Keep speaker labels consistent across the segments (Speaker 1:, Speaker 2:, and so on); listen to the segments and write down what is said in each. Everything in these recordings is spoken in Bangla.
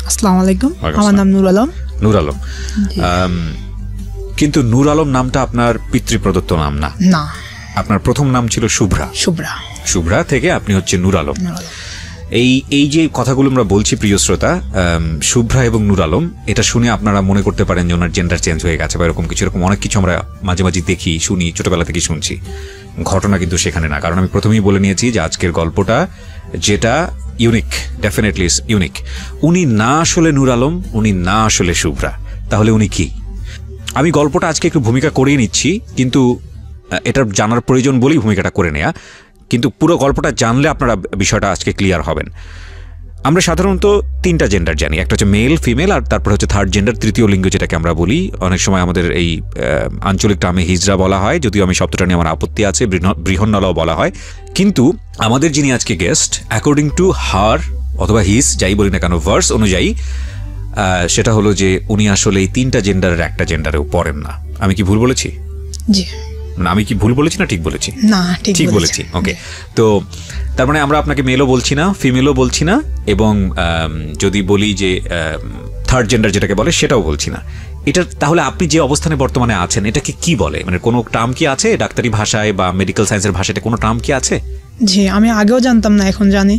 Speaker 1: আসসালামু আলাইকুম, আমার নাম নূর আলম।
Speaker 2: নূর আলম, কিন্তু নূর আলম নামটা আপনার পিতৃপ্রদত্ত নাম না?
Speaker 1: না,
Speaker 2: আপনার প্রথম নাম ছিল শুভ্রা।
Speaker 1: শুভ্রা,
Speaker 2: শুভ্রা থেকে আপনি হচ্ছে নূর আলম। এই যে কথাগুলো আমরা বলছি প্রিয় শ্রোতা, শুভ্রা এবং নূর আলম, এটা শুনে আপনারা মনে করতে পারেন যে ওনার জেন্ডার চেঞ্জ হয়ে গেছে বা এরকম কিছু। এরকম অনেক কিছু আমরা মাঝে মাঝে দেখি, শুনি, ছোটবেলা থেকে শুনছি। ঘটনা কিন্তু সেখানে না, কারণ আমি প্রথমেই বলে নিয়েছি যে আজকের গল্পটা যেটা ইউনিক, ডেফিনেটলি ইউনিক। উনি না আসলে নূর আলম, উনি না আসলে শুভ্রা, তাহলে উনি কি? আমি গল্পটা আজকে একটু ভূমিকা করেই নিচ্ছি, কিন্তু এটা জানার প্রয়োজন বলেই ভূমিকাটা করে নেয়া। কিন্তু পুরো গল্পটা জানলে আপনারা বিষয়টা আজকে ক্লিয়ার হবেন। আমরা সাধারণত 3টা জেন্ডার জানি, একটা হচ্ছে মেল, ফিমেল, আর তারপর হচ্ছে থার্ড জেন্ডার, তৃতীয় লিঙ্গ যেটাকে আমরা বলি। অনেক সময় আমাদের এই আঞ্চলিক টার্মে হিজড়া বলা হয়, যদিও আমি শব্দটা নিয়ে আমার আপত্তি আছে, বৃহন্নলাও বলা হয়। কিন্তু আমাদের যিনি আজকে গেস্ট, অ্যাকর্ডিং টু হার অথবা হিজ, যাই বলি না কেন, ভার্স অনুযায়ী, সেটা হলো যে উনি আসলে এই 3টা জেন্ডারের একটা জেন্ডারেও পড়েন না। আমি কি ভুল বলেছি?
Speaker 1: জি,
Speaker 2: আমি কি ভুল বলেছি না ঠিক বলেছি?
Speaker 1: না, ঠিক
Speaker 2: বলেছি। ওকে, তো তার মানে আমরা আপনাকে মেলও বলছি না, ফিমেলও বলছি না, এবং যদি বলি যে থার্ড জেন্ডার যেটাকে বলে সেটাও বলছি না। এটা তাহলে আপনি যে অবস্থানে বর্তমানে আছেন এটাকে কি বলে? মানে কোনো টার্ম কি আছে ডাক্তারি ভাষায় বা মেডিকেল সায়েন্সের ভাষাতে? কোনো টার্ম কি আছে?
Speaker 1: জি, আমি আগেও জানতাম না, এখন জানি।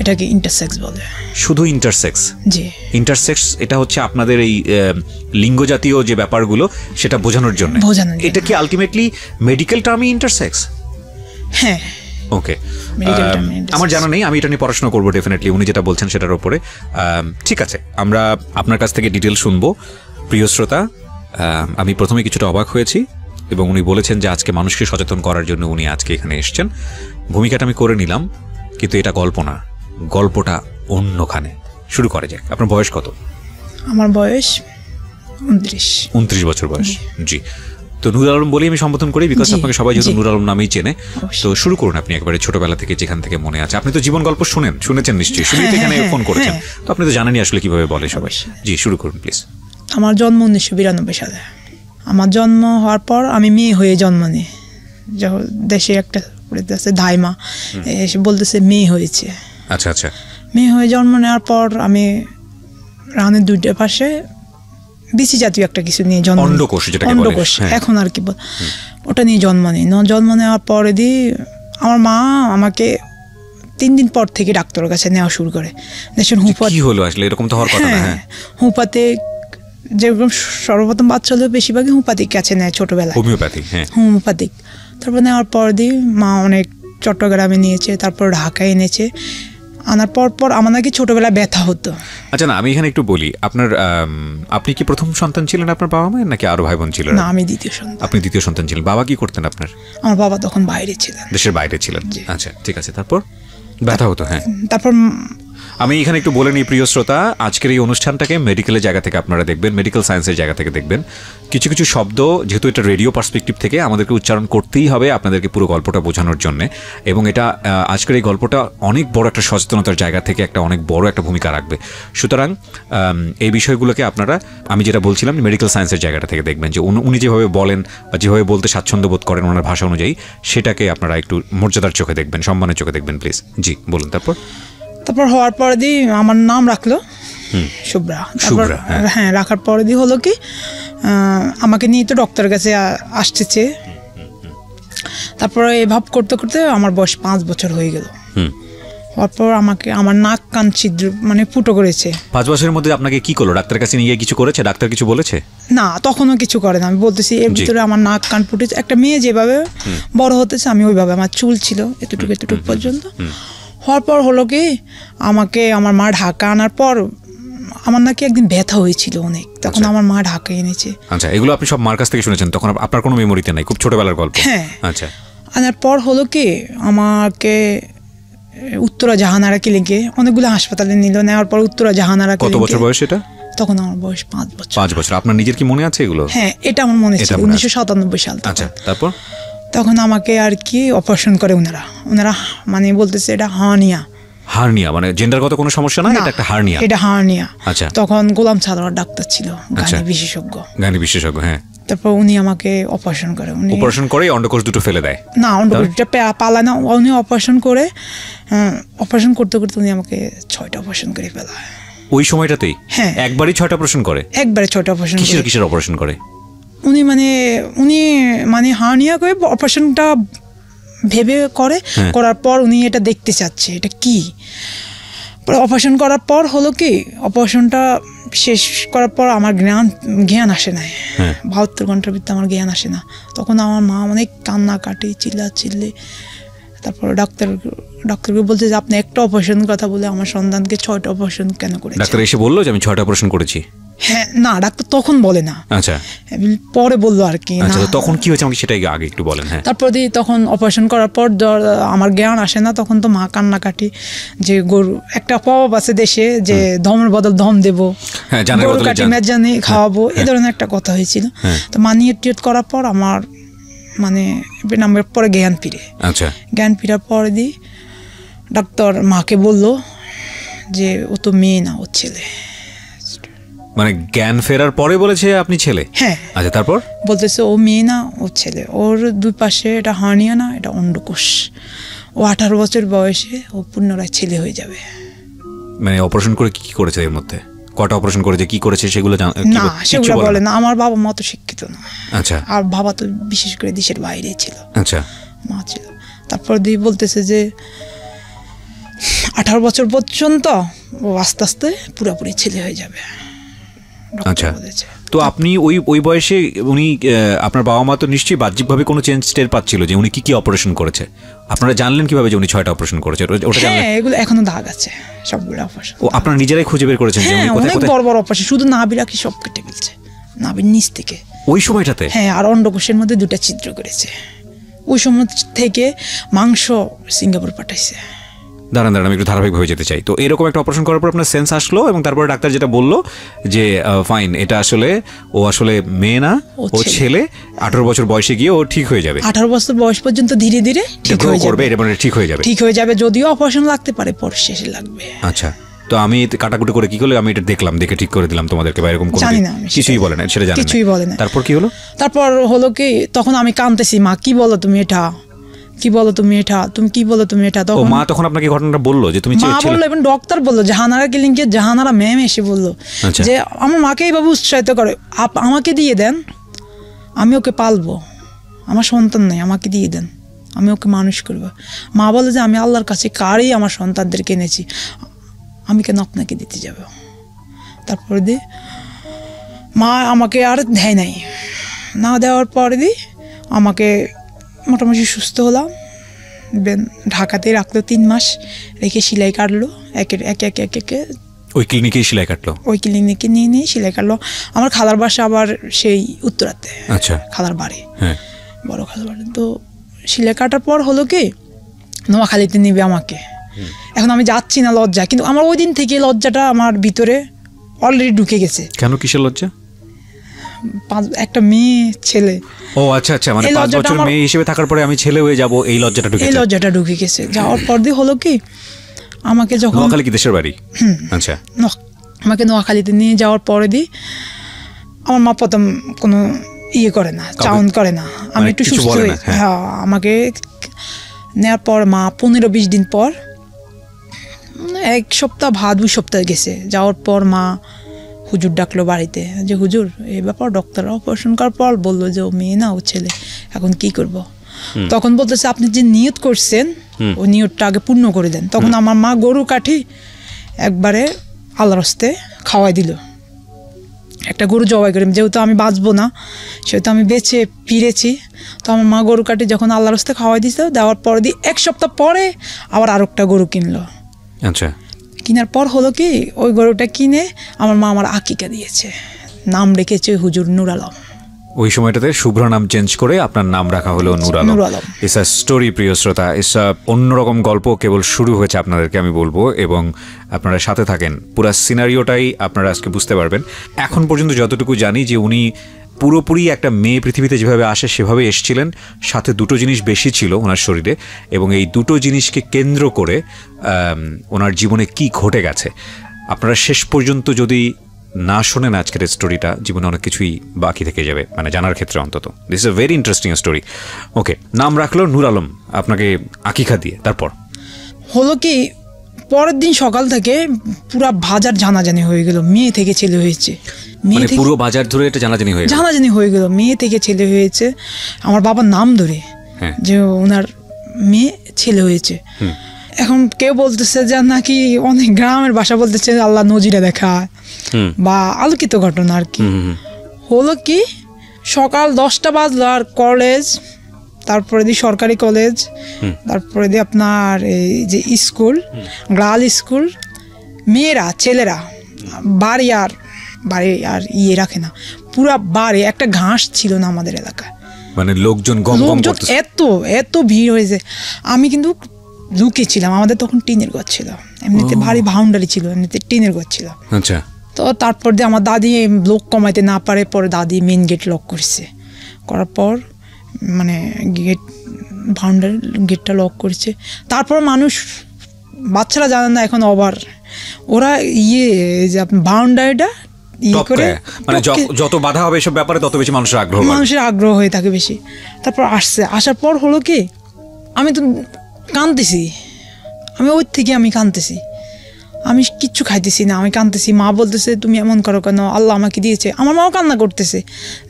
Speaker 1: এটাকে ইন্টারসেক্স বলে। শুধু
Speaker 2: ইন্টারসেক্স?
Speaker 1: জি,
Speaker 2: ইন্টারসেক্স এটা হচ্ছে আপনাদের এই লিঙ্গ জাতীয় যে ব্যাপারগুলো সেটা বোঝানোর জন্য। এটা কি আলটিমেটলি মেডিকেল টার্মই ইন্টারসেক্স?
Speaker 1: হ্যাঁ।
Speaker 2: ওকে, আমার জানা নেই, আমি এটা নিয়ে পড়াশোনা করবো ডেফিনেটলি, উনি যেটা বলছেন সেটার উপরে। ঠিক আছে, আমরা আপনার কাছ থেকে ডিটেল শুনবো। প্রিয় শ্রোতা, আমি প্রথমে কিছুটা অবাক হয়েছি, এবং উনি বলেছেন যে আজকে মানুষকে সচেতন করার জন্য উনি আজকে এখানে এসছেন। ভূমিকাটা আমি করে নিলাম, কিন্তু এটা গল্প না, গল্পটা অন্যখানে। শুরু করা যাক। আপনার বয়স কত?
Speaker 1: আমার বয়স
Speaker 2: 29 বছর বয়স। জি, তো নূর আলম বলেই আমি সম্বোধন করি, বিকজ আপনাকে সবাই যেহেতু নূর আলম নামেই চেনে। তো শুরু করুন আপনি একবারে ছোটবেলা থেকে, যেখান থেকে মনে আছে। আপনি তো জীবন গল্প শুনেছেন নিশ্চয়ই, শুনেই তো এখানে ফোন করেছেন, তো আপনি তো জানেনই আসলে কিভাবে বলে সবাই। জি, শুরু করুন প্লিজ।
Speaker 1: আমার জন্ম 1992 সালে। আমার জন্ম হওয়ার পর আমি মেয়ে হয়ে জন্ম নিই। যখন দেশে একটা আছে ধাইমা, এসে বলতেছে মেয়ে হয়েছে।
Speaker 2: আচ্ছা আচ্ছা।
Speaker 1: মেয়ে হয়ে জন্ম নেওয়ার পর আমি রানের 2টা পাশে বিসি জাতীয় একটা কিছু নিয়ে জন্ম, অন্ডকোষ এখন আর কি, ওটা নিয়ে জন্ম নিই। জন্ম নেওয়ার পরে আমার মা আমাকে 3 দিন পর থেকে ডাক্তারের কাছে নেওয়া শুরু করে। দেশের হুপাতে যেরকম সর্বপ্রথম বাচ্চা হলে বেশিরভাগই হোমিওপ্যাথিক কাছে নেয় ছোটবেলায়, হোমিওপ্যাথিক। তারপর নেওয়ার পর মা অনেক চট্টগ্রামে নিয়েছে, তারপর ঢাকায় এনেছে। আনার পর আমার নাকি ছোটবেলায় ব্যথা হতো।
Speaker 2: আচ্ছা, না আমি এখানে একটু বলি, আপনি কি প্রথম সন্তান ছিলেন আপনার বাবা মায়ের, নাকি আরো ভাই বোন ছিলেন?
Speaker 1: না, আমি দ্বিতীয় সন্তান।
Speaker 2: আপনি দ্বিতীয় সন্তান ছিলেন। বাবা কি করতেন আপনার?
Speaker 1: আমার বাবা তখন বাইরে ছিলেন,
Speaker 2: দেশের বাইরে ছিলেন। আচ্ছা, ঠিক আছে। তারপর ব্যথা হতো? হ্যাঁ।
Speaker 1: তারপর
Speaker 2: আমি এখানে একটু বলে নিই প্রিয় শ্রোতা, আজকের এই অনুষ্ঠানটাকে মেডিকেলের জায়গা থেকে আপনারা দেখবেন, মেডিকেল সায়েন্সের জায়গা থেকে দেখবেন। কিছু কিছু শব্দ যেহেতু এটা রেডিও পার্সপেক্টিভ থেকে আমাদেরকে উচ্চারণ করতেই হবে আপনাদেরকে পুরো গল্পটা বোঝানোর জন্য, এবং এটা আজকের এই গল্পটা অনেক বড় একটা সচেতনতার জায়গা থেকে একটা অনেক বড় একটা ভূমিকা রাখবে। সুতরাং এই বিষয়গুলোকে আপনারা, আমি যেটা বলছিলাম, মেডিকেল সায়েন্সের জায়গাটা থেকে দেখবেন, যে উনি যেভাবে বলেন বা যেভাবে বলতে স্বাচ্ছন্দ্য বোধ করেন ওনার ভাষা অনুযায়ী, সেটাকে আপনারা একটু মর্যাদার চোখে দেখবেন, সম্মানের চোখে দেখবেন প্লিজ। জি, বলুন।
Speaker 1: তারপর হওয়ার পরে আমার নাম রাখলো শুভ্রা। হ্যাঁ, রাখার পরে হলো কি, আমাকে নিয়ে তো ডক্টরের কাছে আসতেছে। তারপরে এভাবে করতে করতে আমার বয়স 5 বছর হয়ে গেল। তারপর আমার নাক কান ছিদ্র মানে ফুটো করেছে।
Speaker 2: 5 বছরের মধ্যে আপনাকে কি করলো? ডাক্তারের কাছে নিয়ে কিছু করেছে? ডাক্তার কিছু বলেছে?
Speaker 1: না, তখনও কিছু করে না। আমি বলতেছি এর ভিতরে আমার নাক কান ফুটেছে। একটা মেয়ে যেভাবে বড় হতেছে আমি ওইভাবে, আমার চুল ছিল এতটুকু পর্যন্ত। হওয়ার পর হলো কি, আমাকে আমার মা ঢাকা আনার পর আমার নাকি একদিন ব্যথা হয়েছিল অনেক, তখন আমার মা ঢাকা এনেছে।
Speaker 2: আচ্ছা, এগুলো আপনি সব মার কাছ থেকে শুনেছেন? তখন আপনার কোনো মেমোরিতে নাই, খুব ছোটবেলার গল্প?
Speaker 1: হ্যাঁ।
Speaker 2: আচ্ছা।
Speaker 1: আনার পর হলো কি, আমাকে উত্তরা জাহানারা ক্লিনিকে অনেকগুলো হাসপাতালে নিল। নেওয়ার পর উত্তরা জাহানারা ক্লিনিকে।
Speaker 2: কত বছর বয়স এটা?
Speaker 1: তখন আমার বয়স 5 বছর।
Speaker 2: 5 বছর। আপনার নিজের কি মনে আছে এগুলো?
Speaker 1: হ্যাঁ, এটা আমার মনে ছিল, 1997 সাল।
Speaker 2: আচ্ছা, তারপর
Speaker 1: তখন আমাকে আর কি অপারেশন করে ওনারা মানে বলতেছে এটা হার্নিয়া,
Speaker 2: মানে জেন্ডারগত কোনো সমস্যা না, এটা একটা হার্নিয়া।
Speaker 1: এটা হার্নিয়া।
Speaker 2: আচ্ছা।
Speaker 1: তখন গোলাম সারোয়ার ডাক্তার ছিল, গাইনি বিশেষজ্ঞ।
Speaker 2: হ্যাঁ।
Speaker 1: তারপর উনি আমাকে অপারেশন
Speaker 2: করে অন্ডকোষ দুটো ফেলে দেয়?
Speaker 1: না, অন্ডকোষটা পালায় না, উনি অপারেশন করতে করতে উনি আমাকে 6টা অপারেশন করে ফেলায়।
Speaker 2: ওই সময়টাতেই?
Speaker 1: হ্যাঁ।
Speaker 2: একবারই 6টা অপারেশন করে?
Speaker 1: একবারে 6টা অপারেশন।
Speaker 2: কিসের অপারেশন করে
Speaker 1: উনি মানে হার্নিয়া করে অপারেশনটা ভেবে করার পর উনি এটা দেখতে চাচ্ছে এটা কি। অপারেশন করার পর হলো কি, অপারেশনটা শেষ করার পর আমার জ্ঞান আসে না, 72 ঘন্টার ভিতরে আমার জ্ঞান আসে না। তখন আমার মা অনেক কান্নাকাটি, চিল্লি। তারপর ডাক্তারকে বলছে যে আপনি একটা অপারেশন কথা বলে আমার সন্তানকে 6টা অপারেশন কেন করেছেন।
Speaker 2: ডাক্তার এসে বললো যে আমি 6টা অপারেশন করেছি?
Speaker 1: হ্যাঁ, না ডাক্তার তখন বলে না,
Speaker 2: আচ্ছা
Speaker 1: পরে বললো আর কি।
Speaker 2: আচ্ছা, তখন কি হয়েছে আমাকে সেটাই আগে একটু বলেন। হ্যাঁ,
Speaker 1: তারপর তখন অপারেশন করার পর আমার জ্ঞান আসে না, তখন তো মা কান্নাকাটি যে গরু একটা প্রভাব আছে দেশে যে ধমের বদল ধম দেবো, গরু কাটি মেজানি খাওয়াবো, এই ধরনের একটা কথা হয়েছিল। তো মা নিয়ত করার পর আমার মানে নামের পরে জ্ঞান ফিরে।
Speaker 2: আচ্ছা,
Speaker 1: জ্ঞান ফিরার পরে ডাক্তার মাকে বললো যে ও তো মেয়ে না, ও ছেলে।
Speaker 2: মানে জ্ঞান ফেরার পরে বলেছে আপনি ছেলে?
Speaker 1: হ্যাঁ।
Speaker 2: আচ্ছা, তারপর
Speaker 1: বলতেছে ও মেয়ে না, ও ছেলে। ওর দুই পাশে এটা হার্নিয়া না, এটা অন্ডকোষ। ও 18 বছর বয়সে ও পুনরায় ছেলে হয়ে যাবে।
Speaker 2: মানে অপারেশন করে কি করেছে এর মধ্যে? কটা অপারেশন করেছে, কি করেছে সেগুলো
Speaker 1: না, সেগুলো বলে না। আমার বাবা মা তো শিক্ষিত না।
Speaker 2: আচ্ছা।
Speaker 1: আর বাবা তো বিশেষ করে দেশের বাইরে ছিল।
Speaker 2: আচ্ছা।
Speaker 1: মা ছিল। তারপর বলতেছে যে 18 বছর পর্যন্ত ও আস্তে আস্তে পুরোপুরি ছেলে হয়ে যাবে।
Speaker 2: আচ্ছা, তো আপনি ওই বয়সে উনি আপনার বাবা মা তো নিশ্চয়ই বাহ্যিকভাবে কোনো চেঞ্জ টের পাচ্ছিল যে উনি কি অপারেশন করেছে? আপনারা জানলেন কিভাবে যে উনি 6টা অপারেশন করেছে? ওটা জানলেন?
Speaker 1: এগুলো এখনো দাগ আছে সবগুলো অপারেশন।
Speaker 2: ও আপনারা নিজেরাই খুঁজে বের করেছেন যে উনি
Speaker 1: কোথায় কোথায়? বড় অপারেশন, শুধু নাভি রাখি সব কেটে ফেলছে, নাভির নিচ থেকে
Speaker 2: ওই সময়টাতে।
Speaker 1: হ্যাঁ, আর অন্ডকোষের মধ্যে 2টা ছিদ্র করেছে। ওই সময় থেকে মাংস সিঙ্গাপুর পাঠাইছে।
Speaker 2: দাঁড়ান আমি একটু ধারাবাহিকভাবে যেতে চাই। তো এরকম একটা অপারেশন করার পর আপনার সেন্স আসলো এবং তারপরে ডাক্তার যেটা বললো যে ফাইন, এটা ও আসলে মেয়ে না, ও ছেলে। 18 বছর বয়সে গিয়ে ও ঠিক হয়ে যাবে।
Speaker 1: 18 বছর বয়স পর্যন্ত ধীরে ধীরে ঠিক হয়ে যাবে।
Speaker 2: এটা মানে ঠিক হয়ে যাবে,
Speaker 1: যদিও অপারেশন লাগতে পারে, পর শেষে লাগবে।
Speaker 2: আচ্ছা, তো আমি কাটাকুটি করে কি করলে আমি এটা দেখলাম, দেখে ঠিক করে দিলাম তোমাদেরকে, বা এরকম
Speaker 1: জানি না,
Speaker 2: কিছুই বলে না, সেটা জানি না,
Speaker 1: কিছুই বলে না।
Speaker 2: তারপর কি হলো?
Speaker 1: তারপর হলো কি, তখন আমি কাঁদতেছি, মা কি বলো তুমি এটা, কি বলো তুমি এটা, তুমি কি বলো তুমি এটা। তখন
Speaker 2: মা তখন আপনাকে ঘটনাটা বললো যে তুমি
Speaker 1: মা বললো, এবং ডক্টর বললো, জাহানারা ক্লিনিকে জাহানারা ম্যাম এসে বললো যে আমার মাকে এইভাবে উৎসাহিত করে, আমাকে দিয়ে দেন, আমি ওকে পালবো, আমার সন্তান নেই, আমাকে দিয়ে দেন, আমি ওকে মানুষ করবো। মা বলে যে আমি আল্লাহর কাছে কারই আমার সন্তানদেরকে এনেছি, আমি কেন আপনাকে দিতে যাব। তারপরে মা আমাকে আর দেয় নাই, না দেওয়ার পরে আমাকে মোটামুটি সুস্থ হলাম। ঢাকাতে রাখলো 3 মাস, রেখে সেলাই কাটলো একে
Speaker 2: ওই ক্লিনিকেই সেলাই কাটলো? ওই
Speaker 1: ক্লিনিকে নিয়ে সেলাই কাটলো। আমার খালার বাসা আবার সেই উত্তরাতে।
Speaker 2: আচ্ছা,
Speaker 1: খালার বাড়ি, বড় খালার বাড়ি। তো সেলাই কাটার পর হলো কি, নোয়াখালীতে নিবে আমাকে। এখন আমি যাচ্ছি না, লজ্জা, কিন্তু আমার ওই দিন থেকে লজ্জাটা আমার ভিতরে অলরেডি ঢুকে গেছে।
Speaker 2: কেন, কিসের লজ্জা?
Speaker 1: একটা মেয়ে ছেলে।
Speaker 2: ও আচ্ছা, মানে 5 বছর মেয়ে হিসেবে থাকার পরে আমি ছেলে হয়ে যাব, এই লজ্জাটা ঢুকে গেছে। যাওয়ার পর হলো কি, আমাকে যখন নোয়াখালী কি দেশের বাড়ি? আচ্ছা,
Speaker 1: আমাকে নোয়াখালীতে নিয়ে যাওয়ার পরে আমার মা প্রথম কোনো করে না, চাউন করে না, আমি একটু সুস্থ হই। হ্যাঁ, আমাকে নেওয়ার পর মা 15-20 দিন পর, 1 সপ্তাহ 2 সপ্তাহ গেছে, যাওয়ার পর মা হুজুর ডাকলো বাড়িতে, যে হুজুর এই ব্যাপার, ডক্টর অপারেশন করার পর বললো যে ও মেয়ে না, ও ছেলে, এখন কি করব। তখন বলতেছে আপনি যে নিয়ত করছেন ওই নিয়তটা আগে পূর্ণ করে দেন। তখন আমার মা গরু কাঠি একবারে আল্লাহর হস্তে খাওয়াই দিল, একটা গরু জবাই করে, যেহেতু আমি বাঁচবো না সেহেতু আমি বেঁচে ফিরেছি। তো আমার মা গরু কাটি যখন আল্লাহর হস্তে খাওয়াই দিছে, দেওয়ার পর 1 সপ্তাহ পরে আবার আরেকটা গরু কিনলো।
Speaker 2: আচ্ছা,
Speaker 1: কেনার পর হলো কি, ওই গরুটা কিনে আমার মা আমার আকিকা দিয়েছে, নাম রেখেছে হুজুর নূর আলম।
Speaker 2: ওই সময়টাতে শুভ্র নাম চেঞ্জ করে আপনার নাম রাখা হলো নূর আলম। ইটস আ স্টোরি, প্রিয় শ্রোতা, ইটস আ অন্যরকম গল্প, কেবল শুরু হয়েছে আপনাদেরকে আমি বলবো, এবং আপনারা সাথে থাকেন, পুরো সিনারিওটাই আপনারা আজকে বুঝতে পারবেন। এখন পর্যন্ত যতটুকু জানি যে উনি পুরোপুরি একটা মেয়ে পৃথিবীতে যেভাবে আসে সেভাবে এসেছিলেন, সাথে 2টো জিনিস বেশি ছিল ওনার শরীরে, এবং এই 2টো জিনিসকে কেন্দ্র করে ওনার জীবনে কি ঘটে গেছে আপনারা শেষ পর্যন্ত যদি না শোনেন আজকের স্টোরিটা, জীবনে অনেক কিছুই বাকি থেকে যাবে, মানে জানার ক্ষেত্রে অন্তত। This is a very interesting story. Okay, নাম রাখলো নূর আলম আপনাকে আকিকা দিয়ে, তারপর
Speaker 1: হলো কি, পরের দিন সকাল থেকে পুরা বাজার জানাজানি হয়ে গেল, মেয়ে থেকে ছেলে হয়েছে,
Speaker 2: মানে পুরো বাজার ধরে এটা জানাজানি
Speaker 1: হয়ে গেল, মেয়ে থেকে ছেলে হয়েছে। আমার বাবার নাম ধরে যে ওনার মেয়ে ছেলে হয়েছে। এখন কেউ বলতেছে যে নাকি অনেক গ্রামের ভাষা বলতেছে আল্লাহ নজিরে দেখা বা আলোকিত ঘটনা আর কি। হলো কি, সকাল 10টা বাজলো আর কলেজ, তারপরে দিয়ে সরকারি কলেজ, তারপরে দিয়ে আপনার এই যে স্কুল, গার্ল স্কুল, মেয়েরা ছেলেরা বাড়ি আর ইয়ে রাখে না, পুরা বাড়ি একটা ঘাস ছিল না আমাদের এলাকায়,
Speaker 2: মানে লোকজন
Speaker 1: এত ভিড় হয়েছে। আমি কিন্তু লুকিয়েছিলাম, আমাদের তখন টিনের ঘর ছিল, এমনিতে ভারী বাউন্ডারি ছিল, এমনিতে টিনের ঘর ছিল।
Speaker 2: আচ্ছা।
Speaker 1: তো তারপর দিয়ে আমার দাদি লোক কমাইতে না পারে, পরে দাদি মেন গেট লক করছে, করার পর মানে গেট বাউন্ডারি গেটটা লক করেছে। তারপর মানুষ, বাচ্চারা জানে না এখন, আবার ওরা যে বাউন্ডারিটা করে,
Speaker 2: মানে যত বাধা হবে এসব ব্যাপারে তত বেশি মানুষের
Speaker 1: আগ্রহ হয়ে থাকে বেশি। তারপর আসার পর হলো কি, আমি তো কাঁদতেছি, ওই থেকে আমি কাঁদতেছি, আমি কিচ্ছু খাইতেছি না, আমি কাঁদতেছি। মা বলতেছে তুমি এমন করো কেন, আল্লাহ আমাকে দিয়েছে। আমার মাও কান্না করতেছে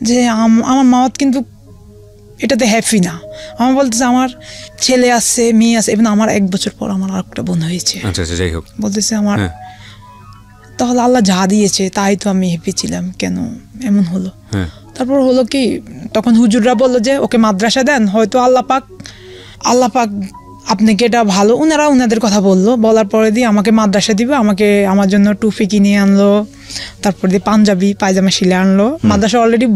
Speaker 1: যে আমার মা কিন্তু এটাতে হ্যাপি না। আমার বলতেছে আমার ছেলে আছে, মেয়ে আছে, এবং আমার 1 বছর পর আমার আরেকটা বোন হয়েছে।
Speaker 2: যাই হোক,
Speaker 1: বলতেছে আমার তাহলে আল্লাহ যা দিয়েছে তাই তো আমি হ্যাপি ছিলাম, কেন এমন হলো। তারপর হলো কি, তখন হুজুররা বললো যে ওকে মাদ্রাসা দেন, হয়তো আল্লাহ পাক আপনাকে এটা ভালো, ওনাদের কথা বললো, বলার পরে দিয়ে আমাকে মাদ্রাসা দিবে, আমার জন্য টুপি কিনে আনলো, তারপর দিয়ে পাঞ্জাবি পায়জামা সিলে আনলো। মাদ্রাসা অলরেডি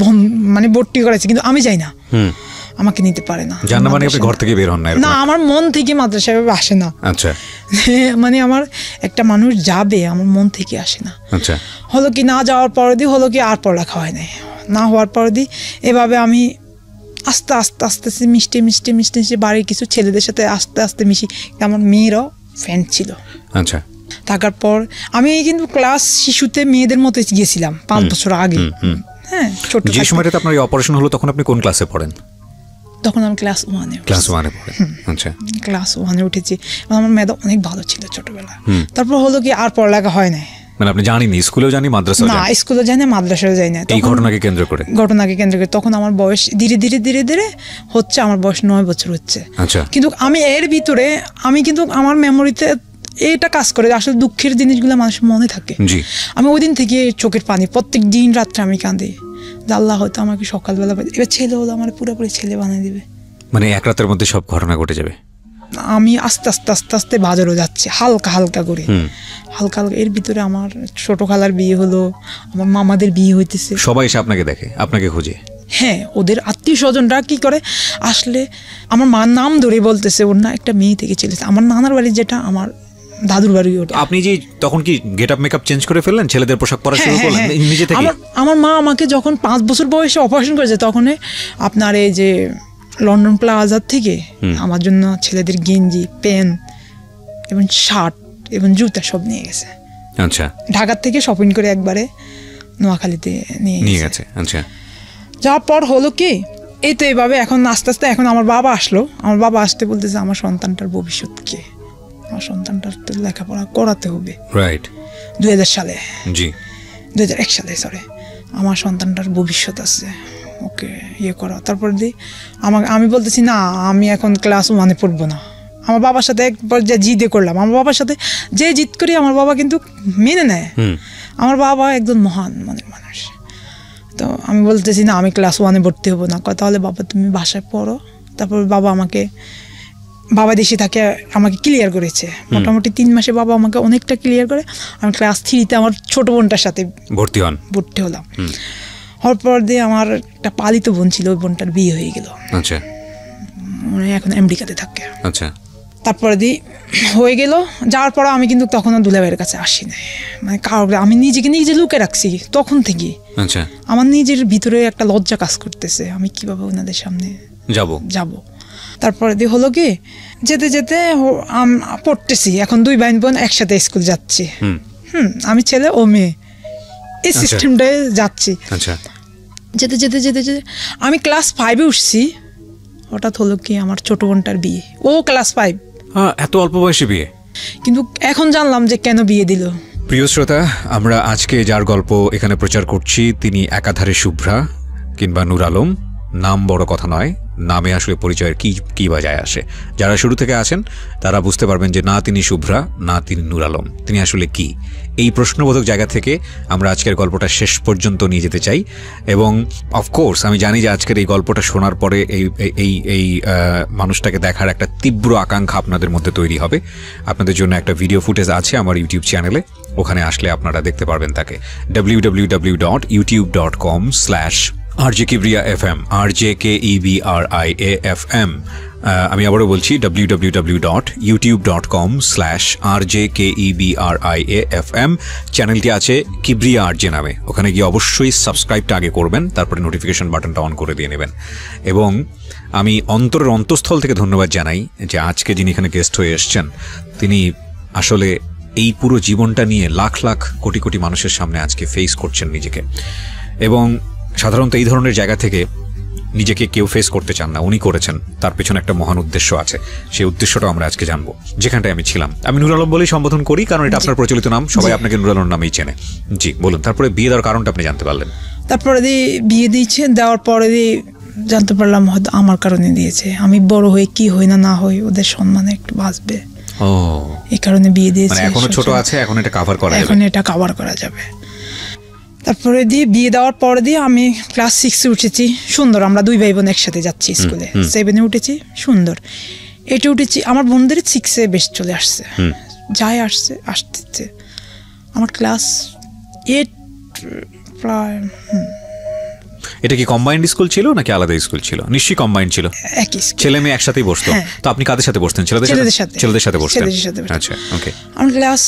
Speaker 1: মানে ভর্তি করেছে, কিন্তু আমি যাই না, আমাকে নিতে পারে না।
Speaker 2: ঘর থেকে বের হন
Speaker 1: না, আমার মন থেকে মাদ্রাসা আসে না।
Speaker 2: আচ্ছা।
Speaker 1: মানে আমার একটা মানুষ যাবে, আমার মন থেকে আসে না।
Speaker 2: আচ্ছা।
Speaker 1: হলো কি, না যাওয়ার পরে দিয়ে হলো কি আর পড়ালেখা হয় নাই, না হওয়ার পরে দিয়ে এভাবে আমি আস্তে আস্তে মিষ্টি বাড়ির কিছু ছেলেদের সাথে আস্তে আস্তে মিশি। আমার মেয়েরও ফ্যান ছিল।
Speaker 2: আচ্ছা।
Speaker 1: থাকার পর আমি কিন্তু ক্লাস শিশুতে মেয়েদের মতো গিয়েছিলাম 5 বছর আগে। হ্যাঁ, ছোট
Speaker 2: যে সময়টাতে আপনার অপারেশন হলো তখন আপনি কোন ক্লাসে পড়েন?
Speaker 1: তখন আমি ক্লাস 1-এ
Speaker 2: পড়েন। আচ্ছা।
Speaker 1: ক্লাস 1-এ উঠেছি। আমার মেধা অনেক ভালো ছিল ছোটবেলা। তারপর হলো কি আর পড়ালেখা হয় না।
Speaker 2: মানে আপনি জানেননি, স্কুলেও জানি, মাদ্রাসাও জানি?
Speaker 1: না, স্কুলেও যাই না, মাদ্রাসাও যাই না।
Speaker 2: এই ঘটনাকে কেন্দ্র করে
Speaker 1: তখন আমার বয়স ধীরে ধীরে হচ্ছে, আমার বয়স 9 বছর হচ্ছে।
Speaker 2: আচ্ছা।
Speaker 1: কিন্তু আমি এর ভিতরে কিন্তু আমার মেমোরিতে এটা কাজ করে, আসলে দুঃখের জিনিসগুলো মানুষের মনে থাকে। আমি ওই দিন থেকে চোখের পানি, প্রত্যেক দিন রাত্রে আমি কাঁদি যে আল্লাহ হয়তো আমাকে সকালবেলা, এবার ছেলে হলো আমার পুরোপুরি ছেলে বানিয়ে দিবে,
Speaker 2: মানে এক রাতের মধ্যে সব ঘটনা ঘটে যাবে।
Speaker 1: আমি আস্তে আস্তে বাজারও যাচ্ছি হালকা করে, হালকা। এর ভিতরে আমার ছোট খালার বিয়ে হলো, আমার মামাদের বিয়ে হইতেছে,
Speaker 2: সবাই এসে আপনাকে দেখে, আপনাকে খোঁজে।
Speaker 1: হ্যাঁ, ওদের আত্মীয় স্বজনরা কি করে আসলে আমার মার নাম ধরে বলতেছে ওর না একটা মেয়ে থেকে ছেলে। আমার নানার বাড়ি যেটা আমার দাদুর বাড়ি ওটা।
Speaker 2: আপনি যে তখন কি গেট আপ মেকআপ চেঞ্জ করে ফেললেন, ছেলেদের পোশাক পরা শুরু করলেন নিজে থেকে?
Speaker 1: আমার মা আমাকে যখন 5 বছর বয়সে অপারেশন করেছে, তখন আপনার এই যে লন্ডন প্লাজার থেকে আমার জন্য ছেলেদের গেঞ্জি, প্যান্ট এবং শার্ট এবং জুতা সব নিয়ে গেছে।
Speaker 2: আচ্ছা।
Speaker 1: ঢাকার থেকে শপিং করে একবারে নোয়াখালীতে নিয়ে গেছে।
Speaker 2: আচ্ছা।
Speaker 1: যাওয়ার পর হলো কি, এই তো এইভাবে এখন আস্তে আস্তে এখন আমার বাবা আসলো। আমার বাবা আসতে বলতেছে আমার সন্তানটার ভবিষ্যৎ কি, আমার সন্তানটার তো লেখাপড়া করাতে হবে।
Speaker 2: রাইট।
Speaker 1: 2000 সালে,
Speaker 2: 2001
Speaker 1: সালে সরি, আমার সন্তানটার ভবিষ্যৎ আছে, ওকে করা। তারপর আমি বলতেছি না, আমি এখন ক্লাস 1-এ পড়বো না। আমার বাবার সাথে একবার যে জিদে করলাম, আমার বাবার সাথে যে জিদ করি আমার বাবা কিন্তু মেনে নেয়। আমার বাবা একজন মহান মনের মানুষ। তো আমি বলতেছি না, আমি ক্লাস 1-এ ভর্তি হবো না। তাহলে বাবা তুমি বাসায় পড়ো। তারপর বাবা দেশে থাকে, আমাকে ক্লিয়ার করেছে মোটামুটি 3 মাসে। বাবা আমাকে অনেকটা ক্লিয়ার করে। আমি ক্লাস 3-তে আমার ছোট বোনটার সাথে ভর্তি হলাম। হওয়ার পর দিয়ে আমার একটা পালিত বোন ছিল, ওই বোনটার বিয়ে হয়ে গেল।
Speaker 2: আচ্ছা।
Speaker 1: মানে এখন আমেরিকাতে থাকে।
Speaker 2: আচ্ছা।
Speaker 1: তারপরে হয়ে গেল। যাওয়ার পর আমি কিন্তু তখনও দুলাভাইয়ের কাছে আসি না, মানে কারোর, আমি নিজে লুকে রাখছি তখন থেকে।
Speaker 2: আচ্ছা।
Speaker 1: আমার নিজের ভিতরে একটা লজ্জা কাজ করতেছে, আমি কিভাবে ওনাদের সামনে যাব। তারপরে হলো কি, যেতে পড়তেছি। এখন 2 ভাই বোন একসাথে স্কুল যাচ্ছি। আমি ছেলে ও মেয়ে, এই সিস্টেমটায় যাচ্ছি।
Speaker 2: আচ্ছা।
Speaker 1: যেতে আমি ক্লাস 5-এ উঠছি। হঠাৎ হলো কি, আমার ছোট বোনটার বিয়ে। ও ক্লাস 5।
Speaker 2: এত অল্প বয়সে বিয়ে?
Speaker 1: কিন্তু এখন জানলাম যে কেন বিয়ে দিল।
Speaker 2: প্রিয় শ্রোতা, আমরা আজকে যার গল্প এখানে প্রচার করছি তিনি একাধারে শুভ্রা কিংবা নূর আলম। নাম বড় কথা নয়, নামে আসলে পরিচয়ের কি বা যায় আসে। যারা শুরু থেকে আছেন তারা বুঝতে পারবেন যে না তিনি শুভ্রা, না তিনি নূর আলম, তিনি আসলে কি। এই প্রশ্নবোধক জায়গা থেকে আমরা আজকের গল্পটা শেষ পর্যন্ত নিয়ে যেতে চাই। এবং অফকোর্স আমি জানি যে আজকের এই গল্পটা শোনার পরে এই মানুষটাকে দেখার একটা তীব্র আকাঙ্ক্ষা আপনাদের মধ্যে তৈরি হবে। আপনাদের জন্য একটা ভিডিও ফুটেজ আছে আমার ইউটিউব চ্যানেলে, ওখানে আসলে আপনারা দেখতে পারবেন তাকে। www.youtube.com/RJ Kibriya FM, RJKEBRIAFM। আমি আবারও বলছি www.youtube.com/RJKEBRIAFM। চ্যানেলটি আছে কিব্রিয়া আরজে নামে, ওখানে গিয়ে অবশ্যই সাবস্ক্রাইবটা আগে করবেন, তারপরে নোটিফিকেশন বাটনটা অন করে দিয়ে নেবেন। এবং আমি অন্তরের অন্তঃস্থল থেকে ধন্যবাদ জানাই যে আজকে যিনি এখানে গেস্ট হয়ে এসছেন তিনি আসলে এই পুরো জীবনটা নিয়ে লাখ লাখ কোটি কোটি মানুষের সামনে আজকে ফেস করছেন নিজেকে। এবং সাধারণত এই ধরনের জায়গা থেকে নিজেকে কেউ ফেস করতে চান না, উনি করেছেন। তার পেছনে একটা মহান উদ্দেশ্য আছে, সেই উদ্দেশ্যটা আমরা আজকে জানবো। যেখানটায় আমি ছিলাম, আমি নূর আলম বলেই সম্বোধন করি কারণ এটা আপনার প্রচলিত নাম, সবাই আপনাকে নূর আলম নামেই চেনে। জি বলুন, তারপরে বিয়ে দেওয়ার কারণটা আপনি জানতে পারলেন?
Speaker 1: তারপরে বিয়ে দিয়েছে, দেওয়ার পরে জানতে পারলাম হয়তো আমার কারণে দিয়েছে। আমি বড় হয়ে কি হই না হই ওদের সম্মানে একটু বাঁচবে, এই কারণে বিয়ে দিয়েছে।
Speaker 2: এখনো ছোট আছে, এখন এটা কভার করা যাবে,
Speaker 1: এখন এটা কভার করা যাবে। তারপরে বিয়ে দেওয়ার পরে আমি ক্লাস 6-এ উঠেছি। সুন্দর, আমরা 2 ভাই বোন একসাথে যাচ্ছি স্কুলে। 7-এ উঠেছি, সুন্দর। 8-এ উঠেছি, আমার বোনদের 6-এ বেশ চলে আসছে, যাই আসতে আমার ক্লাস 8 প্রায়।
Speaker 2: এটা কি কম্বাইন্ড স্কুল ছিল নাকি আলাদা স্কুল ছিল? নিশ্চয়ই কম্বাইন্ড ছিল,
Speaker 1: একই
Speaker 2: ছেলে মেয়ে একসাথেই বসতো। তো আপনি কাদের সাথে বসতেন? ছেলেদের সাথে বসতেন। আচ্ছা, ওকে।
Speaker 1: আমার ক্লাস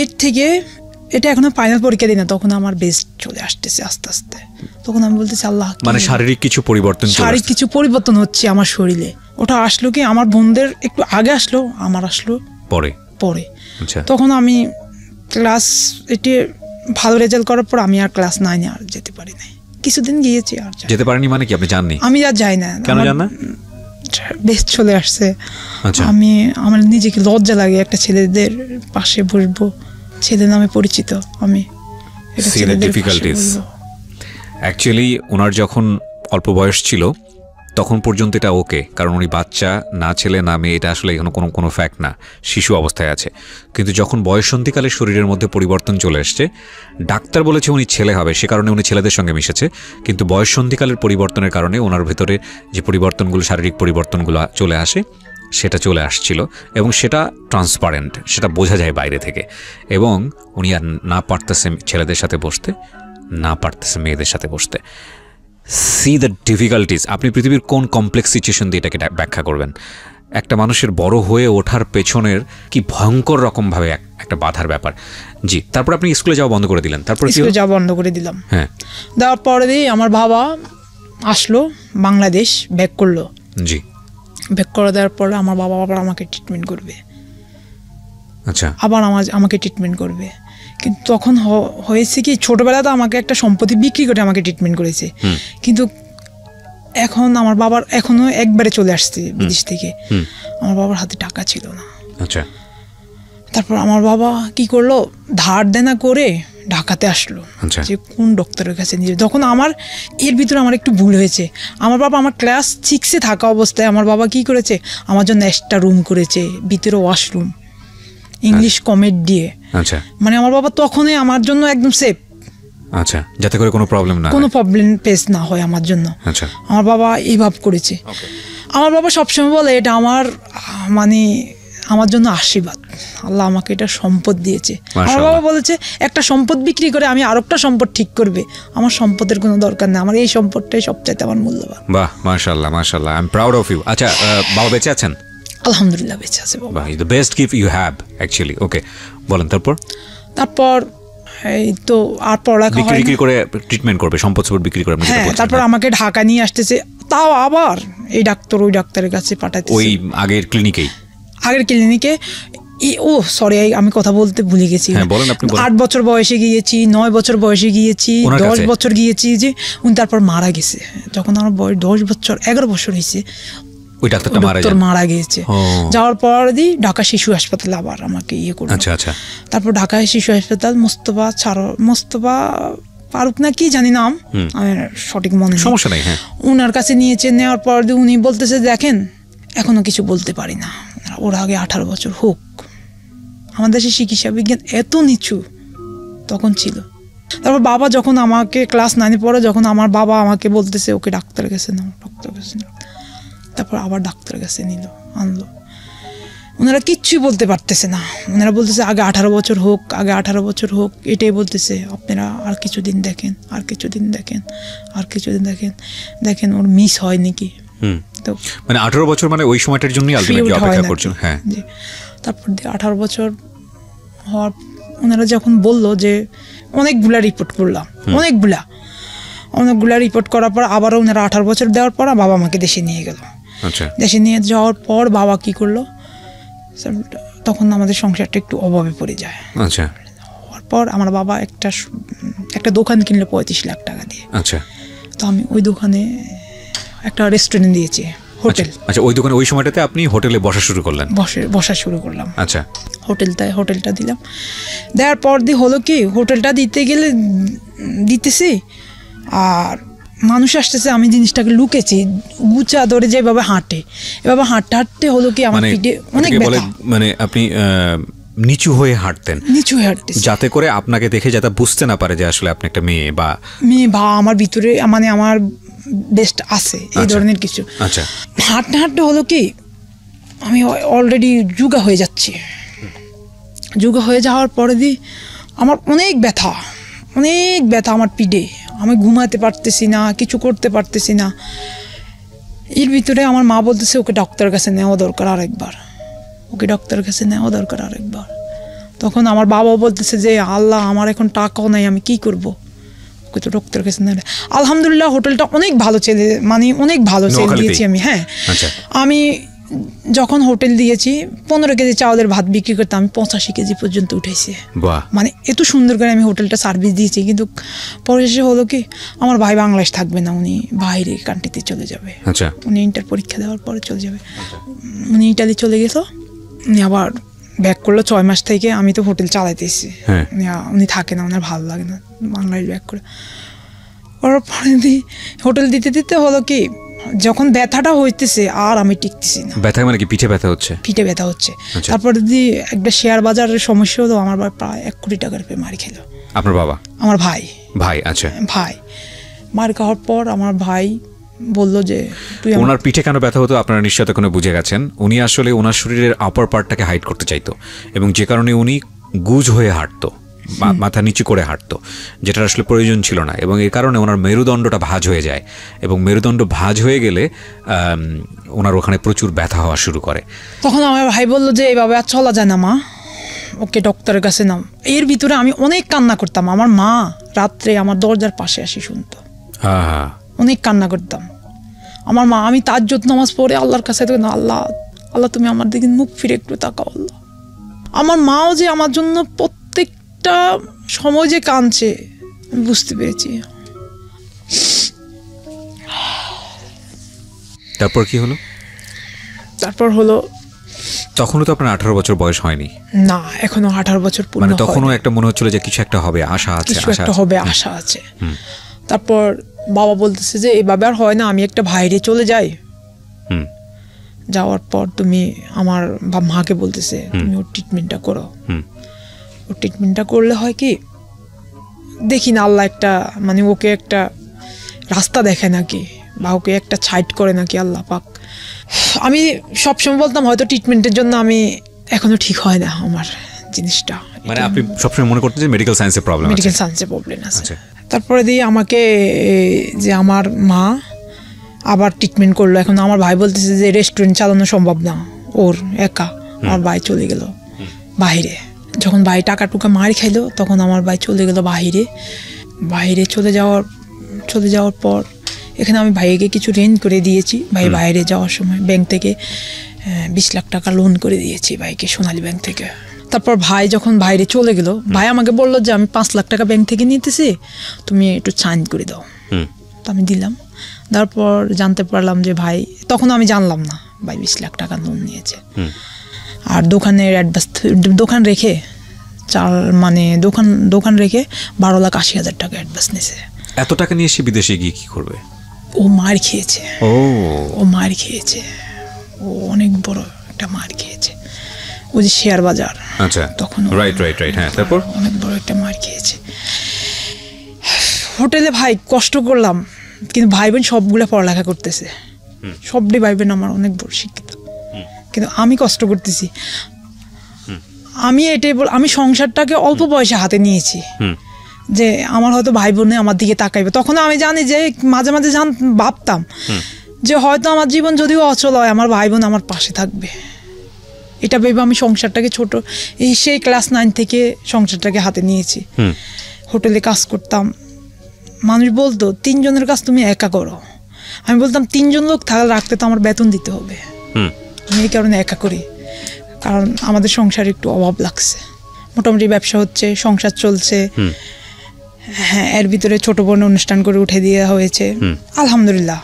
Speaker 1: 8 থেকে, এটা এখনো ফাইনাল পরীক্ষা দিই না, তখন আমার বেস্ট চলে আসতেছে আস্তে আস্তে। তখন আমি বলতেছি আল্লাহ, মানে
Speaker 2: শারীরিক কিছু পরিবর্তন
Speaker 1: হচ্ছে আমার শরীরে। ওটা আসলো কি আমার বোনদের একটু আগে আসলো, আমার আসলো পরে। তখন আমি ক্লাস 8-এ ভালো রেজাল্ট করার পর আমি আর ক্লাস 9-এ আর যেতে পারি নাই। কিছুদিন গিয়েছি, আর
Speaker 2: যেতে পারিনি। মানে কি আপনি জাননি?
Speaker 1: আমি আর যাই না।
Speaker 2: কেন জান না?
Speaker 1: বেস্ট চলে আসছে। আমার নিজেকে লজ্জা লাগে একটা ছেলেদের পাশে বসবো, ছেলে নামে পরিচিত আমি।
Speaker 2: অ্যাকচুয়ালি ওনার যখন অল্প বয়স ছিল তখন পর্যন্ত এটা ওকে, কারণ উনি বাচ্চা, না ছেলে না মেয়ে এটা আসলে এখনো কোনো ফ্যাক্ট না, শিশু অবস্থায় আছে। কিন্তু যখন বয়ঃসন্ধিকালে শরীরের মধ্যে পরিবর্তন চলে এসছে, ডাক্তার বলেছে উনি ছেলে হবে, সে কারণে উনি ছেলেদের সঙ্গে মিশেছে। কিন্তু বয়ঃসন্ধিকালের পরিবর্তনের কারণে ওনার ভেতরে যে পরিবর্তনগুলো, শারীরিক পরিবর্তনগুলো চলে আসে, সেটা চলে আসছিল এবং সেটা ট্রান্সপারেন্ট, সেটা বোঝা যায় বাইরে থেকে। এবং উনি আর না পারতেছে ছেলেদের সাথে বসতে, না পারতেছে মেয়েদের সাথে বসতে। C the difficulties. আপনি পৃথিবীর কোন কমপ্লেক্স সিচুয়েশন দিয়ে এটাকে ব্যাখ্যা করবেন? একটা মানুষের বড় হয়ে ওঠার পেছনের কি ভয়ঙ্কর রকমভাবে একটা বাধার ব্যাপার। জি, তারপর আপনি স্কুলে যাওয়া বন্ধ করে দিলেন? তারপর
Speaker 1: স্কুলে যাওয়া বন্ধ করে দিলাম।
Speaker 2: হ্যাঁ,
Speaker 1: দেওয়ার পরে আমার বাবা আসলো বাংলাদেশ, ব্যাক করলো।
Speaker 2: জি,
Speaker 1: ব্যাক করে দেওয়ার পরে আমার বাবা আবার আমাকে ট্রিটমেন্ট করবে।
Speaker 2: আচ্ছা,
Speaker 1: আবার আমাকে ট্রিটমেন্ট করবে। কিন্তু তখন হয়েছে কি, ছোটবেলাতে আমাকে একটা সম্পত্তি বিক্রি করে আমাকে ট্রিটমেন্ট করেছে। কিন্তু এখন আমার বাবার এখনো একবারে চলে আসছে বিদেশ থেকে, আমার বাবার হাতে টাকা ছিল না।
Speaker 2: আচ্ছা,
Speaker 1: তারপর আমার বাবা কি করলো, ধার দেনা করে ঢাকাতে আসলো, যে কোন ডক্টরের কাছে নিয়ে। তখন আমার এর ভিতরে আমার একটু ভুল হয়েছে। আমার বাবা আমার ক্লাস 6-এ থাকা অবস্থায় আমার বাবা কি করেছে, আমার জন্য একটা রুম করেছে, ভিতরে ওয়াশরুম, ইংলিশ কমেট দিয়ে।
Speaker 2: আচ্ছা,
Speaker 1: মানে আমার বাবা তখনই আমার জন্য একদম সেফ।
Speaker 2: আচ্ছা, যাতে করে কোনো প্রবলেম
Speaker 1: ফেস না হয় আমার জন্য।
Speaker 2: আচ্ছা,
Speaker 1: আমার বাবা এইভাবে করেছে। আমার বাবা সবসময় বলে এটা আমার জন্য আশীর্বাদ, আল্লাহ আমাকে এটা সম্পদ দিয়েছে। আমার বাবা বলেছে একটা সম্পদ বিক্রি করে আমি আরেকটা সম্পদ ঠিক করবে, আমার সম্পদের কোনো দরকার নেই, আমার এই সম্পদটাই সবচাইতে আমার মূল্যবান।
Speaker 2: বাহ, মাশাআল্লাহ, মাশাআল্লাহ, I am proud of you. আচ্ছা, বাবা বেঁচে আছেন?
Speaker 1: আলহামদুলিল্লাহ বেঁচে আছে বাবা।
Speaker 2: The best gift you have actually. Okay, বলেন তারপর
Speaker 1: এই তো আর পড়ালেখা
Speaker 2: বিক্রি করে ট্রিটমেন্ট করবে, সম্পদ বিক্রি করে।
Speaker 1: হ্যাঁ, তারপর আমাকে ঢাকা নিয়ে আসতেছে, তাও আবার এই ডাক্তার ওই ডাক্তারের কাছে পাঠাতেছে,
Speaker 2: ওই আগের ক্লিনিকে।
Speaker 1: সরি আমি কথা বলতে ভুলে গেছি। 8 বছর বয়সে গিয়েছি, 9 বছর বয়সে গিয়েছি, 10 বছর গিয়েছি, যে উনি তারপর মারা গেছে। যখন আমার বয়স 10 বছর 11 বছর হয়েছে,
Speaker 2: ওই ডাক্তারটা
Speaker 1: মারা গিয়েছে। যাওয়ার পর ঢাকা শিশু হাসপাতালে আবার আমাকে ইয়ে করলো।
Speaker 2: আচ্ছা আচ্ছা।
Speaker 1: তারপর ঢাকা শিশু হাসপাতাল মোস্তফা ফারুক না কি জানি নাম, আমার সঠিক মনে নেই,
Speaker 2: সমস্যা নেই। হ্যাঁ,
Speaker 1: উনার কাছে নিয়েছে। নেওয়ার পর উনি বলতেছে দেখেন এখনো কিছু বলতে পারি না, ওর আগে 18 বছর হোক। আমাদের দেশে চিকিৎসা বিজ্ঞান এত নিচু তখন ছিল। তারপর বাবা যখন আমাকে ক্লাস 9-এ পড়ে, যখন আমার বাবা আমাকে বলতেছে ওকে ডাক্তার কাছে নাও, তারপর আবার ডাক্তার কাছে আনলো। ওনারা কিচ্ছুই বলতে পারতেছে না, ওনারা বলতেছে আগে 18 বছর হোক, আগে 18 বছর হোক, এটাই বলতেছে। আপনারা আর কিছুদিন দেখেন, আর কিছুদিন দেখেন, আর কিছুদিন দেখেন, দেখেন ওর মিস হয় নাকি।
Speaker 2: তো মানে 18 বছর মানে ওই সময়টার জন্যই আলটিমেটলি অপেক্ষা করছেন। হ্যাঁ,
Speaker 1: তারপর 18 বছর হওয়ার ওনারা যখন বললো যে অনেকগুলা রিপোর্ট করলাম, অনেকগুলা রিপোর্ট করার পর আবারও ওনারা 18 বছর দেওয়ার পর বাবা আমাকে দেশে নিয়ে গেল।
Speaker 2: আচ্ছা, দেশে
Speaker 1: নিয়ে যাওয়ার পর বাবা কি করলো, তখন আমাদের সংসারটা একটু অভাবে পড়ে যায়।
Speaker 2: আচ্ছা,
Speaker 1: হওয়ার পর আমার বাবা একটা দোকান কিনলো 35 লাখ টাকা দিয়ে।
Speaker 2: আচ্ছা,
Speaker 1: তো আমি ওই দোকানে একটা রেস্টুরেন্ট দিয়েছি, হোটেল।
Speaker 2: আচ্ছা, ওই দোকানে ওই সময়টাতে আপনি হোটেলে বসা শুরু করলেন?
Speaker 1: বসা শুরু করলাম।
Speaker 2: আচ্ছা,
Speaker 1: হোটেলটা দিলাম। দেওয়ার পর হলো কি, হোটেলটা দিতেছি আর মানুষ আসতেছে, আমি জিনিসটাকে লুকেছি, গুছা ধরে যেভাবে হাঁটে, এভাবে হাঁটতে হলো কি আমার পিঠে অনেক ব্যথা।
Speaker 2: মানে আপনি নিচু হয়ে হাঁটতেন, যাতে করে আপনাকে দেখে যাতে বুঝতে না পারে যে আসলে আপনি একটা মেয়ে বা
Speaker 1: আমার ভিতরে মানে আমার বেস্ট আছে এই ধরনের কিছু।
Speaker 2: আচ্ছা,
Speaker 1: হাঁটতে হলো কি আমি অলরেডি যোগা হয়ে যাচ্ছি। যোগা হয়ে যাওয়ার পরে আমার অনেক ব্যথা আমার পিঠে, আমি ঘুমাতে পারতেছি না, কিছু করতে পারতেছি না। এর ভিতরে আমার মা বলতেছে ওকে ডাক্তারের কাছে নেওয়া দরকার আরেকবার। তখন আমার বাবাও বলতেছে যে আল্লাহ, আমার এখন টাকাও নাই, আমি কি করব, ওকে তো ডাক্তারের কাছে নেওয়া। আলহামদুলিল্লাহ হোটেলটা অনেক ভালো ছেলে, মানে অনেক ভালো ছেলে দিয়েছি আমি। হ্যাঁ, আমি যখন হোটেল দিয়েছি 15 কেজি চাউলের ভাত বিক্রি করতে আমি 85 কেজি পর্যন্ত উঠেছি। মানে এত সুন্দর করে আমি হোটেলটা সার্ভিস দিয়েছি। কিন্তু পরে শেষে হলো কি, আমার ভাই বাংলাদেশ থাকবে না, উনি বাইরে কান্ট্রিতে চলে যাবে। উনি ইন্টার পরীক্ষা দেওয়ার পরে চলে যাবে। উনি ইটালি চলে গেল, উনি আবার ব্যাক করলো 6 মাস থেকে। আমি তো হোটেল চালাইতেছি, উনি থাকে না, ওনার ভালো লাগে না, বাংলাদেশ ব্যাক করে। ওর পরে হোটেল দিতে হলো কি, যখন ব্যথাটা হইতেছে আর আমি টিকতেছি না।
Speaker 2: ব্যথা মানে কি, পিঠে ব্যথা হচ্ছে? তারপর একটা শেয়ার বাজারের সমস্যা হলো, আমার প্রায় 1 কোটি টাকার মারি খেলো। আপনার বাবা?
Speaker 1: আমার ভাই।
Speaker 2: আচ্ছা,
Speaker 1: ভাই মার খাওয়ার পর আমার ভাই বললো যে
Speaker 2: ওনার পিঠে কেন ব্যথা হতো আপনারা নিশ্চয়ই তখন বুঝে গেছেন। উনি আসলে ওনার শরীরের আপার পার্টটাকে হাইড করতে চাইতো, এবং যে কারণে উনি গুজ হয়ে হাঁটতো, মাথা নিচু করে হাঁটতো, যেটা আসলে প্রয়োজন ছিল না। এবং এই কারণে ওনার মেরুদণ্ডটা ভাঁজ হয়ে যায়, এবং মেরুদণ্ড ভাঁজ হয়ে গেলে ওনার ওখানে প্রচুর ব্যথা হওয়া শুরু করে।
Speaker 1: তখন আমার ভাই বললো যে এইভাবে আর চলা যায় না মা, ওকে ডক্টরের কাছে নাও। এর ভিতরে আমি অনেক কান্না করতাম। আমার মা রাত্রে আমার দরজার পাশে আসি শুনতো, অনেক কান্না করতাম। আমার মা, আমি তাজ্জুদ নামাজ পড়ে আল্লাহর কাছে, আল্লাহ আল্লাহ তুমি আমার দিকে মুখ ফিরে একটু তাকাও আল্লাহ। আমার মাও যে আমার জন্য প্রত্যেকটা সময় যে কাঁদছে আমি বুঝতে পেরেছি।
Speaker 2: তারপর কি হলো?
Speaker 1: তারপর হলো,
Speaker 2: তখনও তো আপনার 18 বছর বয়স হয়নি?
Speaker 1: না, এখনো 18 বছর পূর্ণ
Speaker 2: মানে তখনও একটা মনে হচ্ছিল যে কিছু একটা হবে, আশা আছে।
Speaker 1: তারপর বাবা বলতেছে যে এভাবে আর হয় না, আমি একটা বাইরে চলে যাই। যাওয়ার পর তুমি আমার মাকে বলতেছে তুমি ওর ট্রিটমেন্টটা করো। ওর ট্রিটমেন্টটা করলে হয় কি, দেখি না আল্লাহ একটা মানে ওকে একটা রাস্তা দেখে নাকি, বা ওকে একটা সাইড করে নাকি আল্লাহ পাক। আমি সবসময় বলতাম হয়তো ট্রিটমেন্টের জন্য আমি এখনো ঠিক হয় না আমার জিনিসটা।
Speaker 2: মানে আপনি সবসময় মনে করতেন যে মেডিকেল সায়েন্সে প্রবলেম আছে।
Speaker 1: তারপরে আমাকে যে আমার মা আবার ট্রিটমেন্ট করলো। এখন আমার ভাই বলতেছে যে রেস্টুরেন্ট চালানো সম্ভব না ওর একা। আমার ভাই চলে গেল বাইরে। যখন ভাই টাকা টুকা মার খাইলো তখন আমার ভাই চলে গেল বাইরে চলে যাওয়ার পর এখানে আমি ভাইকে কিছু রেন্ট করে দিয়েছি। ভাই বাইরে যাওয়ার সময় ব্যাংক থেকে 20 লাখ টাকা লোন করে দিয়েছি ভাইকে, সোনালী ব্যাংক থেকে। তারপর ভাই যখন বাইরে চলে গেল, ভাই আমাকে বললো যে আমি 5 লাখ টাকা ব্যাংক থেকে নিতেছি, তুমি একটু সাইন করে দাও। তো আমি দিলাম। তারপর জানতে পারলাম যে ভাই, তখন আমি জানলাম না ভাই 20 লাখ টাকা লোন নিয়েছে। আর দোকানের অ্যাডভান্স, দোকান রেখে দোকান রেখে 12,80,000 টাকা অ্যাডভান্স নিয়েছে।
Speaker 2: এত টাকা নিয়ে সে বিদেশে গিয়ে কি করবে?
Speaker 1: ও মার খেয়েছে। ও অনেক বড় একটা মার খেয়েছে। ও যে শেয়ার বাজার,
Speaker 2: আচ্ছা
Speaker 1: তখন
Speaker 2: রাইট হ্যাঁ, তারপর
Speaker 1: অনেক বড় একটা মার খেয়েছে। হোটেলে ভাই কষ্ট করলাম, কিন্তু ভাই বোন সবগুলো পড়ালেখা করতেছে, সবটি ভাই বোন আমার অনেক বড় শিক্ষিত, কিন্তু আমি কষ্ট করতেছি। আমি সংসারটাকে অল্প বয়সে হাতে নিয়েছি, যে আমার হয়তো ভাই বোনে আমার দিকে তাকাইবে। তখন আমি জানি যে মাঝে মাঝে ভাবতাম যে হয়তো আমার জীবন যদিও অচল হয়, আমার ভাই বোন আমার পাশে থাকবে। এটা ভেবে আমি সংসারটাকে সেই ক্লাস 9 থেকে সংসারটাকে হাতে নিয়েছি। হোটেলে কাজ করতাম, মানুষ বলতো 3 জনের কাজ তুমি একা করো। আমি বলতাম 3 জন লোক রাখতে তো আমার বেতন দিতে হবে, আমি এই কারণে একা করি, কারণ আমাদের সংসারে একটু অভাব লাগছে। মোটামুটি ব্যবসা হচ্ছে, সংসার চলছে। হ্যাঁ, এর ভিতরে ছোট বোনের অনুষ্ঠান করে উঠে দেওয়া হয়েছে, আলহামদুলিল্লাহ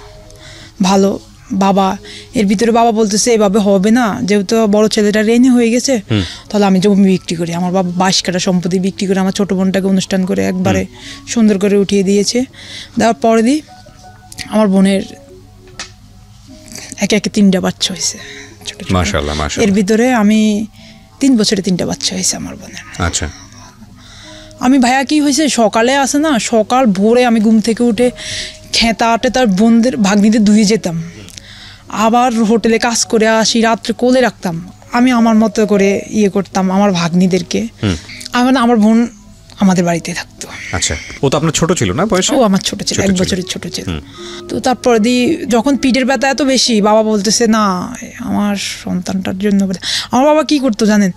Speaker 1: ভালো। বাবা এর ভিতরে বাবা বলতেছে এভাবে হবে না, যেহেতু বড় ছেলেটা রেনি হয়ে গেছে, তাহলে আমি জমি বিক্রি করি। আমার বাবা 22 কাঠা সম্পত্তি বিক্রি করে আমার ছোট বোনটাকে অনুষ্ঠান করে একবারে সুন্দর করে উঠিয়ে দিয়েছে। দেওয়ার পরে আমার বোনের একে 3টা বাচ্চা হয়েছে,
Speaker 2: মাশাআল্লাহ মাশাআল্লাহ।
Speaker 1: এর ভিতরে আমি 3 বছরে 3টা বাচ্চা হয়েছে আমার বোনের।
Speaker 2: আচ্ছা,
Speaker 1: আমি ভাইয়া কি হয়েছে, সকালে আসে না, সকাল ভোরে আমি ঘুম থেকে উঠে খেতা আটে তার বোনদের ভাগ্নিদের ধুয়ে যেতাম, আবার হোটেলে কাজ করে আসি, রাত্রে কোলে রাখতাম। আমি আমার মতো করে করতাম আমার ভাগ্নিদেরকে। আমার বোন আমাদের বাড়িতে থাকতো।
Speaker 2: আচ্ছা, ও তো আপনার ছোট ছিল না বয়সে?
Speaker 1: ও আমার ছোট ছিল, 1 বছরের ছোট ছিল। তো তারপর যখন পিঠের ব্যথা এত বেশি, বাবা বলতেছে না আমার সন্তানটার জন্য। আমার বাবা কি করতো জানেন,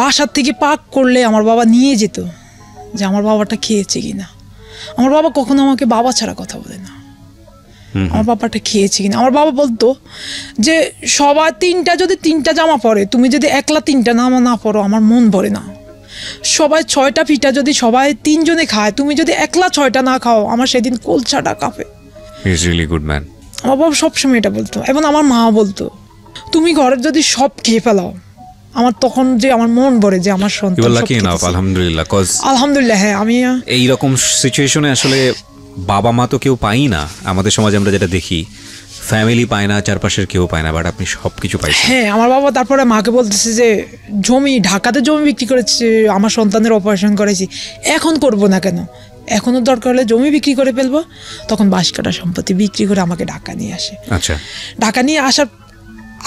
Speaker 1: বাসার থেকে পাক করলে আমার বাবা নিয়ে যেত যে আমার বাবাটা খেয়েছে কিনা। আমার বাবা কখনো আমাকে বাবা ছাড়া কথা বলে না, আমার বাবাটা খেয়েছে কিনা। আমার বাবা বলতো যে সবাই 3টা জামা পরে, তুমি যদি একলা 3টা না পরো আমার মন ভরে না। সবাই 6টা পিঠা যদি সবাই 3 জনে খায়, তুমি যদি একলা 6টা না খাও, আমার সেদিন কোলছাটা কাঁপে। আমার বাবা সবসময় এটা বলতো, এবং আমার মা বলতো তুমি ঘরের যদি সব খেয়ে ফেলাও, আমার তখন যে আমার মন ভরে যে আমার সন্তান। আলহামদুলিল্লাহ। হ্যাঁ, আমি
Speaker 2: এইরকম সিচুয়েশনে আসলে বাবা মা তো কেউ পাই না আমাদের সমাজে, আমরা যেটা দেখি ফ্যামিলি পায় না, চারপাশের কেউ পায় না, বাট আপনি সবকিছু পাইছেন।
Speaker 1: হ্যাঁ, আমার বাবা তারপরে মাকে বলতেছে যে ঢাকাতে জমি বিক্রি করেছে, আমার সন্তানের অপারেশন করেছি, এখন করব না কেন, এখনো দরকার হলে জমি বিক্রি করে ফেলবো। তখন 22 কাঠা সম্পত্তি বিক্রি করে আমাকে ঢাকা নিয়ে আসে।
Speaker 2: আচ্ছা,
Speaker 1: ঢাকা নিয়ে আসার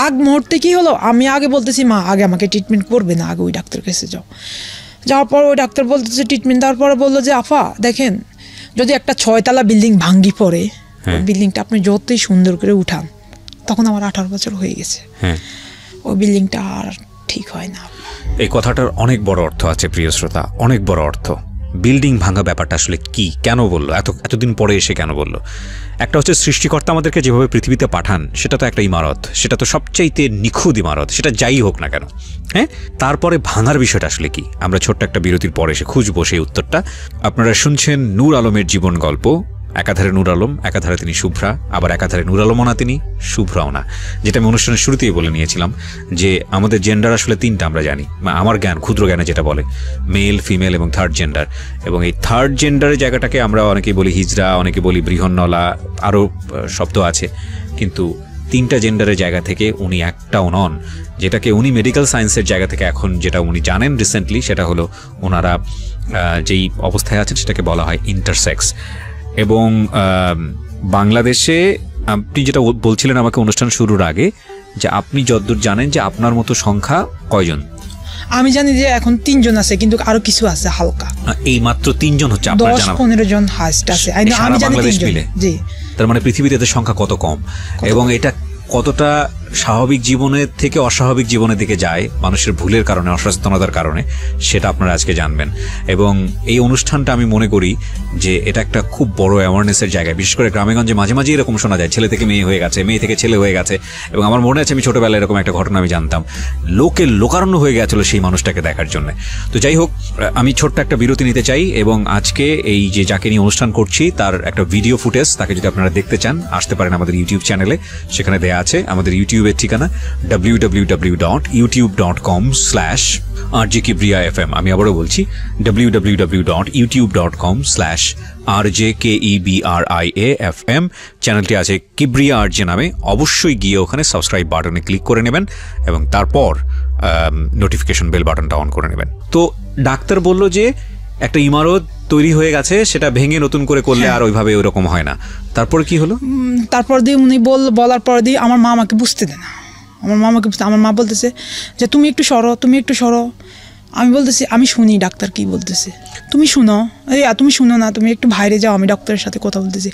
Speaker 1: আগ মুহূর্তে কি হলো, আমি আগে বলতেছি মা আগে আমাকে ট্রিটমেন্ট করবে না, আগে ওই ডাক্তার কাছে যাওয়ার পর ওই ডাক্তার বলতেছে ট্রিটমেন্ট দেওয়ার পরে বললো যে আফা দেখেন, যদি একটা 6তলা বিল্ডিং ভাঙ্গি পড়ে, বিল্ডিংটা আপনি যতই সুন্দর করে উঠান, তখন আমার 18 বছর হয়ে গেছে, ওই বিল্ডিংটা আর ঠিক হয় না।
Speaker 2: এই কথাটার অনেক বড় অর্থ আছে প্রিয় শ্রোতা, অনেক বড় অর্থ। বিল্ডিং ভাঙা ব্যাপারটা আসলে কি, কেন বললো, এতদিন পরে এসে কেন বললো? একটা হচ্ছে সৃষ্টিকর্তা আমাদেরকে যেভাবে পৃথিবীতে পাঠান, সেটা তো একটা ইমারত, সেটা তো সবচাইতে নিখুঁত ইমারত, সেটা যাই হোক না কেন। হ্যাঁ, তারপরে ভাঙার বিষয়টা আসলে কি, আমরা ছোট্ট একটা বিরতির পরে এসে খুঁজবো সেই উত্তরটা। আপনারা শুনছেন নূর আলমের জীবন গল্প। একাধারে নূর আলম, একাধারে তিনি শুভ্রা, আবার একাধারে নূর আলমও না তিনি, শুভ্রাও না। যেটা আমি অনুষ্ঠানের শুরুতেই বলে নিয়েছিলাম যে আমাদের জেন্ডার আসলে 3টা আমরা জানি, আমার জ্ঞান, ক্ষুদ্র জ্ঞানে যেটা বলে মেল, ফিমেল এবং থার্ড জেন্ডার। এবং এই থার্ড জেন্ডারের জায়গাটাকে আমরা অনেকেই বলি হিজড়া, অনেকে বলি বৃহন্নলা, আরও শব্দ আছে, কিন্তু 3টা জেন্ডারের জায়গা থেকে উনি একটাও নন। যেটাকে উনি মেডিকেল সায়েন্সের জায়গা থেকে এখন যেটা উনি জানেন রিসেন্টলি, সেটা হলো ওনারা যেই অবস্থায় আছেন সেটাকে বলা হয় ইন্টারসেক্স। এবং বাংলাদেশে আপনি যেটা বলছিলেন আমাকে অনুষ্ঠান শুরুর আগে, যে আপনি যতদূর জানেন যে আপনার মতো সংখ্যা কয়জন?
Speaker 1: আমি জানি যে এখন 3 জন আছে, কিন্তু আরো কিছু আছে হালকা।
Speaker 2: এই মাত্র 3 জন হচ্ছে আপনার জানা?
Speaker 1: 10-15 জন হাইস্ট আছে, আমি জানি 3 জন। জি,
Speaker 2: তার মানে পৃথিবীতে এদের সংখ্যা কত কম, এবং এটা কতটা স্বাভাবিক জীবনের থেকে অস্বাভাবিক জীবনের দিকে যায় মানুষের ভুলের কারণে, অসচেতনতার কারণে, সেটা আপনারা আজকে জানবেন। এবং এই অনুষ্ঠানটা আমি মনে করি যে এটা একটা খুব বড় অ্যাওয়ারনেসের জায়গা, বিশেষ করে গ্রামেগঞ্জে মাঝে মাঝে এরকম শোনা যায় ছেলে থেকে মেয়ে হয়ে গেছে, মেয়ে থেকে ছেলে হয়ে গেছে। এবং আমার মনে আছে আমি ছোটবেলায় এরকম একটা ঘটনা আমি জানতাম, লোকারণ্য হয়ে গেছিল সেই মানুষটাকে দেখার জন্য। তো যাই হোক, আমি ছোট্ট একটা বিরতি নিতে চাই এবং আজকে এই যে যাকে নিয়ে অনুষ্ঠান করছি তার একটা ভিডিও ফুটেজ তাকে যদি আপনারা দেখতে চান আসতে পারেন আমাদের ইউটিউব চ্যানেলে, সেখানে দেয়া আছে আমাদের ইউটিউবের ঠিকানা www.youtube.com/rjkibriya.fm। আমি আবারও বলছি www.youtube.com/rjkibriya.fm। চ্যানেলটি আছে কিব্রিয়া আরজে নামে, অবশ্যই গিয়ে ওখানে সাবস্ক্রাইব বাটনে ক্লিক করে নেবেন এবং তারপর নোটিফিকেশন বেল বাটনটা অন করে নেবেন। তো ডাক্তার বলল যে একটা ইমারত তৈরি হয়ে গেছে, সেটা ভেঙে নতুন করে করলে আর ওইভাবে ওইরকম হয় না। তারপর কি হলো?
Speaker 1: তারপর দিয়ে উনি বলার পর দিয়ে আমার মা আমাকে বুঝতে দেয় না। আমার মা বলতেছে যে তুমি একটু সরো। আমি বলতেছি আমি শুনি ডাক্তার কি বলতেছে, তুমি শুনো না, তুমি একটু বাইরে যাও, আমি ডক্টরের সাথে কথা বলতেছি।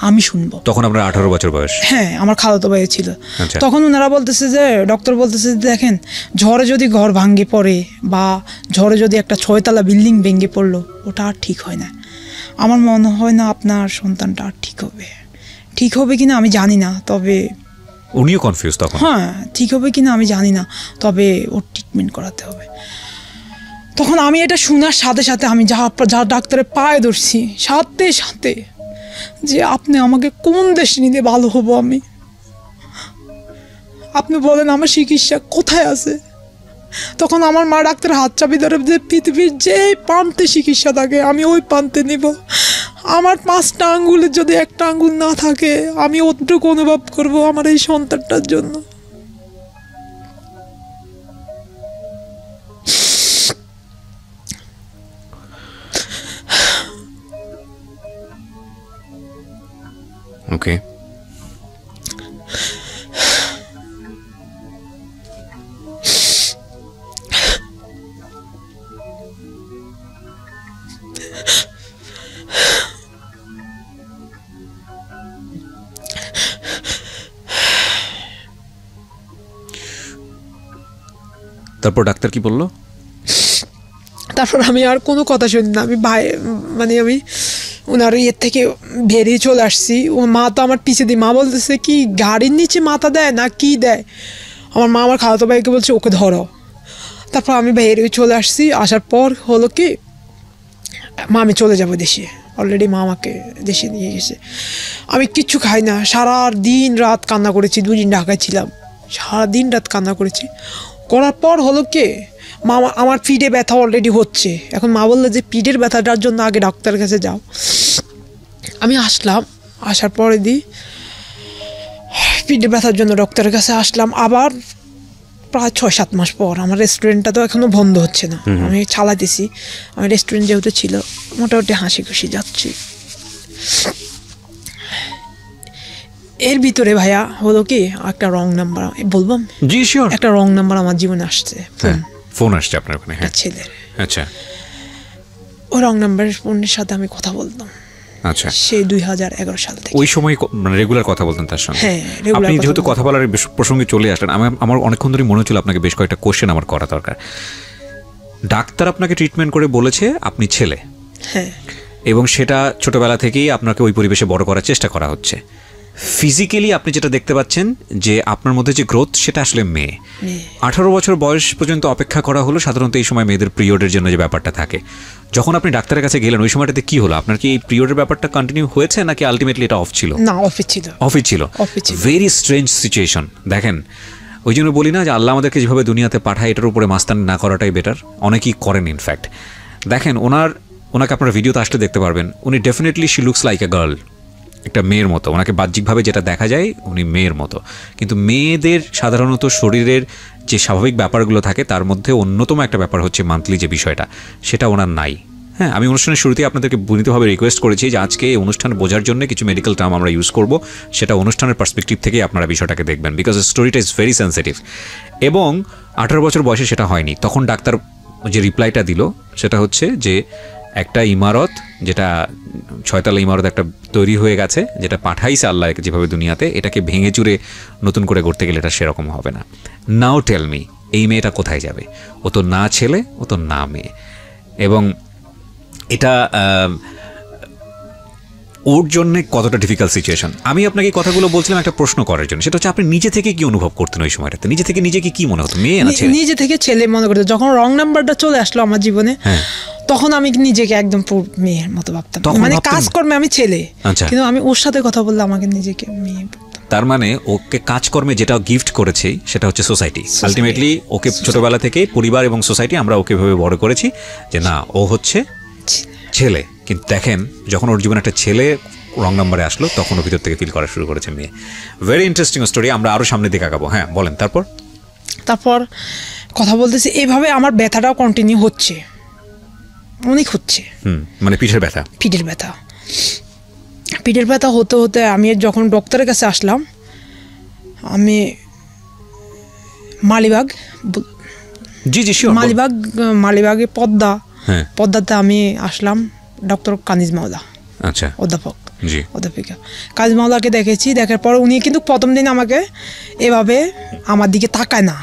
Speaker 1: আমি শুনবো।
Speaker 2: তখন আপনার 18 বছর বয়স?
Speaker 1: হ্যাঁ, আমার খালাতো ভাই ছিল। তখন ওনারা বলতেছে যে ডক্টর বলতেছে দেখেন, ঝড়ে যদি ঘর ভাঙ্গে পড়ে বা ঝড়ে যদি একটা 6তলা বিল্ডিং ভেঙে পড়লো, ওটা আর ঠিক হয় না। আমার মনে হয় না আপনার সন্তানটা আর ঠিক হবে কিনা আমি জানি না, তবে
Speaker 2: উনিও কনফিউজ তখন।
Speaker 1: হ্যাঁ, ঠিক হবে কিনা আমি জানি না, তবে ওর ট্রিটমেন্ট করাতে হবে। তখন আমি এটা শোনার সাথে সাথে আমি যা ডাক্তারের পায়ে ধরছি, সাথে যে আপনি আমাকে কোন দেশ নিতে ভালো হবো, আপনি বলেন আমার চিকিৎসা কোথায় আছে। তখন আমার মা ডাক্তার হাত চাপি ধরে যে পৃথিবীর যে প্রান্তে চিকিৎসা থাকে আমি ওই প্রান্তে নিব। আমার 5টা আঙ্গুলের যদি একটা আঙ্গুল না থাকে আমি ওটুকু অনুভব করবো আমার এই সন্তানটার জন্য।
Speaker 2: ওকে, তারপর ডাক্তার কি বললো?
Speaker 1: তারপর আমি আর কোনো কথা শুনি না। আমি ওনার ইয়ের থেকে বেরিয়ে চলে আসছি। ও মা তো আমার পিছিয়ে দিয়ে, মা বলতেছে কি গাড়ির নিচে মাথা দেয় না কি দেয়। আমার মা আমার খালাতো ভাইকে বলছে ওকে ধরো। তারপর আমি বেরিয়ে চলে আসছি। আসার পর হলো কি মা আমি চলে যাবো দেশে, অলরেডি মা আমাকে দেশে নিয়ে গেছে। আমি কিচ্ছু খাই না, সারা দিন রাত কান্না করেছি। 2 দিন ঢাকায় ছিলাম, সারা দিন রাত কান্না করার পর হলো কি মা আমার পিঠে ব্যথা অলরেডি হচ্ছে। এখন মা বললো যে পিঠের ব্যথাটার জন্য আগে ডাক্তারের কাছে যাও। আমি আসলাম, আসার পরে পিঠের ব্যথার জন্য ডক্টরের কাছে আসলাম। আবার প্রায় 6-7 মাস পর আমার রেস্টুরেন্টটা তো এখনো বন্ধ হচ্ছে না, আমি চালাতেছি। আমার রেস্টুরেন্ট যেহেতু ছিল মোটামুটি হাসি খুশি যাচ্ছি। এর ভিতরে ভাইয়া হলো কি একটা রং নাম্বার, বলবাম?
Speaker 2: জি শিওর।
Speaker 1: একটা রং নাম্বার আমার জীবনে আসছে,
Speaker 2: ফোন আসছে আপনার ওখানে? হ্যাঁ,
Speaker 1: ছেলের।
Speaker 2: আচ্ছা,
Speaker 1: ওই রং নাম্বারের ফোনের সাথে আমি কথা বলতাম।
Speaker 2: আচ্ছা,
Speaker 1: সেই 2011 সাল থেকে
Speaker 2: ওই সময় রেগুলার কথা বলতেন তার সঙ্গে?
Speaker 1: হ্যাঁ,
Speaker 2: আপনি যেহেতু কথা বলার প্রসঙ্গে চলে আসলেন, আমার অনেকক্ষণ ধরে মনে হচ্ছিল আপনাকে বেশ কয়েকটা কোশ্চেন আমার করা দরকার। ডাক্তার আপনাকে ট্রিটমেন্ট করে বলেছে আপনি ছেলে,
Speaker 1: হ্যাঁ,
Speaker 2: এবং সেটা ছোটবেলা থেকেই আপনাকে ওই পরিবেশে বড় করার চেষ্টা করা হচ্ছে। ফিজিক্যালি আপনি যেটা দেখতে পাচ্ছেন যে আপনার মধ্যে যে গ্রোথ সেটা আসলে মেয়ে। 18 বছর বয়স পর্যন্ত অপেক্ষা করা হলো। সাধারণত এই সময় মেয়েদের পিরিয়ডের জন্য যে ব্যাপারটা থাকে, যখন আপনি ডাক্তারের কাছে গেলেন ওই সময়টাতে কি হলো? আপনার কি এই পিরিয়ডের ব্যাপারটা কন্টিনিউ হয়েছে নাকি আলটিমেটলি এটা অফ ছিল?
Speaker 1: না, অফ ছিল।
Speaker 2: Very strange situation. দেখেন, ওই জন্য বলি না যে আল্লাহ আমাদেরকে যেভাবে দুনিয়াতে পাঠায় এটার উপরে মাস্তানি না করাটাই বেটার। অনেকেই করেন ইনফ্যাক্ট। দেখেন, ওনাকে আপনারা ভিডিওতে আসলে দেখতে পারবেন, উনি definitely she looks like a girl, একটা মেয়ের মতো। ওনাকে বাহ্যিকভাবে যেটা দেখা যায় উনি মেয়ের মতো, কিন্তু মেয়েদের সাধারণত শরীরের যে স্বাভাবিক ব্যাপারগুলো থাকে তার মধ্যে অন্যতম একটা ব্যাপার হচ্ছে মান্থলি যে বিষয়টা, সেটা ওনার নাই। হ্যাঁ, আমি অনুষ্ঠানের শুরুতেই আপনাদেরকে বিনীতভাবে রিকোয়েস্ট করেছি যে আজকে এই অনুষ্ঠান বোঝার জন্য কিছু মেডিকেল টার্ম আমরা ইউজ করব, সেটা অনুষ্ঠানের পার্সপেক্টিভ থেকেই আপনারা বিষয়টাকে দেখবেন, বিকজ স্টোরিটা ইজ ভেরি সেন্সিটিভ। এবং 18 বছর বয়সে সেটা হয়নি। তখন ডাক্তার যে রিপ্লাইটা দিল সেটা হচ্ছে যে একটা ইমারত, যেটা 6তলা ইমারত একটা তৈরি হয়ে গেছে, যেটা পাঠাইছে আল্লাহ যেভাবে দুনিয়াতে, এটাকে ভেঙে চুরে নতুন করে করতে গেলে এটা সেরকম হবে না। নাও টেল মি, এই মেয়েটা কোথায় যাবে? ও তো না ছেলে, ও তো না মেয়ে। এবং এটা ওর জন্য কতটা ডিফিকাল্ট সিচুয়েশন। আমি আপনাকে কথাগুলো বলছিলাম একটা প্রশ্ন করার জন্য, সেটা হচ্ছে আপনি নিজে থেকে কি অনুভব করতেন ওই সময়টাতে? নিজে থেকে নিজেকে কি মনে হতো, মেয়ে না ছেলে?
Speaker 1: নিজে থেকে ছেলে মনে করতে, যখন রং নাম্বারটা চলে আসলো আমার জীবনে, তখন আমি নিজেকে একদম মেয়ের মতো ভাবতাম। মানে কাজকর্মে আমি ছেলে, কিন্তু আমি ওর সাথে কথা বললে আমাকে নিজেকে মেয়ে ভাবতাম।
Speaker 2: তার মানে ওকে কাজকর্মে যেটা গিফট করেছে সেটা হচ্ছে সোসাইটি। আলটিমেটলি ওকে ছোটবেলা থেকে পরিবার এবং সোসাইটি আমরা ওকে ভাবে বড় করেছি যে না ও হচ্ছে ছেলে। কিন্তু দেখেন যখন ওর জীবনে একটা ছেলে রং নাম্বারে আসলো তখন ও ভিতর থেকে ফিল করা শুরু করেছে মেয়ে। Very interesting story. আমরা আরো সামনের দিকে আগাবো। হ্যাঁ বলেন। তারপর
Speaker 1: কথা বলতেছি, এইভাবে আমার ব্যথাটাও কন্টিনিউ হচ্ছে, অনেক হচ্ছে।
Speaker 2: মানে পিঠের ব্যথা
Speaker 1: হতে হতে আমি যখন ডক্টরের কাছে আসলাম, আমি মালিবাগে পদ্মাতে আমি আসলাম ডক্টর কানিজ মাওলা, অধ্যাপিকা কানিজ মাওলাকে দেখেছি। দেখার পর উনি কিন্তু প্রথম দিন আমাকে এভাবে আমার দিকে তাকায় না।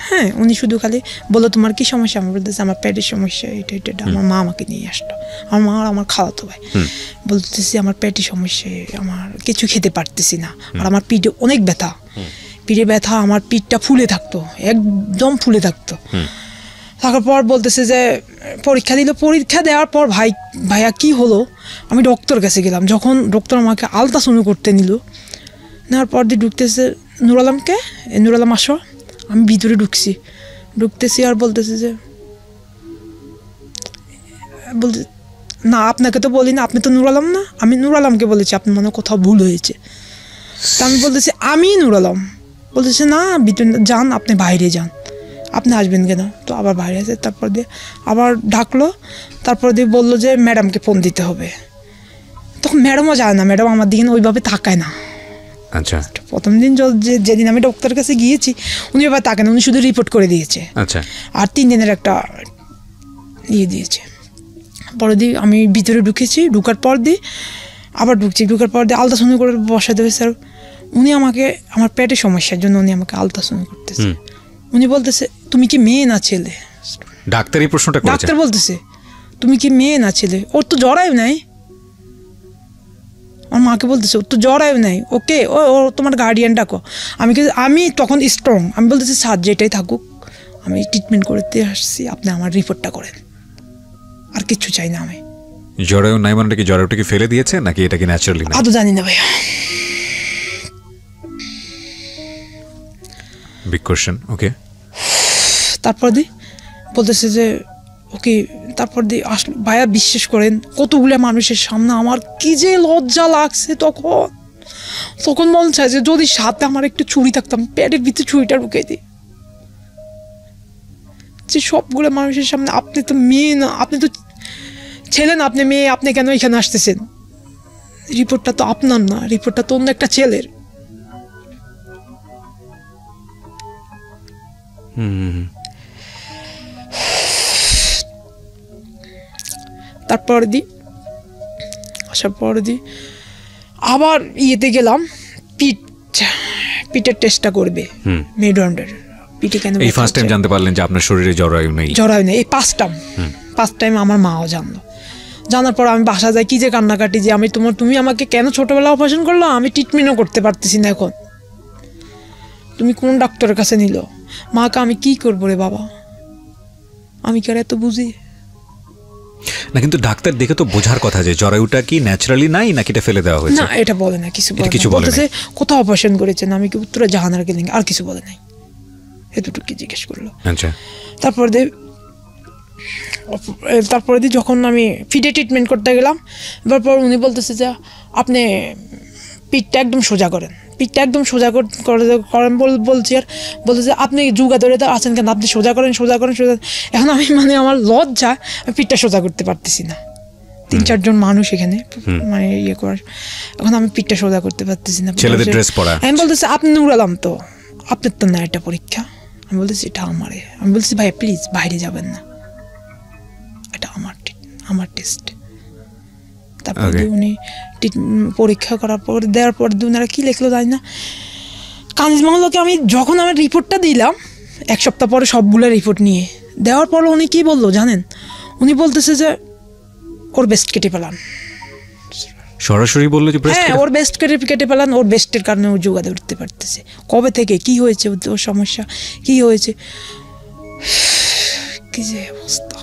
Speaker 1: হ্যাঁ, উনি শুধু খালি বললো তোমার কি সমস্যা? আমি বলতেছি আমার পেটের সমস্যা, এটা। আমার মা আমাকে নিয়ে আসলো, আমার মা আর আমার খালাতো ভাই। বলতেছি আমার পেটের সমস্যা, আমার কিছু খেতে পারতেছি না, আর আমার পিঠে অনেক ব্যথা, আমার পিঠটা ফুলে থাকতো, একদম ফুলে থাকতো। থাকার পর বলতেছে যে পরীক্ষা দিল। পরীক্ষা দেওয়ার পর ভাইয়া কি হলো, আমি ডক্টর কাছে গেলাম। যখন ডক্টর আমাকে আলট্রাসাউন্ড করতে নিল, নেওয়ার পর দিয়ে ঢুকতেছে নুর আলম আসো। আমি ভিতরে ঢুকতেছি আর বলতেছি যে না আপনাকে তো বলি না, আপনি তো নুর আলম না। আমি নুর আলমকে বলেছি আপনার মনে কোথাও ভুল হয়েছে। তা আমি বলতেছি আমি নুর আলম। বলতেছে না ভিতরে যান, আপনি বাইরে যান, আপনি আসবেন কেন? তো আবার বাইরে আছে। তারপর দিয়ে আবার ডাকলো, তারপর দিয়ে বললো যে ম্যাডামকে ফোন দিতে হবে। তখন ম্যাডামও যায় না, ম্যাডাম আমার দিকে ওইভাবে তাকায় না।
Speaker 2: আচ্ছা,
Speaker 1: প্রথম দিন যেদিন আমি ডক্টরের কাছে গিয়েছি উনি এবার তাকান, উনি শুধু রিপোর্ট করে দিয়েছে।
Speaker 2: আচ্ছা,
Speaker 1: আর 3 দিনের একটা দিয়েছে। পরে দিয়ে আমি ভিতরে ঢুকার পর দিয়ে আবার ঢুকার পর দিয়ে আলট্রাসাউন্ড করে বসা দেবে স্যার। উনি আমাকে আমার পেটের সমস্যার জন্য উনি আমাকে আলট্রাসাউন্ড করতেছে। উনি বলতেছে তুমি কি মেয়ে না ছেলে?
Speaker 2: ডাক্তার
Speaker 1: বলতেছে তুমি কি মেয়ে না ছেলে? ওর তো জরায়ু নাই। আমার মাকে বলতেছে ওর তো জরায়ু নাই, ওকে ও তোমার গার্ডিয়ান ডাকো। আমি তখন স্ট্রং, আমি বলতেছি স্যার যেটাই থাকুক, আমি ট্রিটমেন্ট করতে আসছি, আপনি আমার রিপোর্টটা করেন, আর কিচ্ছু চাই না। আমি
Speaker 2: জরায়ু নাই মানে কি জরায়ুটাকে ফেলে দিয়েছে নাকি এটা কি ন্যাচারালি না?
Speaker 1: আদৌ জানি না ভাইয়া।
Speaker 2: Big question. ওকে,
Speaker 1: তারপর দি বলতেছে যে ওকে, তারপর দিয়ে আসলো। ভাইয়া বিশ্বাস করেন কতগুলো মানুষের সামনে আমার কি যে লজ্জা লাগছে। তখন মন চায় যে যদি সাথে আমার একটু ছুরি থাকতাম, পেটের ভিতরে ছুরিটা ঢুকে দিই, যে সবগুলো মানুষের সামনে আপনি তো মেয়ে না, আপনি তো ছেলে না, আপনি মেয়ে, আপনি কেন এখানে আসতেছেন? রিপোর্টটা তো আপনার না, রিপোর্টটা তো অন্য একটা ছেলের। তারপর আসার পর আবার ইয়েতে গেলাম, পিঠের টেস্টটা করবে মেডন্ডের। পিঠে কেন
Speaker 2: এই ফার্স্ট টাইম জানতে পারলেন যে আপনার শরীরে জরায়ু নেই?
Speaker 1: এই ফার্স্ট টাইম আমার মাও জানলো। জানার পর আমি বাসা যাই, কি যে কান্নাকাটি, যে তুমি আমাকে কেন ছোটবেলা অপারেশন করলো, আমি ট্রিটমেন্টও করতে পারতেছি না এখন, তুমি কোন ডাক্তারের কাছে নিল? মাকে আমি কি করবো রে বাবা, আমি কি আর এত বুঝি
Speaker 2: না? কিন্তু ডাক্তার দেখে তো বোঝার কথা যে জরায়ুটা কি ন্যাচারালি নাই নাকি এটা ফেলে দেওয়া হয়েছে।
Speaker 1: না, এটা বলে না, কিছু বলতেছে কোথাও অপারেশন করেছেন, আমি কি উত্তরে জাহানার গেলেন, আর কিছু বলে নাই, এতটুকু জিজ্ঞেস করলো।
Speaker 2: আচ্ছা,
Speaker 1: তারপরে যখন আমি ফিডে ট্রিটমেন্ট করতে গেলাম, তারপর উনি বলতেছে যে আপনি পিঠটা একদম সোজা করেন, বলছি। আর বলতেছে আপনি যুগা ধরে আছেন কেন, আপনি সোজা করেন। এখন আমি আমার লজ্জা, আমি পিঠটা সোজা করতে পারতেছি না। 3-4 জন মানুষ এখানে ইয়ে করার, এখন আমি পিঠটা সোজা করতে পারতেছি না।
Speaker 2: ছেলেদের ড্রেস পরা।
Speaker 1: আমি বলতেছি আপনি নুর আলম তো, আপনার তো না এটা পরীক্ষা। আমি বলতেছি এটা আমারে। আমি বলছি ভাই প্লিজ বাইরে যাবেন না, এটা আমার টেস্ট। তারপরে উনি পরীক্ষা করার পর দেওয়ার পর ওনারা কি লিখলো জানি না, কানিজ মাওলাকে আমি যখন আমার রিপোর্টটা দিলাম 1 সপ্তাহ পরে সবগুলো রিপোর্ট নিয়ে দেওয়ার পর উনি কি বললো জানেন? উনি বলতেছে যে ওর বেস্ট কেটে পেলাম।
Speaker 2: সরাসরি বললো যে breast
Speaker 1: হ্যাঁ,
Speaker 2: কেটে-
Speaker 1: ওর বেস্ট কেটে ফেলান, ওর বেস্টের কারণে ও যোগাতে উঠতে পারতেছে। কবে থেকে কি হয়েছে ওর সমস্যা, কি হয়েছে, কি যে অবস্থা।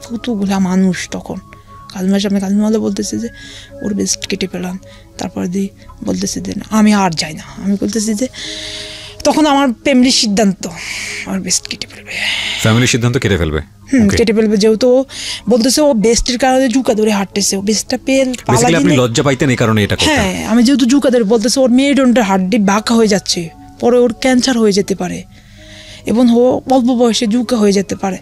Speaker 1: কতগুলা মানুষ তখন কালমার সামনে কালমালে বলতেছে যে ওর বেস্ট কেটে ফেলান, তারপর দিয়ে বলতেছে যে না, আমি আর যাই না। আমি বলতেছি যে তখন আমার ফ্যামিলির সিদ্ধান্ত আমার বেস্ট কেটে ফেলবে,
Speaker 2: ফ্যামিলির সিদ্ধান্ত কেটে ফেলবে। Okay.
Speaker 1: কেটে ফেলবে, যেহেতু ও বলতেছে ও বেস্টের কারণে জুকা ধরে হাঁটতেছে, ও বেস্টটা
Speaker 2: Basically আপনি লজ্জা পাইতেন এই কারণে এটা করতেন।
Speaker 1: হ্যাঁ, আমি যেহেতু জুকা ধরে বলতেছে ওর মেরুদণ্ডের হাড্ডি বাঁকা হয়ে যাচ্ছে, পরে ওর ক্যান্সার হয়ে যেতে পারে এবং ও অল্প বয়সে জুকা হয়ে যেতে পারে।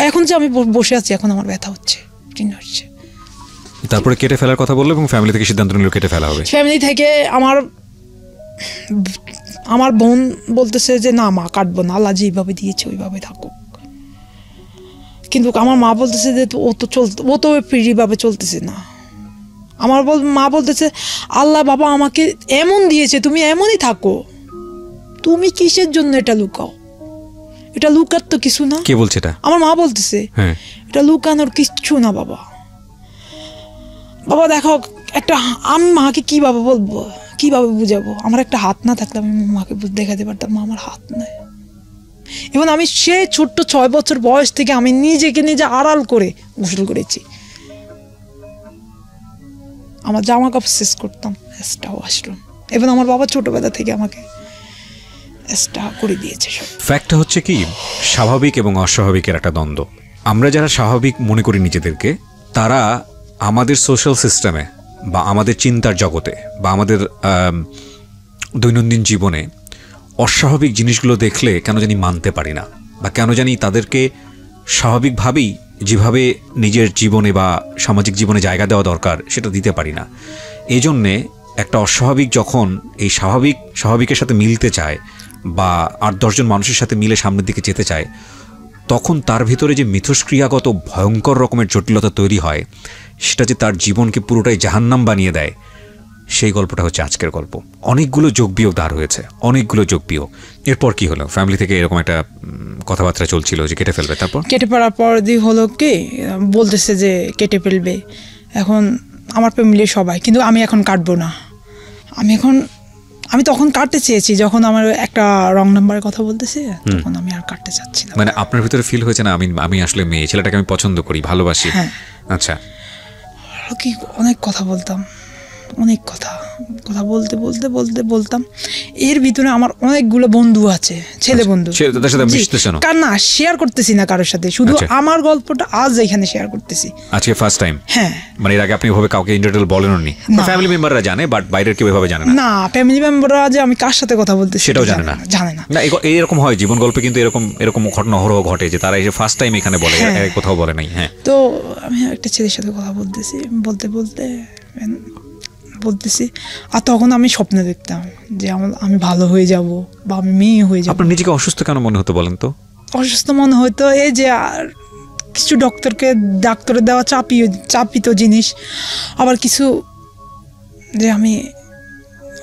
Speaker 1: এখন যে আমি বসে আছি, এখন আমার ব্যথা হচ্ছে, চিন্তা হচ্ছে।
Speaker 2: তারপরে কেটে ফেলার কথা বললো এবং ফ্যামিলি থেকে সিদ্ধান্ত নিল কেটে ফেলা হবে।
Speaker 1: ফ্যামিলি থেকে আমার বোন বলতেছে যে না মা, কাটবো না, আল্লাহ যেভাবে দিয়েছে ওইভাবে থাকুক। কিন্তু আমার মা বলতেছে যে ও তো ফ্রিভাবে চলতেছে না। আমার মা বলতেছে আল্লাহ বাবা আমাকে এমন দিয়েছে, তুমি এমনই থাকো, তুমি কিসের জন্য এটা লুকাও, এটা লুকার তো কিছু না।
Speaker 2: কে বলছে এটা?
Speaker 1: আমার মা বলতেছে
Speaker 2: হ্যাঁ,
Speaker 1: এটা লুকানোর কিচ্ছু না বাবা। বাবা দেখো, একটা আমি মাকে কিভাবে বলবো, কিভাবে বুঝাবো? আমার একটা হাত না থাকলে আমি মাকে দেখাতে পারতাম, মা আমার হাত নাই। এবং আমি সে ছোট্ট 6 বছর বয়স থেকে আমি নিজেকে নিজে আড়াল করে গোসল করেছি। আমার জামা কাপড় শেষ করতাম এক্সট্রা ওয়াশরুম, এবং আমার বাবা ছোটবেলা থেকে আমাকে এক্সট্রা করে দিয়েছে সব।
Speaker 2: ফ্যাক্টটা হচ্ছে কি, স্বাভাবিক এবং অস্বাভাবিকের একটা দ্বন্দ্ব। আমরা যারা স্বাভাবিক মনে করি নিজেদেরকে, তারা আমাদের সোশ্যাল সিস্টেমে বা আমাদের চিন্তার জগতে বা আমাদের দৈনন্দিন জীবনে অস্বাভাবিক জিনিসগুলো দেখলে কেন জানি মানতে পারি না, বা কেন জানি তাদেরকে স্বাভাবিকভাবেই যেভাবে নিজের জীবনে বা সামাজিক জীবনে জায়গা দেওয়া দরকার সেটা দিতে পারি না। এই জন্যে একটা অস্বাভাবিক যখন এই স্বাভাবিকের সাথে মিলতে চায় বা 8-10 জন মানুষের সাথে মিলে সামনের দিকে যেতে চায়, তখন তার ভিতরে যে মিথস্ক্রিয়াগত ভয়ঙ্কর রকমের জটিলতা তৈরি হয়, সেটা যে তার জীবনকে পুরোটাই জাহান্নাম বানিয়ে দেয়, সেই গল্পটা হচ্ছে আজকের গল্প। অনেকগুলো যোগ বিয়োগ দাঁড় হয়েছে, অনেকগুলো যোগ বিয়োগ। এরপর কি হলো? ফ্যামিলি থেকে এরকম একটা কথাবার্তা চলছিল যে কেটে ফেলবে, তারপর
Speaker 1: কেটে ফেলার পর হলো কি, বলতেছে যে কেটে ফেলবে। এখন আমার ফ্যামিলির সবাই, কিন্তু আমি এখন কাটবো না। আমি তখন কাটতে চেয়েছি, যখন আমার একটা রং নাম্বারের কথা বলতেছে, তখন আমি আর কাটতে চাচ্ছি না।
Speaker 2: মানে আপনার ভিতরে ফিল হয়েছে না আমি আসলে মেয়ে ছেলেটাকে আমি পছন্দ করি, ভালোবাসি।
Speaker 1: হ্যাঁ।
Speaker 2: আচ্ছা,
Speaker 1: কি অনেক কথা বলতাম, অনেক কথা বলতাম। এর ভিতরে আমার অনেকগুলো বন্ধু আছে, ছেলে বন্ধু,
Speaker 2: তাদের সাথে মিশতেছ না?
Speaker 1: কার না শেয়ার করতেছি না কারোর সাথে, শুধু
Speaker 2: আচ্ছা।
Speaker 1: আমার গল্পটা আজ এখানে শেয়ার করতেছি।
Speaker 2: আজকে ফার্স্ট টাইম?
Speaker 1: হ্যাঁ।
Speaker 2: মানে এর আগে আপনি ওভাবে কাউকে ইন ডিটেইল বলেননি? ফ্যামিলি মেম্বাররা জানে, বাট বাইরের কেউ এভাবে জানে না?
Speaker 1: না, ফ্যামিলি মেম্বাররা যে আমি কার সাথে কথা বলতেছি
Speaker 2: সেটাও জানে না। না, এরকম হয় জীবন গল্পে, কিন্তু এরকম ঘটনা অহরহ ঘটে যে তারা এসে ফার্স্ট টাইম এখানে বলে, কোথাও বলে নাই। হ্যাঁ,
Speaker 1: তো আমি একটা ছেলের সাথে কথা বলতেছি, বলতেছি, আর তখন আমি স্বপ্ন দেখতাম যে আমি ভালো হয়ে যাব বা আমি মেয়ে হয়ে যাব।
Speaker 2: আপনার নিজেকে অসুস্থ কেন মনে হতো বলেন তো?
Speaker 1: অসুস্থ মনে হতো এই যে আর কিছু ডাক্তারের দেওয়া চাপিত জিনিস, আবার কিছু যে আমি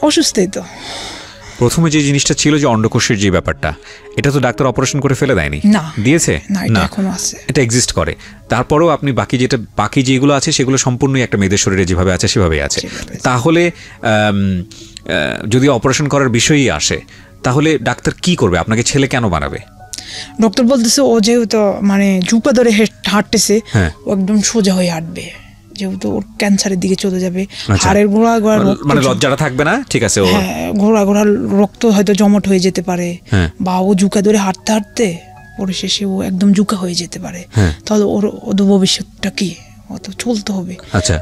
Speaker 1: অসুস্থই। তো
Speaker 2: প্রথমে যে জিনিসটা ছিল যে অন্ডকোষের যে ব্যাপারটা, এটা তো ডাক্তার অপারেশন করে ফেলে দেয়নি?
Speaker 1: না,
Speaker 2: দিয়েছে
Speaker 1: না, এটা এখনো আছে,
Speaker 2: এটা এক্সিস্ট করে। তারপরেও আপনি বাকি যেগুলো আছে সেগুলো সম্পূর্ণই একটা মেয়েদের শরীরে যেভাবে আছে সেভাবেই আছে। তাহলে যদি অপারেশন করার বিষয়ই আসে, তাহলে ডাক্তার কি করবে? আপনাকে ছেলে কেন বানাবে?
Speaker 1: ডক্টর বলতেছে ও যেহেতু মানে ঝুঁকা ধরে হাঁটতেছে, ও একদম সোজা হয়ে হাঁটবে, যেহেতু ওর ক্যান্সারের দিকে চলে যাবে। হাড়ের গোড়া
Speaker 2: মানে লজ্জাটা থাকবে না, ঠিক আছে,
Speaker 1: ঘোড়া রক্ত হয়তো জমট হয়ে যেতে পারে, বা ও ঝুঁকা ধরে হাঁটতে হাঁটতে পরিশেষে ও একদম ঝুঁকা হয়ে যেতে পারে। তাহলে ওর ভবিষ্যৎটা কি? ও তো চলতে হবে,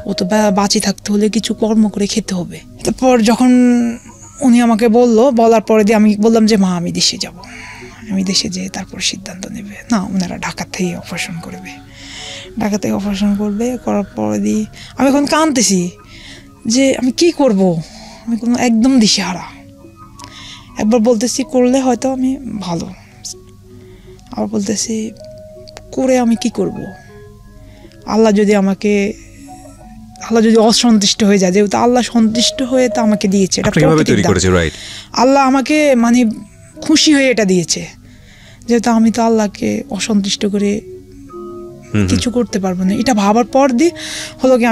Speaker 1: ও তো বাঁচি থাকতে হলে কিছু কর্ম করে খেতে হবে। তারপর যখন উনি আমাকে বলার পরে দিয়ে আমি বললাম যে মা আমি দেশে যাব, আমি দেশে যেয়ে তারপর সিদ্ধান্ত নেবে। না, ওনারা ঢাকা থেকে অপারেশন করবে, করার পরে দিয়ে আমি এখন কাঁদতেছি যে আমি কি করব, আমি একদম দিশেহারা। একবার বলতেছি করলে হয়তো আমি ভালো, আবার বলতেছি করে আমি কি করব। আল্লাহ যদি অসন্তুষ্ট হয়ে যায়, যেহেতু আল্লাহ সন্তুষ্ট হয়ে তো আমাকে দিয়েছে, আল্লাহ আমাকে মানে খুশি হয়ে এটা দিয়েছে, যেহেতু আমি তো আল্লাহকে অসন্তুষ্ট করে কিছু করতে পারবো না। এটা ভাবার পর দিয়ে হলো কি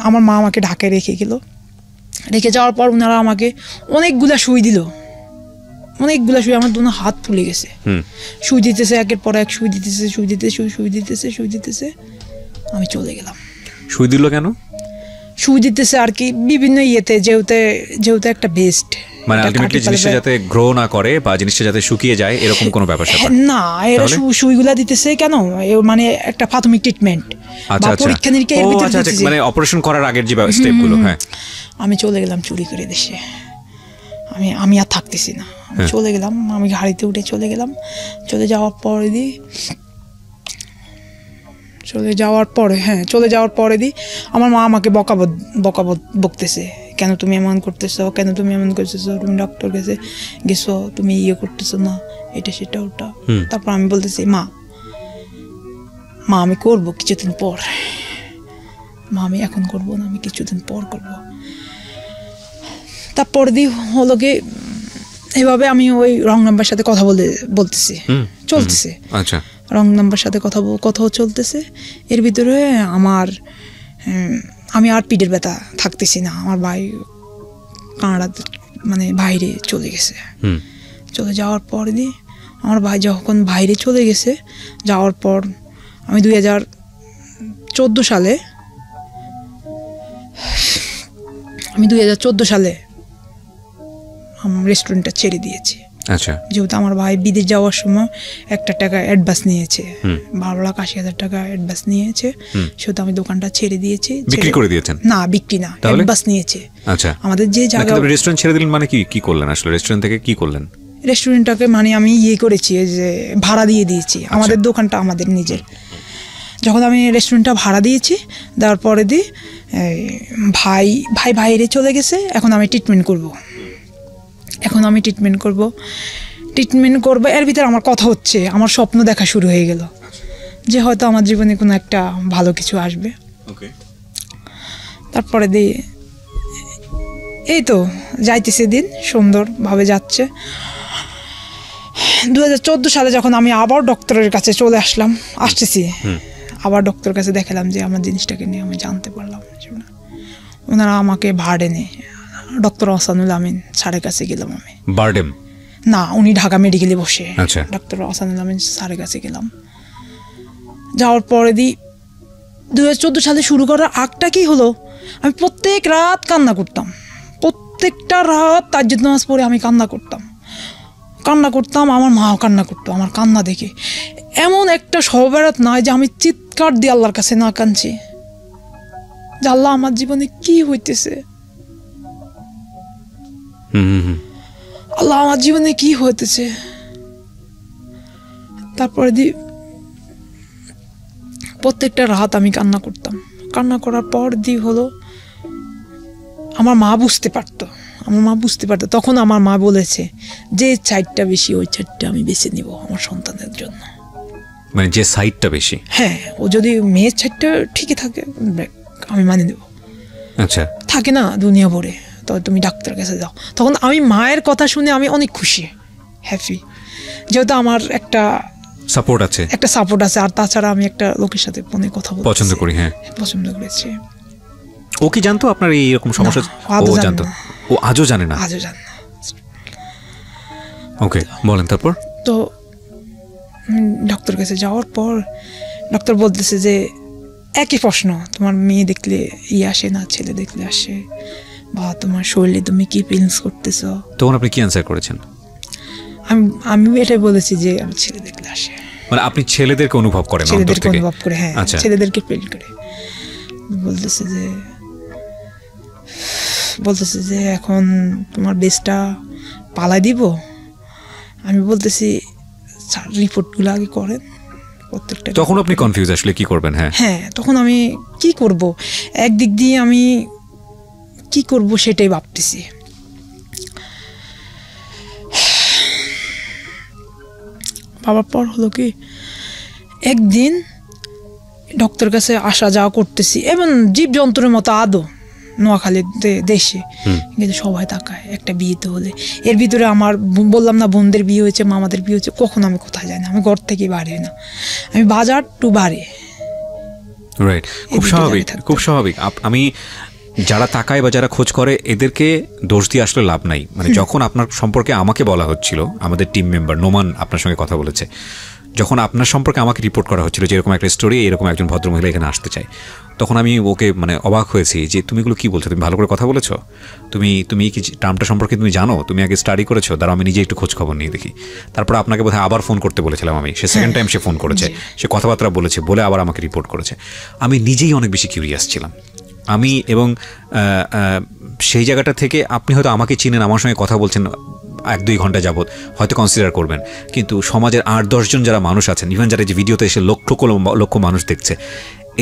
Speaker 1: আমার মা আমাকে ঢাকায় রেখে গেল। রেখে যাওয়ার পর ওনারা আমাকে অনেকগুলা সুই দিল, অনেকগুলা সুই, আমার দুনো হাত ফুলে গেছে। সুই দিতেছে, একের পর এক সুই দিতেছে, সুই দিতেছে। আমি চলে গেলাম।
Speaker 2: সুই দিল কেন?
Speaker 1: সুই দিতেছে আর কি বিভিন্ন ইয়েতে, যেহেতু একটা বেস্ট,
Speaker 2: মানে আলটিমেটলি জিনিসটা যাতে গ্রো না করে বা জিনিসটা যাতে শুকিয়ে যায় এরকম কোনো ব্যাপার স্যাপার
Speaker 1: না। এরা সুইগুলা দিতেছে কেন, মানে একটা প্রাথমিক ট্রিটমেন্ট বা পরীক্ষা নিরীক্ষা এর ভিতরে দিতেছে,
Speaker 2: মানে অপারেশন করার আগের যে স্টেপগুলো। হ্যাঁ,
Speaker 1: আমি চলে গেলাম চুরি করে দেশে। আমি আর থাকতেছি না, আমি চলে গেলাম। আমি গাড়িতে উঠে চলে গেলাম। চলে যাওয়ার পরে আমার মা আমাকে বকতেছে, কেন তুমি এমন করতেছো, তুমি ডক্টর কাছে গেছো, তুমি ইয়ে করতেছো না, এটা সেটা ওটা। তারপর আমি বলতেছি, মা আমি করবো কিছুদিন পর, মা আমি এখন করবো না, আমি কিছুদিন পর করবো। তারপরে হলো কি এভাবে আমি ওই রং নাম্বার সাথে কথা বলতেছি, চলতেছে।
Speaker 2: আচ্ছা,
Speaker 1: রং নাম্বার সাথে কথা চলতেছে। এর ভিতরে আমি আর পিঠের ব্যথা থাকতেছি না। আমার ভাই কানাডাতে মানে বাইরে চলে গেছে। চলে যাওয়ার পর আমার ভাই যখন বাইরে চলে গেছে, যাওয়ার পর আমি 2014 সালে রেস্টুরেন্টটা ছেড়ে দিয়েছি।
Speaker 2: আচ্ছা,
Speaker 1: যেহেতু আমার ভাই বিদেশ যাওয়ার সময় একটা টাকা অ্যাডভান্স নিয়েছে, 12,80,000 টাকা অ্যাডভান্স নিয়েছে, সেহেতু আমি দোকানটা ছেড়ে দিয়েছি।
Speaker 2: বিক্রি করে দিয়েছেন?
Speaker 1: না, বিক্রি না, অ্যাডভান্স নিয়েছে।
Speaker 2: আচ্ছা,
Speaker 1: আমাদের যে জায়গা
Speaker 2: রেস্টুরেন্ট ছেড়ে দিলেন মানে কি করলেন আসলে? রেস্টুরেন্ট থেকে কি করলেন?
Speaker 1: রেস্টুরেন্টটাকে মানে আমি করেছি যে ভাড়া দিয়ে দিয়েছি। আমাদের দোকানটা আমাদের নিজের। যখন আমি রেস্টুরেন্টটা ভাড়া দিয়েছি, দেওয়ার পরে ভাই বাইরে চলে গেছে। এখন আমি ট্রিটমেন্ট করব। এর ভিতরে আমার কথা হচ্ছে, আমার স্বপ্ন দেখা শুরু হয়ে গেল যে হয়তো আমার জীবনে কোনো একটা ভালো কিছু আসবে। তারপরে এই তো যাইতেছে দিন, সুন্দরভাবে যাচ্ছে। 2014 সালে যখন আমি আবার ডক্টরের কাছে আসতেছি, আবার ডক্টরের কাছে দেখালাম যে আমার জিনিসটাকে নিয়ে আমি জানতে পারলাম। ওনারা আমাকে ভার্ডেনে ডক্টর আহসানুল আমিন স্যারের কাছে গেলাম। আমি
Speaker 2: বারডেম
Speaker 1: না, উনি ঢাকা মেডিকেলে বসে।
Speaker 2: আচ্ছা,
Speaker 1: ডক্টর আহসানুল আমিন স্যারের কাছে গেলাম। যাওয়ার পরে 2014 সালে শুরু করার আগটা কি হলো, আমি প্রত্যেক রাত কান্না করতাম। প্রত্যেকটা রাত তাজ্জুদ নামাজ পড়ে আমি কান্না করতাম। আমার মাও কান্না করতো আমার কান্না দেখে। এমন একটা সবেরাত নয় যে আমি চিৎকার দিয়ে আল্লাহর কাছে না কাঁদছি যে আল্লাহ আমার জীবনে কি হইতেছে, আল্লাহ আমার জীবনে কি হইতেছে। তারপরে প্রত্যেকটা রাত আমি কান্না করতাম। কান্না করার পর হলো আমার মা বুঝতে পারতো। তখন আমার মা বলেছে যে সাইডটা বেশি ওই সাইডটা আমি বেছে নিব আমার সন্তানের জন্য।
Speaker 2: মানে যে সাইডটা বেশি?
Speaker 1: হ্যাঁ, ও যদি মেয়ের সাইডটা ঠিকই থাকে আমি মানে নেব।
Speaker 2: আচ্ছা,
Speaker 1: থাকে না দুনিয়া ভরে, তবে তুমি ডাক্তার কাছে যাও। তখন আমি মায়ের কথা শুনে আমি অনেক খুশি, হ্যাপি, যেহেতু আমার একটা সাপোর্ট আছে। আর তাছাড়া আমি একটা লোকের সাথে ফোনে কথা বলতে পছন্দ করেছি।
Speaker 2: ও কি জানতো আপনার এইরকম সমস্যা? ও জানতো? ও আজও জানে না? ওকে, বলেন তারপর।
Speaker 1: তো ডক্টর কাছে যাওয়ার পর ডক্টর বলতেছে যে একই প্রশ্ন, তোমার মেয়ে দেখলে আসে না, ছেলে দেখলে আসে, বা তোমার শরীরে তুমি কি ফিলিংস করতেছো?
Speaker 2: তখন আপনি কি অ্যান্সার করেছেন?
Speaker 1: আমি এটাই বলেছি যে আমি ছেলে দেখলে আসে।
Speaker 2: মানে আপনি ছেলেদেরকে অনুভব করেন?
Speaker 1: অনুভব করে, হ্যাঁ, ছেলেদেরকে ফিল করে। বলতেছে যে এখন তোমার বেসটা পালাই দিব। আমি বলতেছি রিপোর্টগুলো আগে করেন প্রত্যেকটা।
Speaker 2: তখন আপনি কনফিউজ, আসলে কি করবেন?
Speaker 1: হ্যাঁ, তখন আমি কি করব, একদিক দিয়ে আমি কি করব সেটাই ভাবতেছি। ভাবার পর হলো কি, একদিন ডক্টর কাছে আসা যাওয়া করতেছি, এবং জীবজন্তুর মতো আদৌ নোয়াখালী দেশে কিন্তু সবাই তাকায় একটা বিয়েতে হলে। এর ভিতরে আমার বললাম না, বোনদের বিয়ে হয়েছে, মামাদের বিয়ে হয়েছে, কখনো আমি কোথায় যাই না, আমি ঘর থেকে বাড়ি না, আমি বাজার টু বাড়ি
Speaker 2: রাইট, খুব স্বাভাবিক, খুব স্বাভাবিক। আমি যারা তাকায় বা যারা খোঁজ করে এদেরকে দোষ দিয়ে আসলে লাভ নাই। মানে যখন আপনার সম্পর্কে আমাকে বলা হচ্ছিল, আমাদের টিম মেম্বার নোমান আপনার সঙ্গে কথা বলেছে, যখন আপনার সম্পর্কে আমাকে রিপোর্ট করা হচ্ছিল যে এরকম একটা স্টোরি, এরকম একজন ভদ্রমহিলা এখানে আসতে চায়, তখন আমি ওকে মানে অবাক হয়েছি যে তুমি এগুলো কী বলছো, তুমি ভালো করে কথা বলেছো, তুমি কি টার্মটা সম্পর্কে তুমি জানো, তুমি আগে স্টাডি করেছো, দাঁড়াও আমি নিজে একটু খোঁজ খবর নিয়ে দেখি। তারপর আপনাকে বোধহয় আবার ফোন করতে বলেছিলাম আমি, সে সেকেন্ড টাইম সে ফোন করেছে, সে কথাবার্তা বলেছে, বলে আবার আমাকে রিপোর্ট করেছে। আমি নিজেই অনেক বেশি কিউরিয়াস ছিলাম আমি, এবং সেই জায়গাটা থেকে আপনি হয়তো আমাকে চিনেন, আমার সঙ্গে কথা বলছেন 1-2 ঘন্টা যাবত, হয়তো কনসিডার করবেন, কিন্তু সমাজের 8-10 জন যারা মানুষ আছেন, ইভেন যারা যে ভিডিওতে এসে লক্ষ মানুষ দেখছে,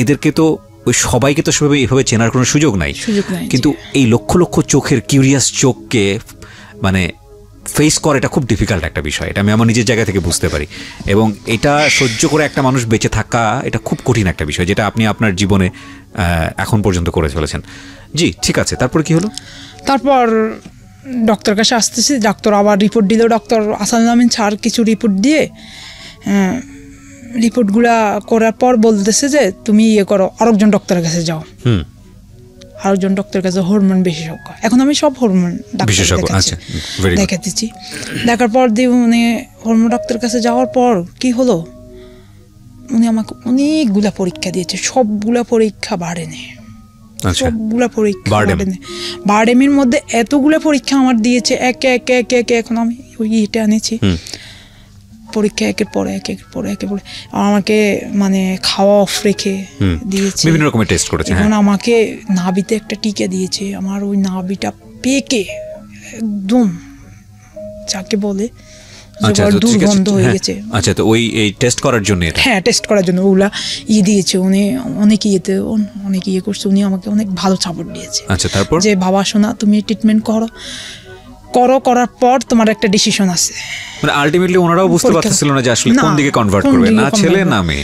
Speaker 2: এদেরকে তো ওই সবাইকে তো সেভাবে এভাবে চেনার কোনো সুযোগ নাই। কিন্তু এই লক্ষ চোখের কিউরিয়াস চোখকে মানে ফেস করা এটা খুব ডিফিকাল্ট একটা বিষয়, এটা আমি আমার নিজের জায়গা থেকে বুঝতে পারি। এবং এটা সহ্য করে একটা মানুষ বেঁচে থাকা এটা খুব কঠিন একটা বিষয়, যেটা আপনি আপনার জীবনে এখন পর্যন্ত করে চলেছেন। জি, ঠিক আছে, তারপর কি হলো?
Speaker 1: তারপর ডক্টর কাছে আসতেছি, ডক্টর আবার রিপোর্ট দিল, ডক্টর আসাদুল আমিন স্যার কিছু রিপোর্ট দিয়ে, রিপোর্টগুলা করার পর বলতেছে যে তুমি ইয়ে করো, আরেকজন ডক্টরের কাছে যাও। আরেকজন ডক্টরের কাছে হরমোন বিশেষজ্ঞ, এখন আমি সব হরমোন দেখাতেছি। দেখার পর দিয়ে উনি হরমোন ডাক্তারের কাছে যাওয়ার পর কি হলো, উনি আমাকে অনেকগুলা পরীক্ষা দিয়েছে, সবগুলা পরীক্ষা বাড়েনি, সবগুলা পরীক্ষা বাড়েনি। বার্ডেমের মধ্যে এতগুলা পরীক্ষা আমার দিয়েছে, একে একে একে একে এখন আমি ওই ইয়েটা আনেছি, পরীক্ষা একের পরে আমাকে মানে খাওয়া অফ রেখে দিয়েছে, বিভিন্ন রকমের টেস্ট করেছে। এখন আমাকে নাভিতে একটা টিকা দিয়েছে, আমার ওই নাভিটা পেকে একদম যাকে বলে দুর্গন্ধ হয়ে গেছে।
Speaker 2: আচ্ছা, তো ওই এই টেস্ট করার জন্য,
Speaker 1: হ্যাঁ টেস্ট করার জন্য ওগুলা ইয়ে দিয়েছে, উনি অনেক ইয়ে করছে, উনি আমাকে অনেক ভালো সাপোর্ট দিয়েছে।
Speaker 2: আচ্ছা, তারপর
Speaker 1: যে বাবা শোনা তুমি ট্রিটমেন্ট করার পর তোমার একটা ডিসিশন আছে।
Speaker 2: মানে আলটিমেটলি ওনারাও বুঝতে পারতেছিল না যে আসলে কোন দিকে কনভার্ট করবে, না ছেলে না মেয়ে।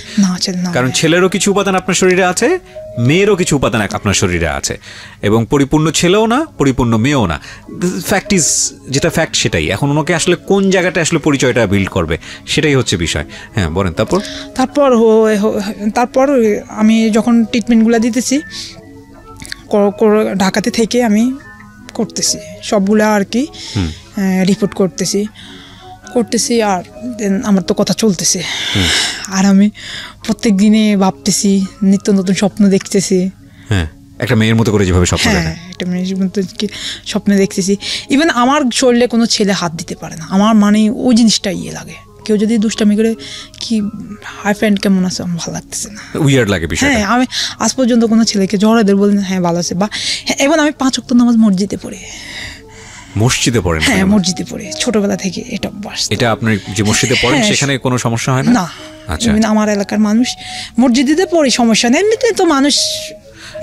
Speaker 2: কারণ ছেলেরও কিছু উপাদান আপনার শরীরে আছে, মেয়েরও কিছু উপাদান আপনার শরীরে আছে, এবং পরিপূর্ণ ছেলেও না, পরিপূর্ণ মেয়েও না। ফ্যাক্ট ইজ, যেটা ফ্যাক্ট সেটাই। এখন ওনাকে আসলে কোন জায়গাটা আসলে পরিচয়টা বিল্ড করবে সেটাই হচ্ছে বিষয়। হ্যাঁ বলেন।
Speaker 1: তারপর আমি যখন ট্রিটমেন্টগুলো দিতেছি, ঢাকাতে থেকে আমি করতেছি সবগুলা আর কি, রিপোর্ট করতেছি, আর দেন আমার তো কথা চলতেছে, আর আমি প্রত্যেক দিনে ভাবতেছি, নিত্য নতুন স্বপ্ন দেখতেছি।
Speaker 2: হ্যাঁ, একটা মেয়ের মতো করে যেভাবে স্বপ্ন দেখে,
Speaker 1: একটা মেয়ের মতো স্বপ্ন দেখতেছি। ইভেন আমার শরীরে কোনো ছেলে হাত দিতে পারে না, আমার মানে ওই জিনিসটা ইয়ে লাগে। কেউ যদি দুষ্টামি করে কি হাই ফ্রেন্ড কেমন আছে, আমার ভালো লাগতেছে না,
Speaker 2: উইয়ার্ড লাগে বিষয়টা।
Speaker 1: হ্যাঁ, আমি আজ পর্যন্ত কোনো ছেলেকে জড়াদের বলি না হ্যাঁ ভালো আছে, বা এবং আমি 5 ওয়াক্ত নামাজ মসজিদে পড়ি।
Speaker 2: মসজিদে পড়েন?
Speaker 1: হ্যাঁ, মসজিদে পড়ি, ছোটবেলা থেকে এটা অভ্যাস।
Speaker 2: এটা আপনি যে মসজিদে পড়েন সেখানে কোনো সমস্যা হয় না?
Speaker 1: আচ্ছা, আমার এলাকার মানুষ মসজিদে পড়ি, সমস্যা নেই, এমনিতে তো মানুষ।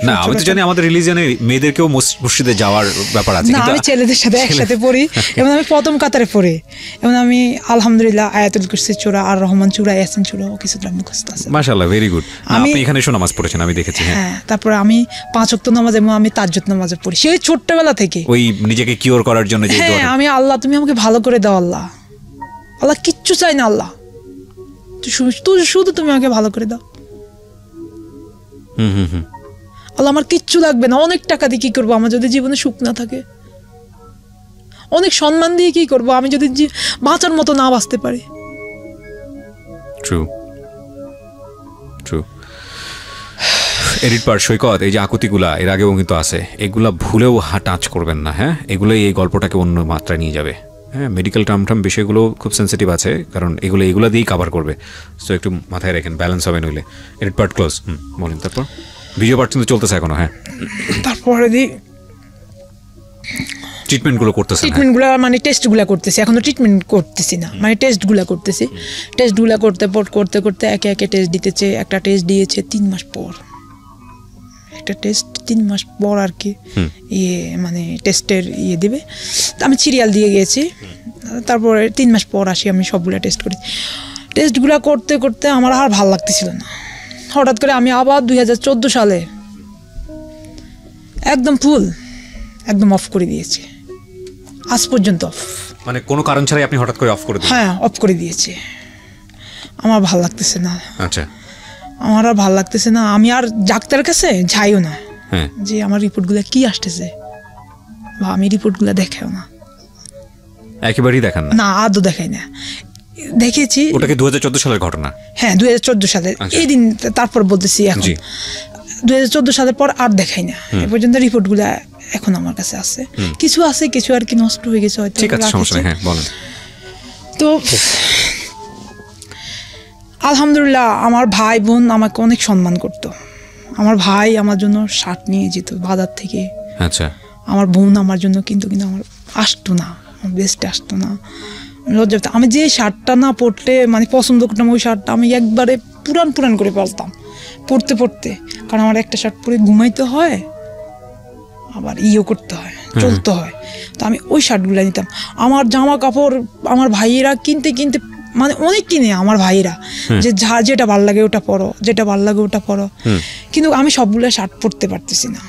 Speaker 2: না, আমি তো জানি আমাদের রিলিজিয়নে মেয়েদেরকেও মসজিদে যাওয়ার ব্যাপার আছে,
Speaker 1: কিন্তু আমি ছেলেদের সাথে একসাথে পড়ি, এবং আমি প্রথম কাতারে পড়ি, এবং আমি আলহামদুলিল্লাহ আয়াতুল কুরসি সূরা আর রহমান সূরা ইয়াসিন সূরা কিছুটা মুখস্থ আছে।
Speaker 2: মাশাআল্লাহ, ভেরি গুড। আপনি এখানে নামাজ পড়েছেন, আমি দেখেছি।
Speaker 1: হ্যাঁ, তারপরে আমি 5 ওয়াক্ত নামাজ এবং আমি তাহাজ্জুদ নামাজে পড়ি সেই ছোটবেলা থেকে,
Speaker 2: ওই নিজেকে কিওর করার জন্য যে দোয়া।
Speaker 1: আমি আল্লাহ তুমি আমাকে ভালো করে দাও, আল্লাহ কিচ্ছু চাই না, আল্লাহ শুধু তুমি আমাকে ভালো করে দাও। আল্লাহ আমার কিচ্ছু লাগবে না, অনেক টাকা দিয়ে কি করবো আমার যদি জীবনে সুখ না থাকে, অনেক সম্মান দিয়ে কি করবো আমি যদি বাঁচার মতো না বাঁচতে পারি।
Speaker 2: এডিট পার সৈকত, এই যে আকুতিগুলা এর আগেও কিন্তু আছে, এগুলা ভুলেও টাচ করবেন না। হ্যাঁ, এগুলোই এই গল্পটাকে অন্য মাত্রায় নিয়ে যাবে। হ্যাঁ, মেডিকেল টার্ম বিষয়গুলো খুব সেন্সিটিভ আছে, কারণ এগুলো দিয়েই কাভার করবে। সো একটু মাথায় রাখেন, ব্যালেন্স হবে নইলে। Edit part close. বলেন তারপর। ভিডিও পার্ট কিন্তু চলতেছে এখনো? হ্যাঁ,
Speaker 1: তারপরে ট্রিটমেন্টগুলো মানে টেস্টগুলো করতেছি, এখনো ট্রিটমেন্ট করতেছি না, মানে টেস্টগুলো করতেছি। টেস্টগুলো করতে একে একে টেস্ট দিতেছে। একটা টেস্ট দিয়েছে 3 মাস পর, একটা টেস্ট 3 মাস পর আর কি মানে টেস্টের দেবে। আমি সিরিয়াল দিয়ে গিয়েছি, তারপরে 3 মাস পর আসি, আমি সবগুলো টেস্ট করি। টেস্টগুলো করতে আমার আর ভালো লাগতেছিল না। হঠাৎ করে আমি আবার 2014 সালে একদম অফ করে দিয়েছি, আজ পর্যন্ত অফ।
Speaker 2: মানে কোনো কারণ ছাড়াই আপনি হঠাৎ করে অফ করে দিয়েছেন?
Speaker 1: হ্যাঁ, অফ করে দিয়েছি, আমার ভালো লাগতেছে না।
Speaker 2: আচ্ছা,
Speaker 1: আমার আর ভালো লাগতেছে না, আমি আর ডাক্তার কাছে যাইও না যে আমার রিপোর্টগুলো কি আসতেছে, বা আমি রিপোর্টগুলো দেখাও না,
Speaker 2: একেবারেই দেখান না?
Speaker 1: না, আদৌ দেখাই না। দেখেছি,
Speaker 2: ওটাকে 2014 সালের ঘটনা।
Speaker 1: হ্যাঁ, 2014 সালের এই দিন। তারপর বলতেছি এখন 2014 সালের পর আর দেখাই না এ পর্যন্ত। রিপোর্টগুলো এখন আমার কাছে আছে, কিছু আছে, কিছু আর কি নষ্ট হয়ে গেছে হয়তো।
Speaker 2: ঠিক আছে, সমস্যা নেই, হ্যাঁ বলেন।
Speaker 1: তো আলহামদুলিল্লাহ আমার ভাই বোন আমাকে অনেক সম্মান করতো। আমার ভাই আমার জন্য শার্ট নিয়ে যেত বাজার থেকে।
Speaker 2: আচ্ছা।
Speaker 1: আমার বোন আমার জন্য কিন্তু আমার আসতো না, আমার বেস্টে আসতো না, লজ্জা। আমি যে শার্টটা না পরতে মানে পছন্দ করতাম, ওই শার্টটা আমি একবারে পুরান করে পালতাম পরতে, কারণ আমার একটা শার্ট পরে ঘুমাইতে হয়, আবার করতে হয়, চলতে হয়। তো আমি ওই শার্টগুলো নিতাম। আমার জামা কাপড় আমার ভাইয়েরা কিনতে মানে অনেক কিনে আমার ভাইয়েরা, যে যেটা ভালো লাগে ওটা পরো, যেটা ভালো লাগে ওটা পরো। কিন্তু আমি সবগুলো শার্ট পরতে পারতেছি না,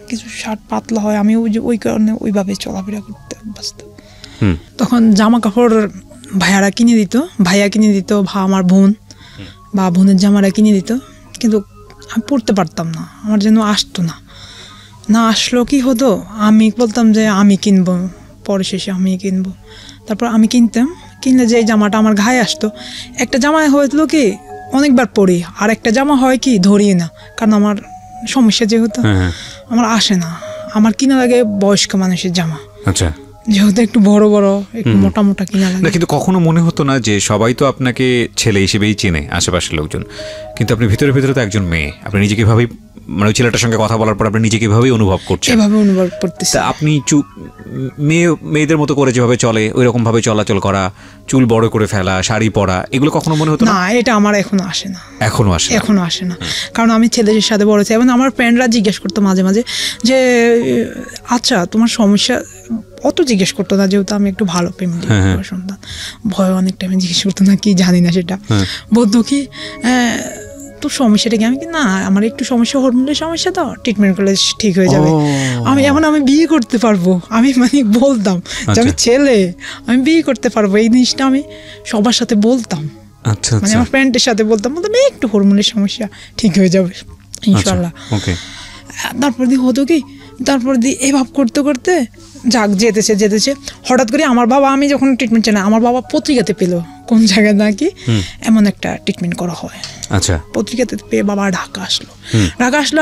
Speaker 1: কিছু শার্ট পাতলা হয়, আমি ওই কারণে ওইভাবে চলাফেরা করতে অভ্যস্ত। তখন জামা কাপড় ভাইয়া কিনে দিত, আমার বোন বা বোনের জামারা কিনে দিত, কিন্তু আমি পরতে পারতাম না, আমার যেন আসতো না। আসলো কি হতো, আমি বলতাম যে আমি কিনবো, পরে শেষে আমি কিনবো। তারপর আমি কিনলে যে জামাটা আমার গায়ে আসতো, একটা জামায় হয়েছিল কি অনেকবার পরি, আর একটা জামা হয় কি ধরিয়ে না, কারণ আমার সমস্যা যেহেতু আমার আসে না। আমার কিনা লাগে বয়স্ক মানুষের জামা।
Speaker 2: আচ্ছা।
Speaker 1: যেহেতু একটু বড় একটু মোটা কিনা লাগে।
Speaker 2: কিন্তু কখনো মনে হতো না যে সবাই তো আপনাকে ছেলে হিসেবেই চেনে আশেপাশের লোকজন, কিন্তু আপনি ভিতরে তো একজন মেয়ে, আপনি নিজেকে ভাবেই মানে ওই ছেলেটার সঙ্গে কথা বলার পর আপনি নিজেকে এভাবেই অনুভব করছেন?
Speaker 1: এভাবে অনুভব করতেছি।
Speaker 2: আপনি মেয়েদের মতো করে যেভাবে চলে ওই রকম ভাবে চলাচল করা, চুল বড় করে ফেলা, শাড়ি পরা, এগুলো কখনো মনে হতো না?
Speaker 1: এটা আমার এখনো আসে না।
Speaker 2: এখনো আসে না,
Speaker 1: কারণ আমি ছেলেদের সাথে বড় হয়েছি। এবং আমার ফ্রেন্ডরা জিজ্ঞেস করতো মাঝে মাঝে যে আচ্ছা তোমার সমস্যা, অত জিজ্ঞেস করতো না, যেহেতু আমি একটু ভালো ফ্যামিলি সন্তান, ভয় অনেক টাইমে জিজ্ঞেস করতো না, কি জানি না সেটা, বলতো কি তোর সমস্যাটা কি? আমি কি না, আমার একটু সমস্যা, হরমোনের সমস্যা, তো ট্রিটমেন্ট করলে ঠিক হয়ে যাবে। আমি বিয়ে করতে পারবো, আমি বলতাম যে আমি ছেলে, আমি বিয়ে করতে পারবো, এই জিনিসটা আমি সবার সাথে বলতাম। মানে আমার ফ্রেন্ডের সাথে বলতাম একটু হরমোনের সমস্যা ঠিক হয়ে যাবে ইনশাল্লাহ। তারপর দিয়ে এভাব করতে করতে যাক যেতেছে হঠাৎ করে আমার বাবা, আমি যখন ট্রিটমেন্ট চাই না, আমার বাবা পত্রিকাতে পেলো কোন জায়গায় নাকি এমন একটা ট্রিটমেন্ট করা হয়।
Speaker 2: আচ্ছা।
Speaker 1: পত্রিকাতে পেয়ে বাবা ঢাকা আসলো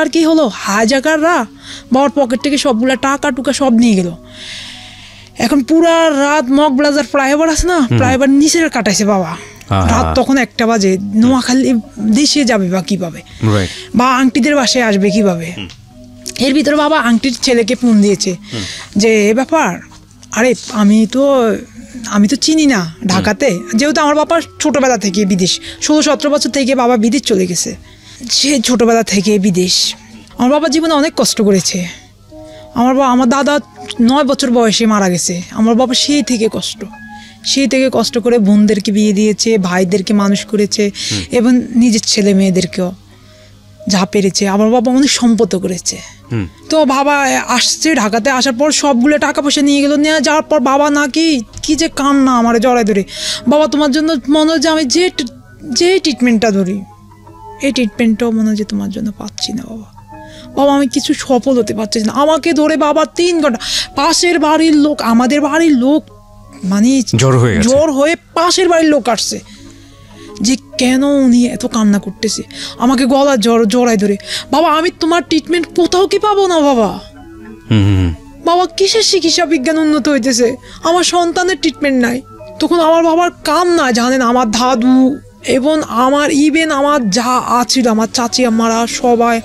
Speaker 1: আর কি হলো, হাজাকাররা বাবার পকেট থেকে সবগুলা টাকা টুকা সব নিয়ে গেল। এখন পুরা রাত মগবাজার ফ্লাইওভার আছে না, ফ্লাইওভার নিচে কাটাইছে বাবা। রাত তখন 1টা বাজে, নোয়াখালী দেশে যাবে বা কিভাবে, বা আংটিদের বাসায় আসবে কিভাবে। এর ভিতরে বাবা আংটির ছেলেকে ফোন দিয়েছে যে এ ব্যাপার, আরে আমি তো চিনি না ঢাকাতে, যেহেতু আমার বাবা ছোটবেলা থেকে বিদেশ, 16-17 বছর থেকে বাবা বিদেশ চলে গেছে, সে ছোটবেলা থেকে বিদেশ। আমার বাবা জীবনে অনেক কষ্ট করেছে। আমার দাদা 9 বছর বয়সে মারা গেছে। আমার বাবা সেই থেকে কষ্ট করে বোনদেরকে বিয়ে দিয়েছে, ভাইদেরকে মানুষ করেছে, এবং নিজের ছেলে মেয়েদেরকেও যা পেরেছে। আমার বাবা অনেক সম্পদ করেছে। তো বাবা আসছে, ঢাকাতে আসার পর সবগুলো টাকা পয়সা নিয়ে যাওয়ার পর বাবা নাকি কি যে কান্না আমার জড়ায় ধরে, বাবা তোমার জন্য মনে হয় যে আমি যে ট্রিটমেন্টটা ধরি, এই ট্রিটমেন্টটাও মনে হয় যে তোমার জন্য পাচ্ছি না বাবা, আমি কিছু সফল হতে পারছি না। আমাকে ধরে বাবা 3 ঘন্টা, পাশের বাড়ির লোক, আমাদের বাড়ির লোক মানে জ্বর হয়ে পাশের বাড়ির লোক আসছে যে কেন উনি এত কান্না করতেছে, আমাকে গলা জড়ায় ধরে, বাবা আমি তোমার ট্রিটমেন্ট কোথাও কি পাবো না বাবা কিসের চিকিৎসা বিজ্ঞান উন্নত হইতেছে, আমার সন্তানের ট্রিটমেন্ট নাই। তখন আমার বাবার কান্না জানেন, আমার দাদু এবং আমার আমার যা আছিল, আমার চাচি আমারা সবাই,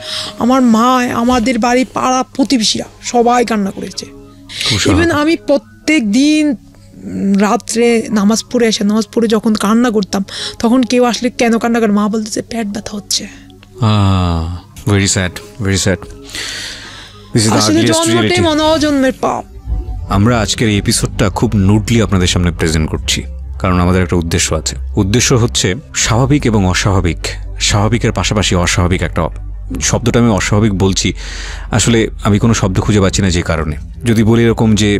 Speaker 1: আমার মা, আমাদের বাড়ি পাড়া প্রতিবেশীরা সবাই কান্না করেছে। ইভেন আমি প্রত্যেক দিন রাত্রে নামাজ পড়ে যখন কান্না করতাম, তখন কেউ আসলে কেন কান্না করে, মা বলতেছে পেট ব্যথা হচ্ছে।
Speaker 2: Very sad, very sad.
Speaker 1: আসলে জন্মটাই জন্মের পাপ।
Speaker 2: আমরা আজকের এই এপিসোডটা খুব নুডলি আপনাদের সামনে প্রেজেন্ট করছি, কারণ আমাদের একটা উদ্দেশ্য আছে। উদ্দেশ্য হচ্ছে স্বাভাবিক এবং অস্বাভাবিক, স্বাভাবিকের পাশাপাশি অস্বাভাবিক একটা শব্দটা আমি অস্বাভাবিক বলছি, আসলে আমি কোনো শব্দ খুঁজে পাচ্ছি না যে কারণে। যদি বলি এরকম যে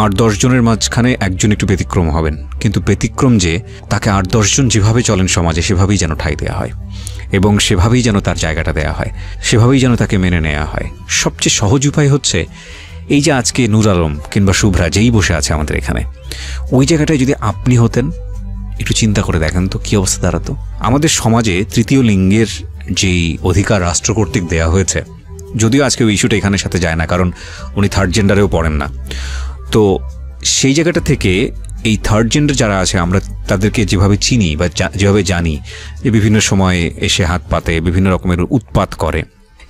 Speaker 2: 8-10 জনের মাঝখানে একজন একটু ব্যতিক্রম হবেন, কিন্তু ব্যতিক্রম যে তাকে 8-10 জন যেভাবে চলেন সমাজে সেভাবেই যেন ঠাঁই দেওয়া হয়। এবং সেভাবেই যেন তার জায়গাটা দেয়া হয়, সেভাবেই যেন তাকে মেনে নেওয়া হয়। সবচেয়ে সহজ উপায় হচ্ছে এই যে আজকে নূর আলম কিংবা শুভ্রা যেই বসে আছে আমাদের এখানে, ওই জায়গাটায় যদি আপনি হতেন, একটু চিন্তা করে দেখেন তো কী অবস্থা দাঁড়াতো। আমাদের সমাজে তৃতীয় লিঙ্গের যেই অধিকার রাষ্ট্র কর্তৃক দেওয়া হয়েছে, যদিও আজকে ওই ইস্যুটা এখানের সাথে যায় না, কারণ উনি থার্ড জেন্ডারেও পড়েন না, তো সেই জায়গাটা থেকে এই থার্ড জেন্ডার যারা আছে আমরা তাদেরকে যেভাবে চিনি বা যেভাবে জানি যে বিভিন্ন সময়ে এসে হাত পাতে, বিভিন্ন রকমের উৎপাত করে,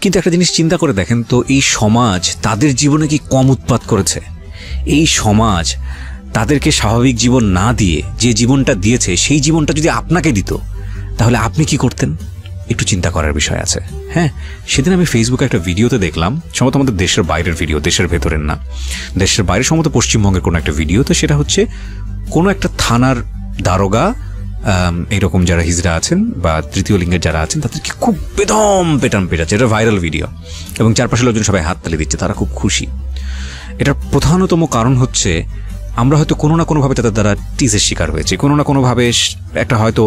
Speaker 2: কিন্তু একটা জিনিস চিন্তা করে দেখেন তো, এই সমাজ তাদের জীবনে কি কম উৎপাত করেছে? এই সমাজ তাদেরকে স্বাভাবিক জীবন না দিয়ে যে জীবনটা দিয়েছে, সেই জীবনটা যদি আপনাকে দিত, তাহলে আপনি কি করতেন? একটু চিন্তা করার বিষয় আছে। হ্যাঁ, সেদিন আমি ফেসবুকে একটা ভিডিওতে দেখলাম, সম্ভবত আমাদের দেশের বাইরের ভিডিও, দেশের ভেতরের না, দেশের বাইরে সম্ভবত পশ্চিমবঙ্গের কোনো একটা ভিডিও। তো সেটা হচ্ছে কোনো একটা থানার দারোগা এইরকম যারা হিজড়া আছেন বা তৃতীয় লিঙ্গের যারা আছেন তাদেরকে খুব বেদম পেটান পেটাচ্ছে। এটা ভাইরাল ভিডিও এবং চারপাশের লোকজন সবাই হাততালি দিচ্ছে, তারা খুব খুশি। এটার প্রধানতম কারণ হচ্ছে আমরা হয়তো কোনো না কোনোভাবে তাদের দ্বারা টিজের শিকার হয়েছি, কোনো না কোনোভাবে একটা হয়তো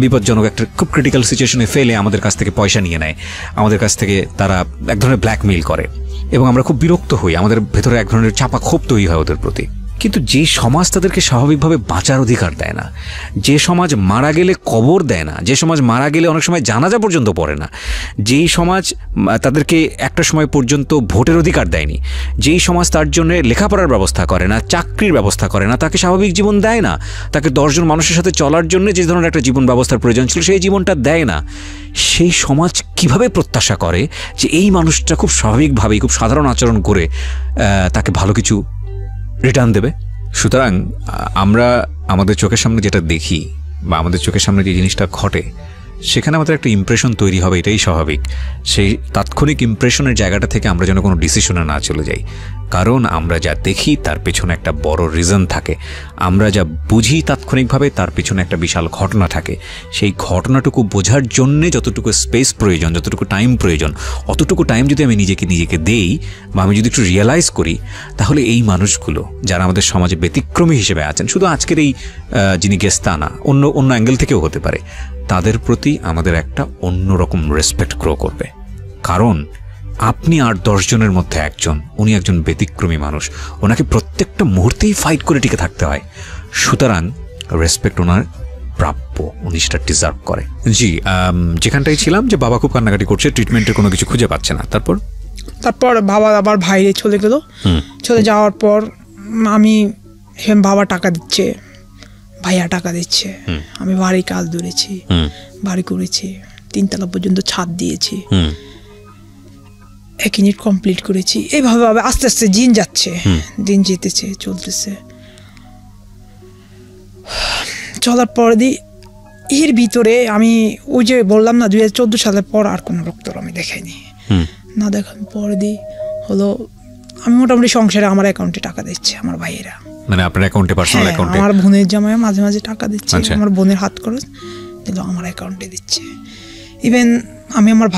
Speaker 2: বিপজ্জনক একটা খুব ক্রিটিক্যাল সিচুয়েশনে ফেলে আমাদের কাছ থেকে পয়সা নিয়ে নেয়, আমাদের কাছ থেকে তারা এক ধরনের ব্ল্যাকমেইল করে এবং আমরা খুব বিরক্ত হই, আমাদের ভেতরে এক ধরনের চাপা ক্ষোভ তৈরি হয় ওদের প্রতি। কিন্তু যে সমাজ তাদেরকে স্বাভাবিকভাবে বাঁচার অধিকার দেয় না, যে সমাজ মারা গেলে কবর দেয় না, যে সমাজ মারা গেলে অনেক সময় জানাজা পর্যন্ত পড়ে না, যেই সমাজ তাদেরকে একটা সময় পর্যন্ত ভোটের অধিকার দেয়নি, যেই সমাজ তার জন্য লেখাপড়ার ব্যবস্থা করে না, চাকরির ব্যবস্থা করে না, তাকে স্বাভাবিক জীবন দেয় না, তাকে 10 জন মানুষের সাথে চলার জন্য যে ধরনের একটা জীবন ব্যবস্থার প্রয়োজন ছিল সেই জীবনটা দেয় না, সেই সমাজ কিভাবে প্রত্যাশা করে যে এই মানুষটা খুব স্বাভাবিকভাবেই খুব সাধারণ আচরণ করে তাকে ভালো কিছু রিটার্ন দেবে? সুতরাং আমরা আমাদের চোখের সামনে যেটা দেখি বা আমাদের চোখের সামনে যে জিনিসটা ঘটে, সেখানে আমাদের একটা ইমপ্রেশন তৈরি হবে, এটাই স্বাভাবিক। সেই তাৎক্ষণিক ইমপ্রেশনের জায়গাটা থেকে আমরা যেন কোনো ডিসিশনে না চলে যাই, কারণ আমরা যা দেখি তার পেছনে একটা বড় রিজন থাকে, আমরা যা বুঝি তাৎক্ষণিকভাবে তার পেছনে একটা বিশাল ঘটনা থাকে। সেই ঘটনাটুকু বোঝার জন্যে যতটুকু স্পেস প্রয়োজন, যতটুকু টাইম প্রয়োজন, অতটুকু টাইম যদি আমি নিজেকে দেই বা আমি যদি একটু রিয়েলাইজ করি, তাহলে এই মানুষগুলো যারা আমাদের সমাজে ব্যতিক্রমী হিসেবে আছেন, শুধু আজকের এই যিনি গেস্ট তা না, অন্য অ্যাঙ্গেল থেকেও হতে পারে, তাদের প্রতি আমাদের একটা অন্যরকম রেসপেক্ট গ্রো করবে। কারণ আপনি 8-10 জনের মধ্যে একজন, উনি একজন ব্যতিক্রমী মানুষ, ওনাকে প্রত্যেকটা মুহূর্তেই ফাইট করে টিকে থাকতে হয়। সুতরাং রেসপেক্ট ওনার প্রাপ্য, উনি সেটা ডিজার্ভ করে। জি, যেখানটাই ছিলাম যে বাবা খুব কান্নাকাটি করছে, ট্রিটমেন্টের কোনো কিছু খুঁজে পাচ্ছে না। তারপর
Speaker 1: বাবা আবার বাইরে চলে গেল। চলে যাওয়ার পর আমি বাবা টাকা দিচ্ছে, ভাইয়া টাকা দিচ্ছে, আমি বাড়ি কাজ ধরেছি, বাড়ি করেছি, 3 তলা পর্যন্ত ছাদ দিয়েছি, 1 ইউনিট কমপ্লিট করেছি। এইভাবে আস্তে আস্তে দিন যাচ্ছে, দিন যেতেছে, চলতেছে। চলার পর এর ভিতরে আমি ওই যে বললাম না 2014 সালের পর আর কোনো ডক্টর আমি দেখাইনি, না দেখানোর পরে হলো আমি মোটামুটি সংসারে আমার অ্যাকাউন্টে টাকা দিচ্ছে আমার ভাইয়েরা,
Speaker 2: মানে আপনার অ্যাকাউন্টে, পার্সোনাল অ্যাকাউন্টে? আমার
Speaker 1: বোনের জামাই মাঝে মাঝে টাকা দিচ্ছে, আমার বোনের হাত খরচ দিল আমার অ্যাকাউন্টে দিচ্ছে। ইভেন আমি আমার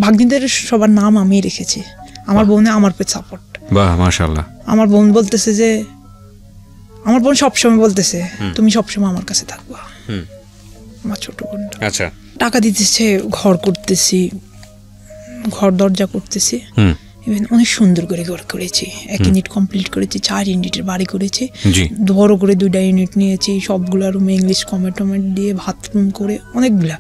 Speaker 1: ভাগ্নিদের সবার নাম আমি রেখেছি, আমার বোনে আমার পেয়ে সাপোর্ট।
Speaker 2: বাহ, মাশাআল্লাহ। আমার
Speaker 1: বোন বলতেছে যে, আমার বোন সবসময় বলতেছে তুমি সবসময় আমার কাছে থাকবা, আমার ছোট বোনটা।
Speaker 2: আচ্ছা,
Speaker 1: টাকা দিতেছে, ঘর করতেছি, ঘর দরজা করতেছি, ইভেন অনেক সুন্দর করে ঘর করেছি, 1 ইউনিট কমপ্লিট করেছি, 4 ইউনিটের বাড়ি করেছি, বড় করে 2টা ইউনিট নিয়েছি, সবগুলা রুমে ইংলিশ কমেন্ট দিয়ে বাথরুম করে অনেকগুলা,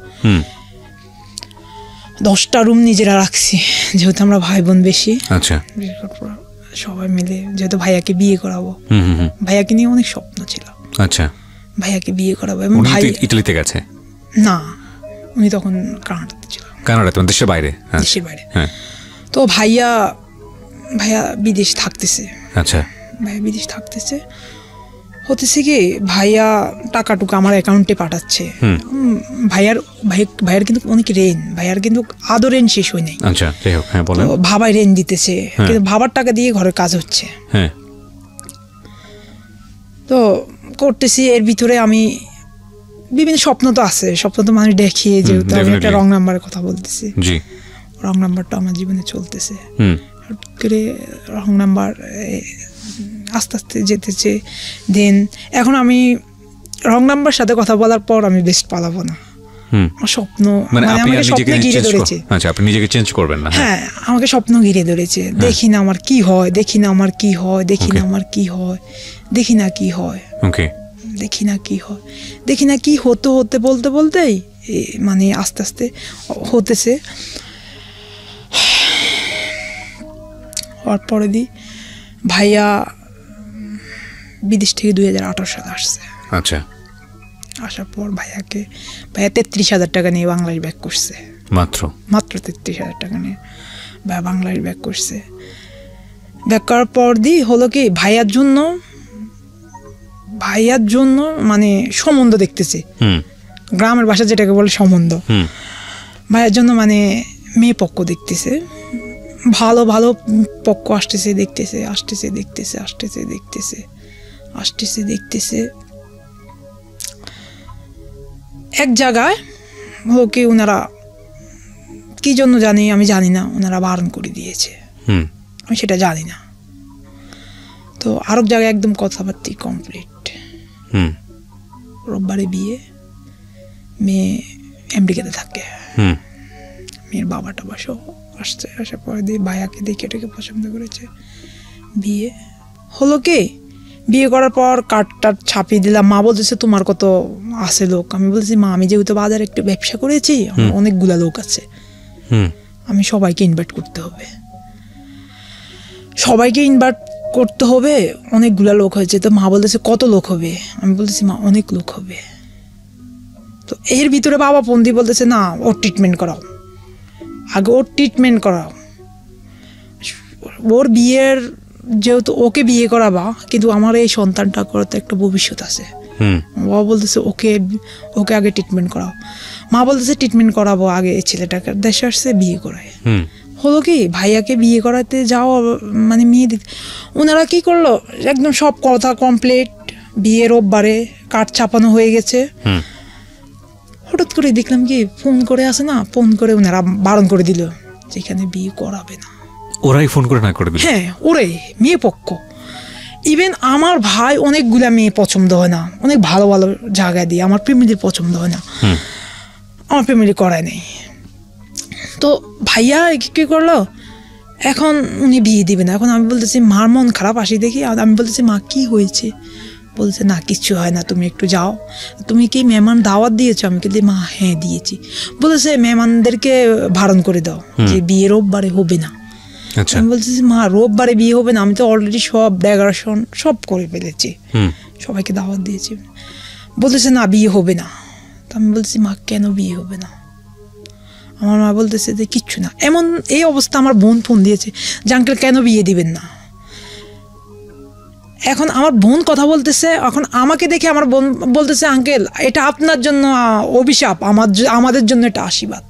Speaker 1: 10টা রুম নিজেরা রাখছি, যেহেতু আমরা ভাই বোন বেশি।
Speaker 2: আচ্ছা,
Speaker 1: সবাই মিলে, যেহেতু ভাইয়াকে বিয়ে করাবো, ভাইয়াকে নিয়ে অনেক স্বপ্ন ছিল।
Speaker 2: আচ্ছা,
Speaker 1: ভাইয়াকে বিয়ে করাবো। এবং ভাই
Speaker 2: ইতালিতে গেছে
Speaker 1: না, উনি তখন কানাডাতে ছিল।
Speaker 2: কানাডাতে, দেশের বাইরে?
Speaker 1: দেশের বাইরে। তো ভাইয়া বিদেশ থাকতেছে।
Speaker 2: আচ্ছা,
Speaker 1: ভাইয়া বিদেশ থাকতেছে, হতেছে কি ভাইয়া টাকাটুকু আমার অ্যাকাউন্টে পাঠাচ্ছে। ভাইয়ার কিন্তু অনেক ঋণ, ভাইয়ার কিন্তু আদৌ ঋণ শেষ হয় নাই।
Speaker 2: আচ্ছা, যাই হোক, হ্যাঁ বলেন।
Speaker 1: ভাবাই ঋণ দিতেছে, কিন্তু ভাবার টাকা দিয়ে ঘরের কাজ হচ্ছে।
Speaker 2: হ্যাঁ,
Speaker 1: তো করতেছি, এর ভিতরে আমি বিভিন্ন স্বপ্ন তো আছে, স্বপ্ন তো মানুষ দেখিয়ে, যেহেতু আমি একটা রং নাম্বারের কথা বলতেছি, জি, রং নাম্বারটা আমার জীবনে চলতেছে, করে রং নাম্বার আস্তে আস্তে যেতেছে। দেন এখন আমি রং নাম্বার সাথে কথা বলার পর আমি বেস্ট পালাবো না, আমার স্বপ্ন
Speaker 2: মানে আপনি
Speaker 1: আমাকে স্বপ্নে ঘিরে ধরেছে।
Speaker 2: আচ্ছা, আপনি নিজেকে চেঞ্জ করবেন না?
Speaker 1: হ্যাঁ, আমাকে স্বপ্ন ঘিরে ধরেছে। দেখি না আমার কি হয়, দেখি না আমার কি হয়, দেখি না আমার কি হয়, দেখি না কি হয়,
Speaker 2: ওকে,
Speaker 1: দেখি না কি হয়, দেখি না কি হতে হতে বলতে বলতেই মানে আস্তে আস্তে হতেছে। হওয়ার পরে ভাইয়া বিদেশ থেকে 2018 সালে আসছে।
Speaker 2: আচ্ছা,
Speaker 1: আসার পর ভাইয়া 33,000 টাকা নিয়ে বাংলাদেশ ব্যাক করছে। মাত্র 33,000 টাকা নিয়ে ভাইয়া বাংলাদেশ ব্যাক করছে। ব্যাক করার পর হলো কি, ভাইয়ার জন্য মানে সম্বন্ধ দেখতেছে, গ্রামের ভাষা যেটাকে বলে সম্বন্ধ। ভাইয়ার জন্য মানে মেয়ে পক্ষ দেখতেছে, ভালো ভালো পক্ষ আসতেছে, দেখতেছে, আসতেছে, দেখতেছে, আসতেছে, দেখতেছে, আসতেছে, দেখতেছে। এক জায়গায় হলো কি, ওনারা কি জন্য আমি জানি না, ওনারা বারণ করে দিয়েছে, আমি সেটা জানি না। তো আরেক জায়গায় একদম কথাবার্তা কমপ্লিট, রোববারে বিয়ে, মেয়ে আমেরিকাতে থাকে, মেয়ের বাবা টাবা সহ আসছে। আসার পরে ভাইয়াকে দেখে এটাকে পছন্দ করেছে, বিয়ে হলো কি। বিয়ে করার পর কার্ড ছাপিয়ে দিলাম। মা বলতেছে তোমার কত আছে লোক? আমি বলছি মা, আমি যেহেতু বাজারে একটু ব্যবসা করেছি, আমার অনেকগুলা লোক আছে, আমি সবাইকে ইনভাইট করতে হবে, সবাইকে ইনভাইট করতে হবে, অনেকগুলা লোক হয়েছে। তো মা বলতেছে কত লোক হবে? আমি বলতেছি মা, অনেক লোক হবে। তো এর ভিতরে বাবা পন্থী বলতেছে না, ওর ট্রিটমেন্ট করাও, আগে ওর ট্রিটমেন্ট করাও, ওর বিয়ের, যেহেতু ওকে বিয়ে করাবা, কিন্তু আমার এই সন্তানটা করাতে একটা ভবিষ্যৎ আছে। বাবা বলতেছে ওকে আগে ট্রিটমেন্ট করাও। মা বলতেছে ট্রিটমেন্ট করাবো আগে, এই ছেলেটাকে দেশে আসছে বিয়ে করায়। হলো কি, ভাইয়াকে বিয়ে করাতে যাও মানে মেয়ে দিতে, ওনারা কি করলো, একদম সব কথা কমপ্লিট, বিয়ে রোববারে কার্ড ছাপানো হয়ে গেছে। হঠাৎ করে দেখলাম কি, ফোন করে আসে না, ফোন করে ওনারা বারণ করে দিল যে এখানে বিয়ে করাবে না।
Speaker 2: ওরাই ফোন করে না করে দিল? হ্যাঁ,
Speaker 1: ওরে মেয়ে পক্ষ। ইভেন আমার ভাই অনেকগুলা মেয়ে পছন্দ হয় না, অনেক ভালো ভালো জায়গায় দিয়ে, আমার ফ্যামিলির পছন্দ হয় না, আমার ফ্যামিলি করায় নেই। তো ভাইয়া কি করলো, এখন উনি বিয়ে দিবে না। এখন আমি বলতেছি মার মন খারাপ, আসি দেখি। আমি বলতেছি মা কি হয়েছে? বলছে না কিচ্ছু হয় না, তুমি একটু যাও। তুমি কি মেহমান দাওয়াত দিয়েছো? আমি বলি মা হ্যাঁ দিয়েছি। বলেছে মেহমানদেরকে বারণ করে দাও যে বিয়ে রোববারে হবে না। আমি বলতেছি মা রোববারে বিয়ে হবে না, আমি তো অলরেডি সব ডেকোরেশন সব করে ফেলেছি, সবাইকে দাওয়াত দিয়েছি। বলতেছে না বিয়ে হবে না। তো আমি বলতেছি মা কেন বিয়ে হবে না? আমার মা বলতেছে যে কিচ্ছু না। এমন এই অবস্থা আমার বোন ফোন দিয়েছে যে আঙ্কেল কেন বিয়ে দিবেন না। এখন আমার বোন কথা বলতেছে, এখন আমাকে দেখে আমার বোন বলতেছে আঙ্কেল এটা আপনার জন্য অভিশাপ, আমাদের জন্য এটা আশীর্বাদ।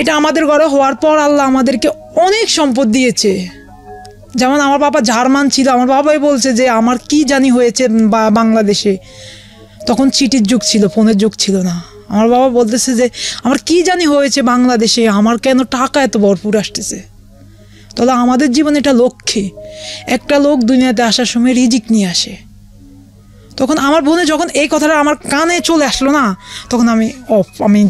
Speaker 1: এটা আমাদের ঘরে হওয়ার পর আল্লাহ আমাদেরকে অনেক সম্পদ দিয়েছে। যেমন আমার বাবা জার্মান ছিল, আমার বাবাই বলছে যে আমার কি জানি হয়েছে বাংলাদেশে, তখন চিঠির যুগ ছিল, ফোনের যুগ ছিল না। আমার বাবা বলতেছে যে আমার কি জানি হয়েছে বাংলাদেশে, আমার কেন টাকা এত ভরপুর আসতেছে। তাহলে আমাদের জীবনে এটা লক্ষ্যে, একটা লোক দুনিয়াতে আসার সময় রিজিক নিয়ে আসে। তখন আমার বোনে যখন এই কথাটা আমার কানে চলে আসলো না, তখন আমি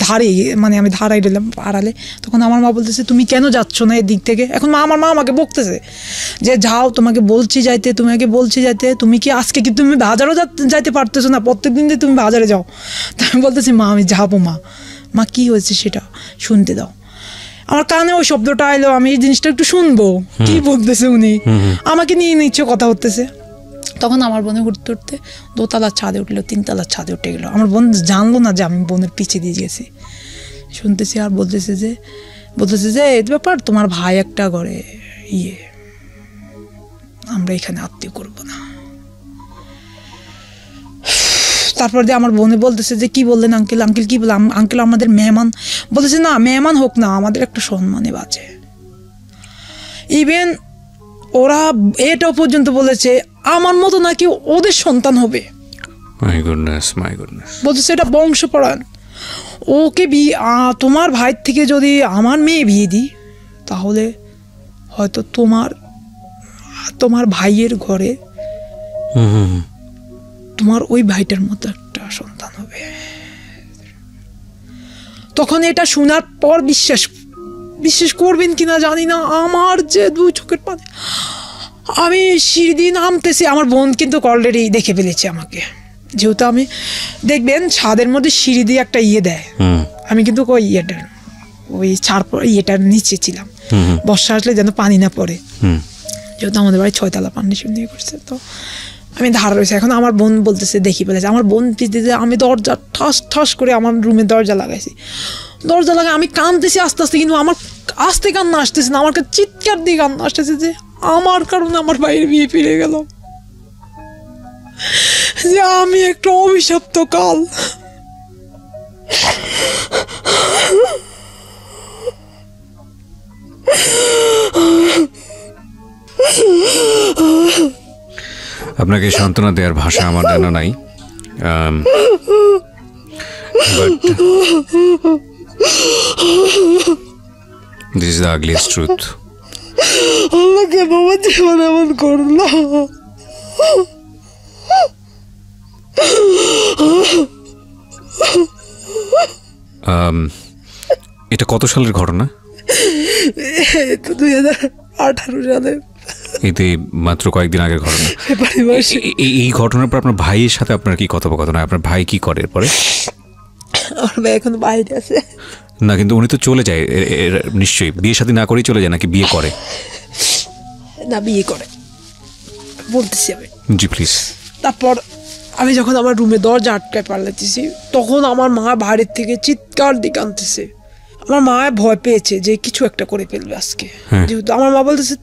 Speaker 1: ধারাই দিলাম আড়ালে। তখন আমার মা বলতেছে তুমি কেন যাচ্ছ না এদিক থেকে? এখন আমার মা আমাকে বকতেছে যে যাও, তোমাকে বলছি যাইতে, তুমি কি আজকে কি তুমি বাজারও যাইতে পারতেছো না? প্রত্যেকদিন যে তুমি বাজারে যাও। তা আমি বলতেছি মা আমি যাবো। মা কি হয়েছে সেটা শুনতে দাও। আমার কানে ওই শব্দটা এলো, আমি এই জিনিসটা একটু শুনবো কি বলতেছে উনি, আমাকে নিয়ে নিচ্ছে কথা হতেছে। তখন আমার বোনে উঠতে উঠতে দোতলার ছাদে উঠলো, 3 তলার ছাদে উঠে গেলো। আমার বোন জানলো না যে আমি বোনের পিছিয়ে দিয়ে গেছি। শুনতেছি আর বলতেছে যে এই ব্যাপার, তোমার ভাই একটা ঘরে আমরা এখানে আত্মীয় করবো না। তারপর দিয়ে আমার বোনে বলতেছে যে কি বললেন আঙ্কেল কি বললাম? আঙ্কেল আমাদের মেহমান। বলতেছে না মেহমান হোক না, আমাদের একটা সম্মানে বাঁচে। ইভেন ওরা এটাও পর্যন্ত বলেছে আমার মতো নাকি ওদের সন্তান হবে।
Speaker 2: My goodness.
Speaker 1: বলতেছে এটা বংশ পরায়ণ। ওকে তোমার ভাইয়ের থেকে যদি আমার মেয়ে বিয়ে দিই, তাহলে হয়তো তোমার ভাইয়ের ঘরে তোমার ওই ভাইটার মতো একটা সন্তান হবে। তখন এটা শোনার পর বিশ্বাস করবেন কিনা জানি না, আমার যে 2 চোখের পানি। আমি সিঁড়ি দিয়ে নামতেছি, আমার বোন কিন্তু অলরেডি দেখে ফেলেছে আমাকে, যেহেতু আমি দেখবেন ছাদের মধ্যে সিঁড়ি দিয়ে একটা দেয়, আমি কিন্তু ওই ইয়েটার নিচে ছিলাম, বর্ষা আসলে যেন পানি না পড়ে, যেহেতু আমাদের বাড়ি 6 তলা ফাউন্ডেশন দিয়ে করছে। তো আমি ধারা রয়েছে, এখন আমার বোন বলতেছে দেখি ফেলেছে, আমার বোন পিছতে, আমি দরজা ঠাস করে আমার রুমের দরজা লাগাইছি, দরজা লাগাই আমি কাঁদতেছি আস্তে আস্তে, কিন্তু আমার আস্তে কান্না আসতেছে না, আমার চিৎকার দিয়ে কান্না আসতেছে যে আমার কারণে আমার ভাইয়ের বিয়ে ফিরে গেল, যে আমি একটা অভিশপ্ত কাল।
Speaker 2: আপনাকে সান্ত্বনা দেওয়ার ভাষা আমার জানা নাই, this is the ugliest truth.
Speaker 1: আমাকে বাবা জীবন এমন করলো।
Speaker 2: এটা কত সালের ঘটনা?
Speaker 1: 2018 সালের,
Speaker 2: এতে মাত্র কয়েকদিন আগের ঘটনা। এই ঘটনার পর আপনার ভাইয়ের সাথে আপনার কি কথোপকথন? আপনার ভাই কি করে এরপরে?
Speaker 1: আমার ভাই এখন বাইরে আছে।
Speaker 2: না, কিন্তু উনি তো চলে যায় নিশ্চয়ই, বিয়ে শাদী না করেই চলে যায় নাকি বিয়ে করে?
Speaker 1: না, বিয়ে করে বলতেছি আমি।
Speaker 2: জি প্লিজ।
Speaker 1: তারপর আমি যখন আমার রুমে দরজা আটকায় পালাতেছি, তখন আমার মা বাইরের থেকে চিৎকার দিয়ে কাঁদতেছে। আমার মা ভয় পেয়েছে যে কিছু একটা করে ফেলবে আজকে, যেহেতু আমার মা বলতেছে,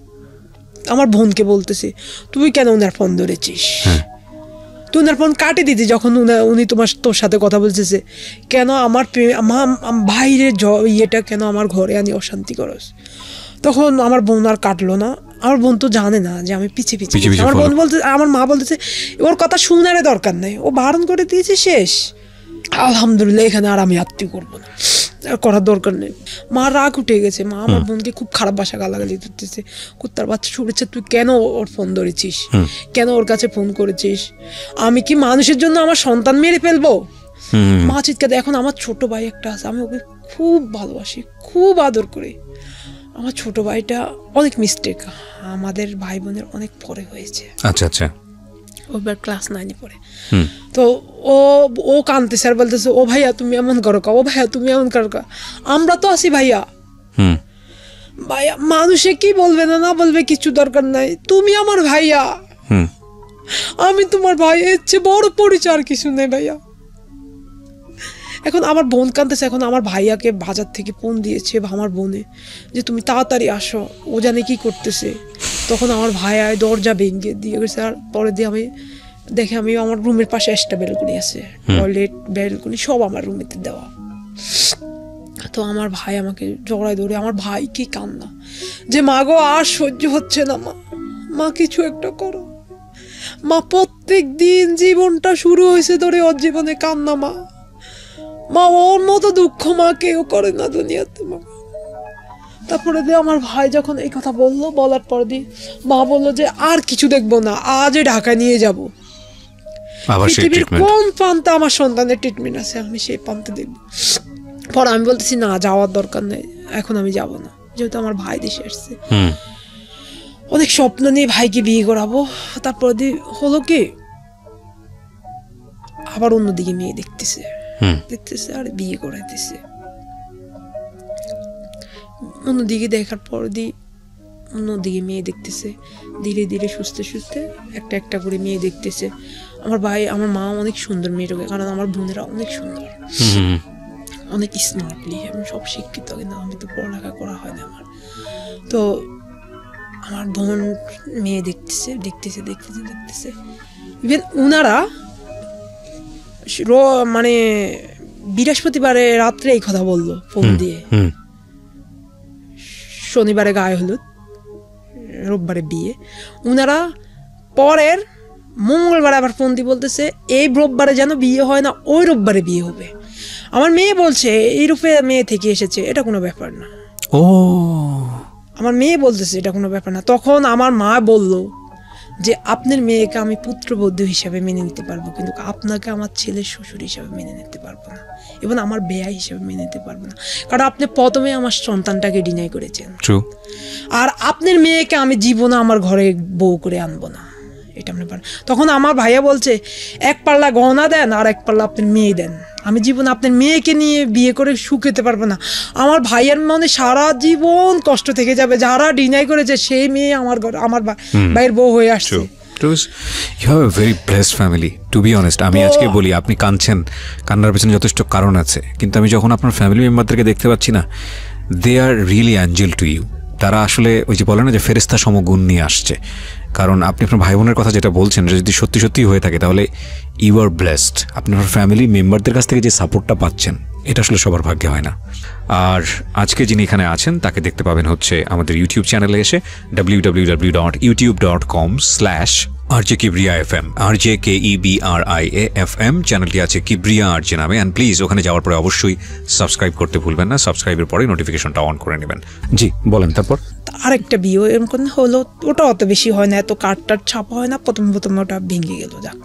Speaker 1: আমার বোনকে বলতেছে, তুই কেন ওনার ফোন ধরেছিস? তুই ওনার ফোন কাটে দিতি যখন উনি তোর সাথে কথা বলতেছে, কেন আমার ভাইয়ের ইয়েটা কেন আমার ঘরে আনি অশান্তি করস? তখন আমার বোন আর কাটলো না, আমার বোন তো জানে না যে আমি পিছিয়ে আমার বোন বলতে, আমার মা বলতেছে ওর কথা শোনার দরকার নেই, ও বারণ করে দিয়েছে, শেষ, আলহামদুলিল্লাহ, এখানে আর আমি আত্মীয় করবো না, করার দরকার নেই। মা রাগ উঠে গেছে, মা আমার বোনকে খুব খারাপ ভাষা গালাগালি দিতেছে, কুত্তার বাচ্চা শুনেছে, তুই কেন ওর ফোন ধরেছিস, কেন ওর কাছে ফোন করেছিস, আমি কি মানুষের জন্য আমার সন্তান মেরে ফেলবো? মা চিৎকার। এখন আমার ছোট ভাই একটা আছে, আমি ওকে খুব ভালোবাসি, খুব আদর করি। আমার ছোট ভাইটা অনেক মিস্টেক আমাদের ভাই বোনের অনেক পরে হয়েছে।
Speaker 2: আচ্ছা আচ্ছা।
Speaker 1: ওবার ক্লাস 9-এ পড়ে। তো ও কাঁদতেছে আর বলতেছে, ও ভাইয়া তুমি এমন করো কা, ও ভাইয়া তুমি এমন করো কা, আমরা তো আছি ভাইয়া। ভাইয়া মানুষে কি বলবে না না বলবে কিছু দরকার নাই, তুমি আমার ভাইয়া, আমি তোমার ভাই, এর চেয়ে বড় পরিচয় আর কিছু নেই ভাইয়া। এখন আমার বোন কাঁদতেছে, এখন আমার ভাইয়াকে বাজার থেকে ফোন দিয়েছে আমার বোনে যে তুমি তাড়াতাড়ি আসো, ও জানে কি করতেছে। তখন আমার ভাইয়া দরজা ভেঙে দিয়ে গেছে, আর পরে দিয়ে আমি দেখে, আমি আমার রুমের পাশে একটা বেলকনি আছে, টয়লেট বেলকনি সব আমার রুমেতে দেওয়া। তো আমার ভাই আমাকে জড়ায় ধরে, আমার ভাই কি কান্না যে মা গো আর সহ্য হচ্ছে না, মা কিছু একটা করো মা, প্রত্যেক দিন জীবনটা শুরু হয়েছে ধরে ওর জীবনে কান্না, মা ওর মতো দুঃখ মা কেউ করে না দুনিয়াতে মা। তারপরে দিয়ে আমার ভাই যখন এই কথা বললো, বলার পর দিয়ে মা বললো যে আর কিছু দেখবো না, আজই ঢাকা নিয়ে যাবো, পৃথিবীর কোন প্রান্তে আমার সন্তানের ট্রিটমেন্ট আছে আমি সেই প্রান্তে দেখবো। পরে আমি বলতেছি না, যাওয়ার দরকার নেই, এখন আমি যাব না, যেহেতু আমার ভাই দেশে আসছে। অনেক স্বপ্ন নিয়ে ভাইকে বিয়ে করাবো। তারপরে দিয়ে হলো কি, আবার অন্যদিকে মেয়ে দেখতেছে আর বিয়ে করাইতেছে। অন্যদিকে দেখার পর অন্যদিকে মেয়ে দেখতেছে, ধীরে ধীরে সুস্থে সুস্থে একটা একটা করে মেয়ে দেখতেছে। আমার ভাই, আমার মা অনেক সুন্দর মেয়েটাকে, কারণ আমার বোনেরা অনেক সুন্দর, অনেক স্মার্টলি, আমি সব শিক্ষিত, কিন্তু আমি তো পড়ালেখা করা হয় না আমার। তো আমার বোন মেয়ে দেখতেছে দেখতেছে দেখতেছে দেখতেছে ইভেন ওনারা মানে বৃহস্পতিবারে রাত্রে এই কথা বললো ফোন দিয়ে, শনিবারে গায়ে হলুদ, রোববারে বিয়ে। ওনারা পরের মঙ্গলবারে আবার ফোন দিয়ে বলতেছে এই রোববারে যেন বিয়ে হয় না, ওই রোববারে বিয়ে হবে। আমার মেয়ে বলছে এই রূপে মেয়ে থেকে এসেছে, এটা কোনো ব্যাপার না। ও আমার মেয়ে বলতেছে এটা কোনো ব্যাপার না। তখন আমার মা বলল যে আপনার মেয়েকে আমি পুত্রবধূ হিসাবে মেনে নিতে পারবো, কিন্তু আপনাকে আমার ছেলের শ্বশুর হিসাবে মেনে নিতে পারবো না, এবং আমার বেয়া হিসাবে মেনে নিতে পারবো না, কারণ আপনি প্রথমে আমার সন্তানটাকে ডিনাই করেছেন। আর আপনার মেয়েকে আমি জীবনে আমার ঘরে বউ করে আনবো না, এটা আপনি পারেন। তখন আমার ভাইয়া বলছে, এক পাল্লা গহনা দেন আর এক পাল্লা আপনার মেয়ে দেন, আমি জীবন আপনার মেয়েকে নিয়ে বিয়ে করে সুখ খেতে পারবো না। আমার ভাইয়ের মনে সারা জীবন কষ্ট থেকে যাবে, যারা ডিনাই করেছে সেই মেয়ে আমার ঘর, আমার ভাইয়ের বউ হয়ে আসছে।
Speaker 2: You have a very blessed family, to be honest. আমি আজকে বলি আপনি কাঁদছেন, কান্নার পেছনে যথেষ্ট কারণ আছে, কিন্তু আমি যখন আপনার ফ্যামিলি মেম্বারদেরকে দেখতে পাচ্ছি না, they are really angel to you. তারা আসলে ওই যে বলে না যে ফেরেশতা সমগুণ নিয়ে আসছে, কারণ আপনি আপনার ভাই বোনের কথা যেটা বলছেন যদি সত্যি সত্যি হয়ে থাকে তাহলে ইউ আর ব্লেসড। আপনি আপনার ফ্যামিলি মেম্বারদের কাছ থেকে যে সাপোর্টটা পাচ্ছেন এটা আসলে সবার ভাগ্যে হয় না। আর আজকে যিনি এখানে আছেন তাকে দেখতে পাবেন হচ্ছে আমাদের ইউটিউব চ্যানেলে এসে www.youtube.com/RJKibriya FM, RJKEBRIAFM চ্যানেলটি আছে কিবরিয়া আরজে নামে। অ্যান্ড প্লিজ ওখানে যাওয়ার পরে অবশ্যই সাবস্ক্রাইব করতে ভুলবেন না, সাবস্ক্রাইবের পরে নোটিফিকেশনটা অন করে নেবেন। জি বলেন। তারপর
Speaker 1: আরেকটা বিয়ে এরকম হলো, ওটা অত বেশি হয় না, এত কার্ডটার ছাপা হয় না, প্রথমে ওটা ভেঙে গেল, যাক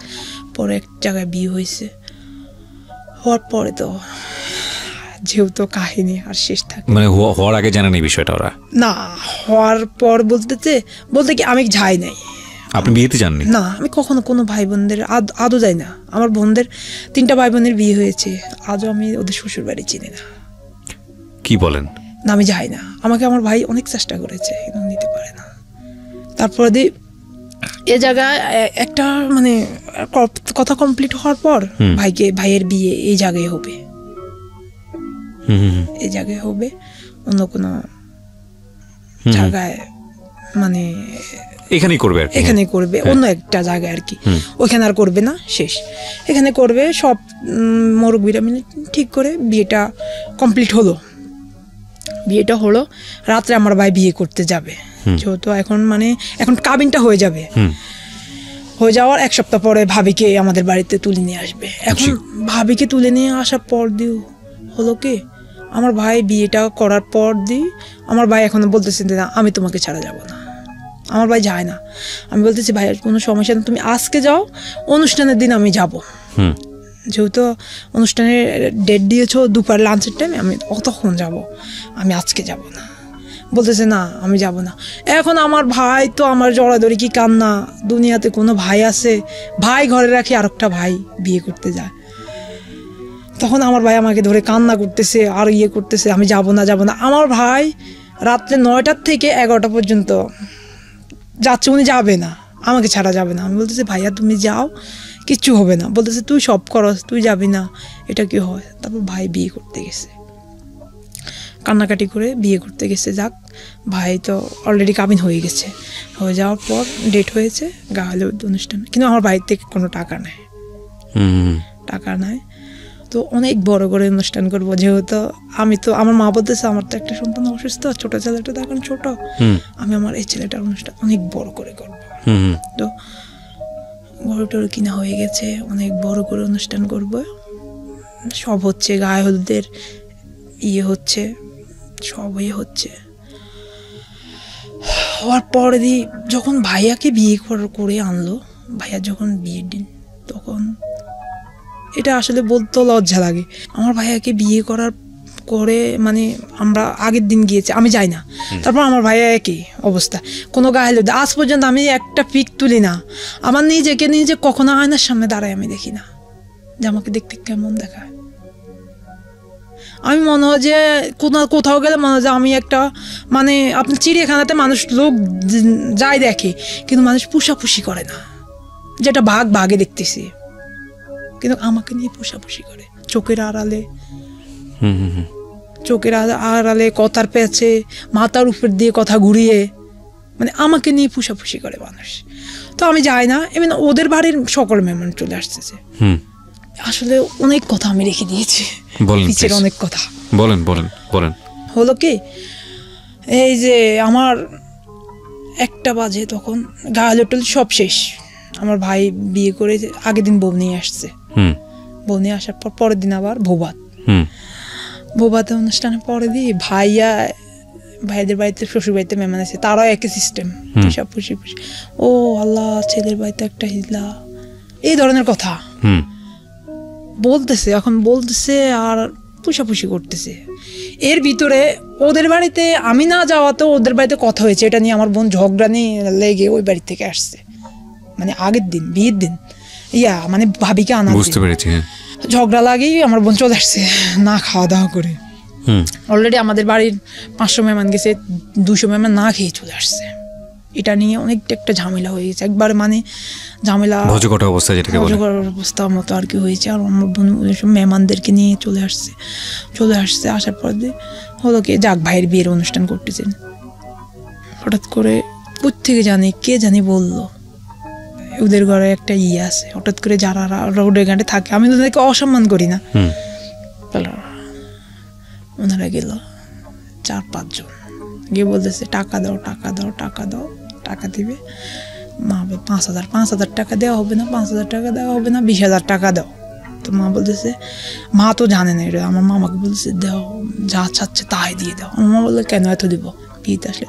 Speaker 1: পরে এক জায়গায় বিয়ে হয়েছে। হওয়ার পরে তো যেহেতু কাহিনী আর শেষ থাকে,
Speaker 2: মানে হওয়ার আগে জানেন এই বিষয়টা ওরা?
Speaker 1: না, হওয়ার পর বলতে কি আমি যাই নাই।
Speaker 2: আপনি বিয়েতে যাননি?
Speaker 1: না, আমি কখনো কোনো ভাই বোনদের আদৌ যাই না। আমার বোনদের 3টা ভাই বোনের বিয়ে হয়েছে, আজও আমি ওদের শ্বশুর বাড়ি চিনি না।
Speaker 2: কি বলেন?
Speaker 1: না, আমি যাই না। আমাকে আমার ভাই অনেক চেষ্টা করেছে, কিন্তু নিতে পারে না। তারপরে এ জায়গায় একটা মানে কথা কমপ্লিট হওয়ার পর ভাইয়ের বিয়ে এই জায়গায় হবে, এই জায়গায় হবে, অন্য কোনো জায়গায় মানে
Speaker 2: এখানেই করবে,
Speaker 1: এখানেই করবে, অন্য একটা জায়গায় আর কি। ওইখানে আর করবে না, শেষ এখানে করবে। সব মুরব্বিরা মিলে ঠিক করে বিয়েটা কমপ্লিট হলো। বিয়েটা হলো, রাত্রে আমার ভাই বিয়ে করতে যাবে, যেহেতু এখন কাবিনটা হয়ে যাবে, হয়ে যাওয়ার 1 সপ্তাহ পরে ভাবিকে আমাদের বাড়িতে তুলে নিয়ে আসবে। এখন ভাবিকে তুলে নিয়ে আসার পর হলো কি, আমার ভাই বিয়েটা করার পর আমার ভাই এখন বলতেছে না আমি তোমাকে ছাড়া যাব না। আমার ভাই যায় না। আমি বলতেছি ভাই কোনো সমস্যা নেই, তুমি আজকে যাও, অনুষ্ঠানের দিন আমি যাব। যেহেতু অনুষ্ঠানের ডেট দিয়েছো দুপুর লাঞ্চের টাইমে, আমি তখন যাব, আমি আজকে যাব না। বলতেছে না আমি যাব না। এখন আমার ভাই তো আমার জড়াদড়ি কি কান্না, দুনিয়াতে কোনো ভাই আছে, ভাই ঘরে রাখি আরেকটা ভাই বিয়ে করতে যায়। তখন আমার ভাই আমাকে ধরে কান্না করতেছে আর করতেছে, আমি যাব না। আমার ভাই রাত্রে 9টার থেকে 11টা পর্যন্ত যাচ্ছে, উনি যাবে না, আমাকে ছাড়া যাবে না। আমি বলতেছি ভাইয়া তুমি যাও, কিচ্ছু হবে না। বলতেছে তুই সব করস, তুই যাবি না, এটা কি হয়? তারপর ভাই বিয়ে করতে গেছে, কান্নাকাটি করে বিয়ে করতে গেছে। যাক, ভাই তো অলরেডি কাবিন হয়ে গেছে। হয়ে যাওয়ার পর ডেট হয়েছে, গায়ে হলুদ অনুষ্ঠান, কিন্তু আমার বাড়ির থেকে কোনো টাকা নেই, টাকা নাই। তো অনেক বড় করে অনুষ্ঠান করবো, যেহেতু আমার মা বলতেছে আমার তো একটা সন্তান অসুস্থ, ছোট ছেলেটা তো এখন ছোট, আমি আমার এই ছেলেটার অনুষ্ঠান অনেক বড় করে করবো। তো বড় টড় কিনা হয়ে গেছে, অনেক বড় করে অনুষ্ঠান করবো, সব হচ্ছে, গায়ে হলুদের হচ্ছে, সব হচ্ছে। হওয়ার পরে যখন ভাইয়াকে বিয়ে করে আনলো, ভাইয়া যখন বিয়ের দিন, তখন এটা আসলে বলতে লজ্জা লাগে। আমার ভাইয়াকে বিয়ে করার করে আমরা আগের দিন গিয়েছি, আমি যাই না। তারপর আমার ভাইয়া একই অবস্থা, কোনো গায়ে হলুদ। আজ পর্যন্ত আমি একটা পিক তুলি না, আমার নিজে কখনো আয়নার সামনে দাঁড়ায় আমি দেখি না যে আমাকে দেখতে কেমন দেখায়। আমি মনে হয় যে কোথাও গেলে মনে হয় যে আমি একটা আপনার চিড়িয়াখানাতে লোক যায় দেখে, কিন্তু মানুষ পুষাপুষি করে না, যেটা ভাগে দেখতেছি, কিন্তু আমাকে নিয়ে পুষাপুষি করে, চোখের আড়ালে কথার পেছে, মাথার উপর দিয়ে কথা ঘুরিয়ে, আমাকে নিয়ে পুষাপুষি করে মানুষ। তো আমি যাই না। এমনি ওদের বাড়ির সকল মেহমান চলে আসতেছে, আসলে অনেক কথা আমি রেখে দিয়েছি, পিছের অনেক কথা।
Speaker 2: বলেন।
Speaker 1: হলো কি, এই যে আমার 1টা বাজে, তখন গায়ে সব শেষ। আমার ভাই বিয়ে করে আগের দিন বউ নিয়ে আসছে, বউ নিয়ে আসার পরের দিন আবার ভোবাতে অনুষ্ঠানের পরে ভাইয়া ভাইদের বাড়িতে শ্বশুর বাড়িতে মেহমান আছে, তারাও একই সিস্টেম, সব পুষি পুষি, ও আল্লাহ ছেলের বাড়িতে একটা হিজলা, এই ধরনের কথা বলতেছে। এখন বলতেছে আর পুষাপুষি করতেছে। এর ভিতরে ওদের বাড়িতে আমি না যাওয়াতেও ওদের বাড়িতে কথা হয়েছে, এটা নিয়ে আমার বোন ঝগড়া নিয়ে লেগে ওই বাড়ি থেকে আসছে, মানে আগের দিন বিয়ের দিন, মানে ভাবিকে আনা,
Speaker 2: বুঝতে পেরেছি।
Speaker 1: ঝগড়া লাগেই আমার বোন চলে আসছে না খাওয়া দাওয়া করে। অলরেডি আমাদের বাড়ির 500 মেহমান গেছে, 200 মেহমান না খেয়ে চলে আসছে। এটা নিয়ে অনেকটা একটা ঝামেলা হয়ে গেছে, একবার মানে ঝামেলা
Speaker 2: ভজকটা অবস্থা, যেটাকে বলে
Speaker 1: অবস্থার মতো আর কি হয়েছে। আর আমার বোন মেহমানদেরকে নিয়ে চলে আসছে। আসার পর হলো কি, যাক ভাইয়ের বিয়ের অনুষ্ঠান করতেছেন, হঠাৎ করে কোত্থেকে জানি কে জানি বললো ওদের ঘরে একটা আছে, হঠাৎ করে যারা রোডের ঘাটে থাকে, আমি তাদেরকে অসম্মান করি না, ওনারা গেল 4-5 জন গিয়ে বলতেছে টাকা দাও, টাকা দাও, টাকা দাও, টাকা দিবে। মা 5,000 টাকা দেওয়া হবে না, 5,000 টাকা দেওয়া হবে না, 20,000 টাকা দাও। তো মা বলতেছে, মা তো জানে না এটা, আমার মামাকে বলতেছে দাও, যা চাচ্ছে তাই দিয়ে দাও। আমার মা বললো কেন এত দিব, বিয়েতে আসলে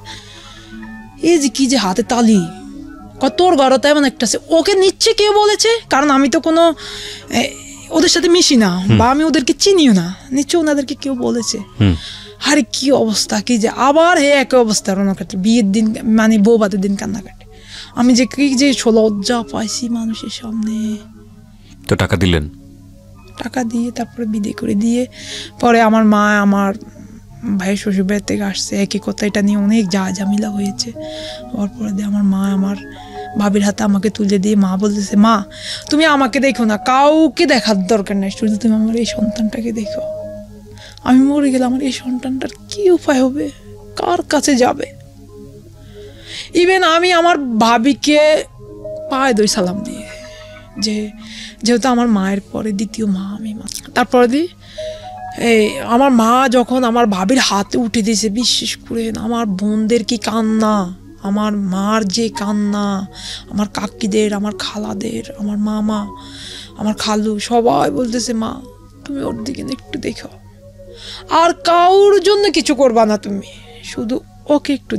Speaker 1: এই যে কি যে হাতে তালি, তোর ঘরে তো এমন একটা আছে, ওকে নিচ্ছে কে বলেছে, কারণ আমি তো কোনো ওদের সাথে মিশি না বা আমি ওদেরকে চিনিও না, নিচ্ছে ওনাদেরকে কেউ বলেছে। আরে কি অবস্থা, কি যে আবার একই অবস্থা ওনার ক্ষেত্রে, বিয়ের দিন মানে বৌভাতের দিন কান্নাকাটি। আমি যে কি যে লজ্জা পাইছি মানুষের সামনে।
Speaker 2: তো টাকা দিলেন?
Speaker 1: টাকা দিয়ে তারপরে বিদে করে দিয়ে পরে আমার মা আমার ভাইয়ের শ্বশুর বাড়ি থেকে আসছে, একই কথা, এটা নিয়ে অনেক ঝামেলা হয়েছে। হওয়ার পরে দিয়ে আমার মা আমার ভাবির হাতে আমাকে তুলে দিয়ে মা বলতেছে, মা তুমি আমাকে দেখো না, কাউকে দেখার দরকার নেই, শুধু তুমি আমার এই সন্তানটাকে দেখো। আমি মরে গেলে আমার এই সন্তানটার কি উপায় হবে, কার কাছে যাবে? ইভেন আমি আমার ভাবিকে পায়ে দই সালাম দিয়ে, যেহেতু আমার মায়ের পরে দ্বিতীয় মা আমি, তারপরে দিই আমার মা যখন আমার ভাবির হাতে উঠে দিয়েছে, বিশেষ করে আমার বোনদের কি কান্না, আমার মার যে কান্না, আমার কাকিদের, আমার খালাদের, আমার মামা, আমার খালু, সবাই বলতেছে মা তুমি ওর দিকে একটু দেখো, আর কাউর জন্য কিছু করবা না, তুমি শুধু ওকে একটু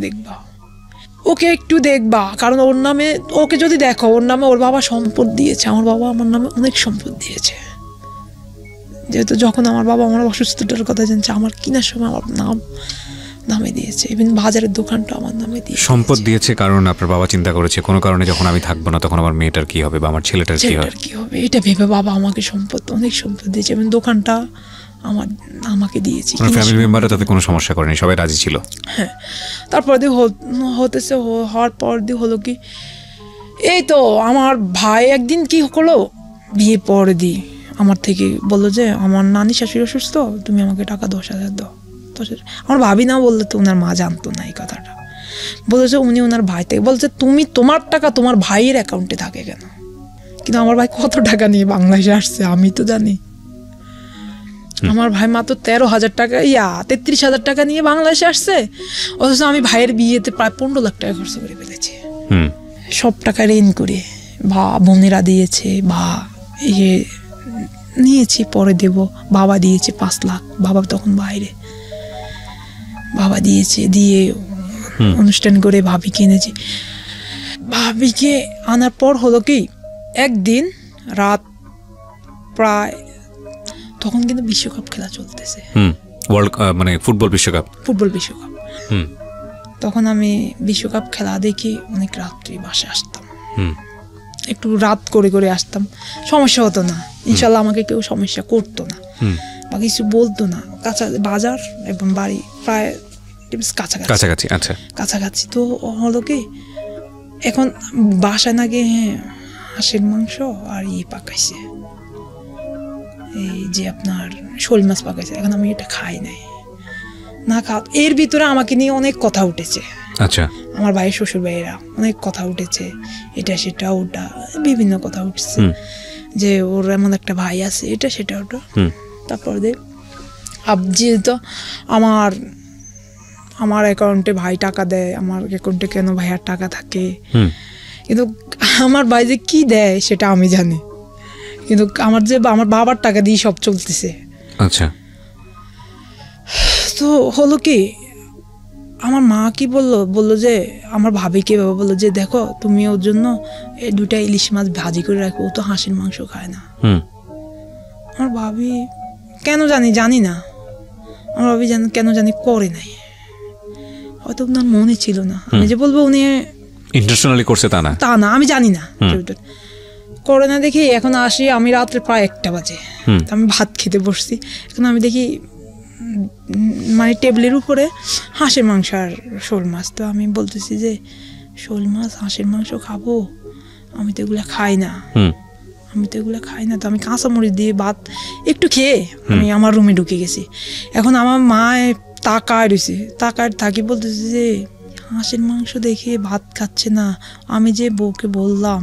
Speaker 1: দেখবা, কারণ ওর নামে, ওকে যদি দেখো, ওর নামে ওর বাবা সম্পদ দিয়েছে, আমার বাবা আমার নামে অনেক সম্পদ দিয়েছে। যেহেতু যখন আমার বাবা আমার অসুস্থতার কথা জানছে, আমার কেনার সময় আমার নামে দিয়েছে, ইভেন বাজারের দোকানটা আমার নামে দিয়েছে।
Speaker 2: সম্পদ দিয়েছে কারণ আপনার বাবা চিন্তা করেছে কোনো কারণে যখন আমি থাকবো না তখন আমার মেয়েটার কি হবে বা আমার ছেলেটার কি হবে,
Speaker 1: এটা ভেবে বাবা আমাকে অনেক সম্পদ দিয়েছে, এবং দোকানটা আমাকে দিয়েছে।
Speaker 2: ফ্যামিলি মেম্বাররা তাতে কোনো সমস্যা করেনি, সবাই রাজি ছিল।
Speaker 1: হ্যাঁ, তারপর দিয়ে হওয়ার পর দিয়ে হলো কি, এই তো আমার ভাই একদিন কি হলো, বিয়ে পরে দিয়ে আমার থেকে বললো যে আমার নানি শাশুড়ি অসুস্থ, তুমি আমাকে টাকা 10,000 দাও। আমার ভাবি না বললে তো ওনার মা জানতো না এই কথাটা, বলেছে উনি ওনার ভাই থেকে বলছে, তুমি তোমার টাকা তোমার ভাইয়ের অ্যাকাউন্টে থাকে কেন? কিন্তু আমার ভাই কত টাকা নিয়ে বাংলাদেশে আসছে আমি তো জানি। আমার ভাই মাত্র 13,000 টাকা 33,000 টাকা নিয়ে বাংলাদেশে আসছে, অথচ আমি ভাইয়ের বিয়েতে প্রায় 15 লাখ টাকা খরচ করে ফেলেছি, সব টাকা ঋণ করে, বা বোনেরা দিয়েছে বা নিয়েছি, পরে দেব। বাবা দিয়েছে 5 লাখ, বাবা তখন বাইরে, বাবা দিয়েছে, দিয়ে অনুষ্ঠান করে ভাবিকে এনেছি। ভাবিকে আনার পর হলো কি, একদিন রাত প্রায়, তখন কিন্তু বিশ্বকাপ খেলা চলতেছে,
Speaker 2: মানে ফুটবল বিশ্বকাপ।
Speaker 1: তখন আমি বিশ্বকাপ খেলা দেখি অনেক রাত্রি বাসায় আসতাম, একটু রাত করে আসতাম, সমস্যা হতো না, ইনশাল্লাহ আমাকে কেউ সমস্যা করতো না বা কিছু বলতো না। বাজার এবং বাড়ি প্রায়
Speaker 2: কাছাকাছি। আচ্ছা,
Speaker 1: কাছাকাছি। তো হলো কি, এখন বাসায় না গিয়ে হাঁসের মাংস আর পাকাইছে, এই যে আপনার শোল মাছ পাকাইছে, এখন আমি এটা খাই নাই, না খাওয়া, এর ভিতরে আমাকে নিয়ে অনেক কথা উঠেছে।
Speaker 2: আচ্ছা,
Speaker 1: আমার ভাইয়ের শ্বশুর ভাইয়েরা অনেক কথা উঠেছে, এটা সেটা ওটা বিভিন্ন কথা উঠছে, যে ওর এমন একটা ভাই আছে, এটা সেটা ওটা। তারপর যেহেতু আমার অ্যাকাউন্টে ভাই টাকা দেয়, আমার অ্যাকাউন্টে কেন ভাইয়ার টাকা থাকে, কিন্তু আমার ভাই যে কি দেয় সেটা আমি জানি, কিন্তু আমার বাবার টাকা দিয়ে সব চলতেছে।
Speaker 2: আচ্ছা,
Speaker 1: তো হলো কি, আমার মা কি বললো যে আমার ভাবিকে বাবা বললো যে দেখো তুমি ওর জন্য এই 2টা ইলিশ মাছ ভাজি করে রাখো, ও তো হাঁসের মাংস খায় না। আমার ভাবি কেন জানি না, আমার ভাবি কেন জানি করে নাই, হয়তো ওনার মনে ছিল না। আমি যে বলবো উনি
Speaker 2: ইন্টেনশনালি করছে তা না,
Speaker 1: আমি জানি না। করে না দেখি এখন আসি আমি রাত্রে প্রায় 1টা বাজে, আমি ভাত খেতে বসছি, এখন আমি দেখি মানে টেবিলের উপরে হাঁসের মাংস আর শোল মাছ। তো আমি বলতেছি যে শোল মাছ হাঁসের মাংস খাবো, আমি তো এগুলো খাই না, তো আমি কাঁচামরিচ দিয়ে ভাত একটু খেয়ে আমি আমার রুমে ঢুকে গেছি। এখন আমার মা তাকায় রয়েছে, থাকি বলতেছে যে হাঁসের মাংস দেখে ভাত খাচ্ছে না, আমি যে বউকে বললাম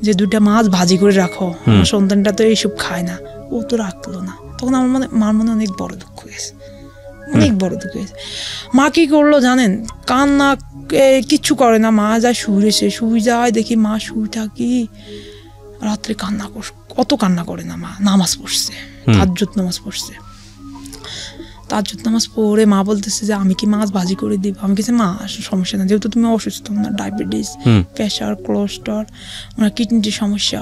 Speaker 1: যে 2টা মাছ ভাজি করে রাখো, আমার সন্তানটা তো এইসব খায় না, ও তো রাখলো না। তখন আমার মার মনে অনেক বড় দুঃখ হয়েছে, মা কি করলো জানেন, কান্না কিচ্ছু করে না, মা যায় শুয়ে যায়, দেখি মা শুয়ে থাকি, রাত্রে অত কান্না করে না, মা নামাজ পড়ছে, তাহাজ্জুদ নামাজ পড়ে মা বলতেছে যে আমি কি মাছ ভাজি করে দিব। আমি কিছু মা সমস্যা না, যেহেতু তুমি অসুস্থ, ওনার ডায়াবেটিস, প্রেশার, কোলেস্ট্রল, ওনার কিডনির সমস্যা,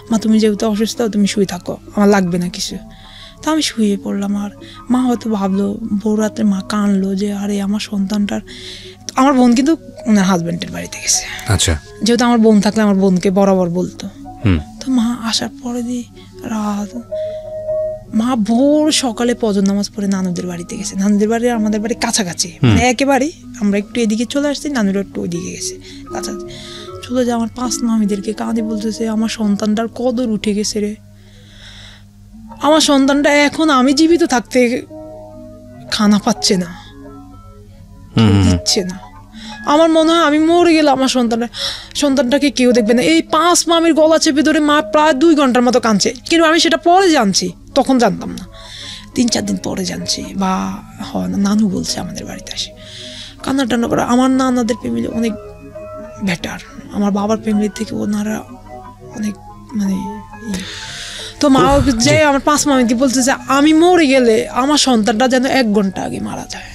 Speaker 1: মা তুমি যেহেতু অসুস্থ তুমি শুয়ে থাকো, আমার লাগবে না কিছু। তা আমি শুয়ে পড়লাম। আর মা হয়তো ভাবলো, ভোর রাত্রে মা কানলো যে আরে আমার সন্তানটার, আমার বোন কিন্তু ওনার হাজবেন্ডের বাড়িতে গেছে, আচ্ছা, যেহেতু আমার বোন থাকলে আমার বোনকে বরাবর বলতো। তো মা আসার পরে রাত, মা ভোর সকালে ফজর নামাজ পড়ে নানুদের বাড়িতে গেছে। নানুদের বাড়ি আমাদের বাড়ি কাছাকাছি, মানে একেবারে আমরা একটু এদিকে চলে আসছি, নানুরা একটু ওইদিকে গেছে, কাছাকাছি চলে যায়। আমার 5 মামিদেরকে কাঁদে বলতেছে আমার সন্তানটার কদর উঠে গেছে রে, আমার সন্তানটা এখন আমি জীবিত থাকতে খানা পাচ্ছে না, দিচ্ছে না, আমার মনে হয় আমি মরে গেলে আমার সন্তানটাকে কেউ দেখবে না। এই 5 মামির গলা চেপে ধরে মা প্রায় 2 ঘন্টার মতো কাঁদছে, কিন্তু আমি সেটা পরে জানছি, তখন জানতাম না, 3-4 দিন পরে জানছি, বা হয় না নানু বলছে আমাদের বাড়িতে আসে কান্না টান্না করে। আমার নানাদের ফ্যামিলি অনেক বেটার, আমার বাবার ফ্যামিলি থেকে ওনারা অনেক মানে। তো মা যে আমার 5 মামিকে বলছে যে আমি মরে গেলে আমার সন্তানটা যেন 1 ঘন্টা আগে মারা যায়।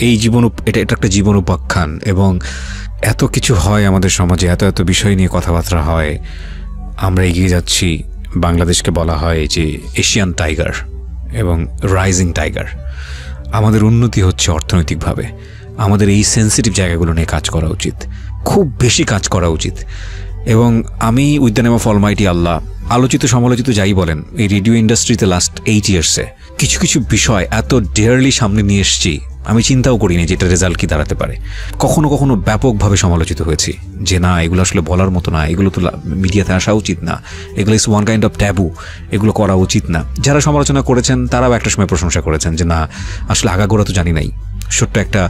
Speaker 2: এই এটা একটা জীবন উপাখ্যান, এবং এত কিছু হয় আমাদের সমাজে, এত বিষয় নিয়ে কথাবার্তা হয়, আমরা এগিয়ে যাচ্ছি। বাংলাদেশকে বলা হয় যে এশিয়ান টাইগার এবং রাইজিং টাইগার। আমাদের উন্নতি হচ্ছে অর্থনৈতিকভাবে, আমাদের এই সেন্সিটিভ জায়গাগুলো নিয়ে কাজ করা উচিত, খুব বেশি কাজ করা উচিত। এবং আমি with the name of almighty Allah, আলোচিত সমালোচিত যাই বলেন, এই রেডিও ইন্ডাস্ট্রিতে লাস্ট 8 ইয়ার্সে কিছু বিষয় এত ডেয়ারলি সামনে নিয়ে এসেছি, আমি চিন্তাও করিনি যে এটা রেজাল্ট কি দাঁড়াতে পারে। কখনো ব্যাপকভাবে সমালোচিত হয়েছি যে না, এগুলো আসলে বলার মতো না, এগুলো তো মিডিয়াতে আসা উচিত না, এগুলো is one kind of taboo, এগুলো করা উচিত না। যারা সমালোচনা করেছেন তারাও একটা সময় প্রশংসা করেছেন যে না, আসলে আগাগোড়া তো জানি নাই, ছোট্ট একটা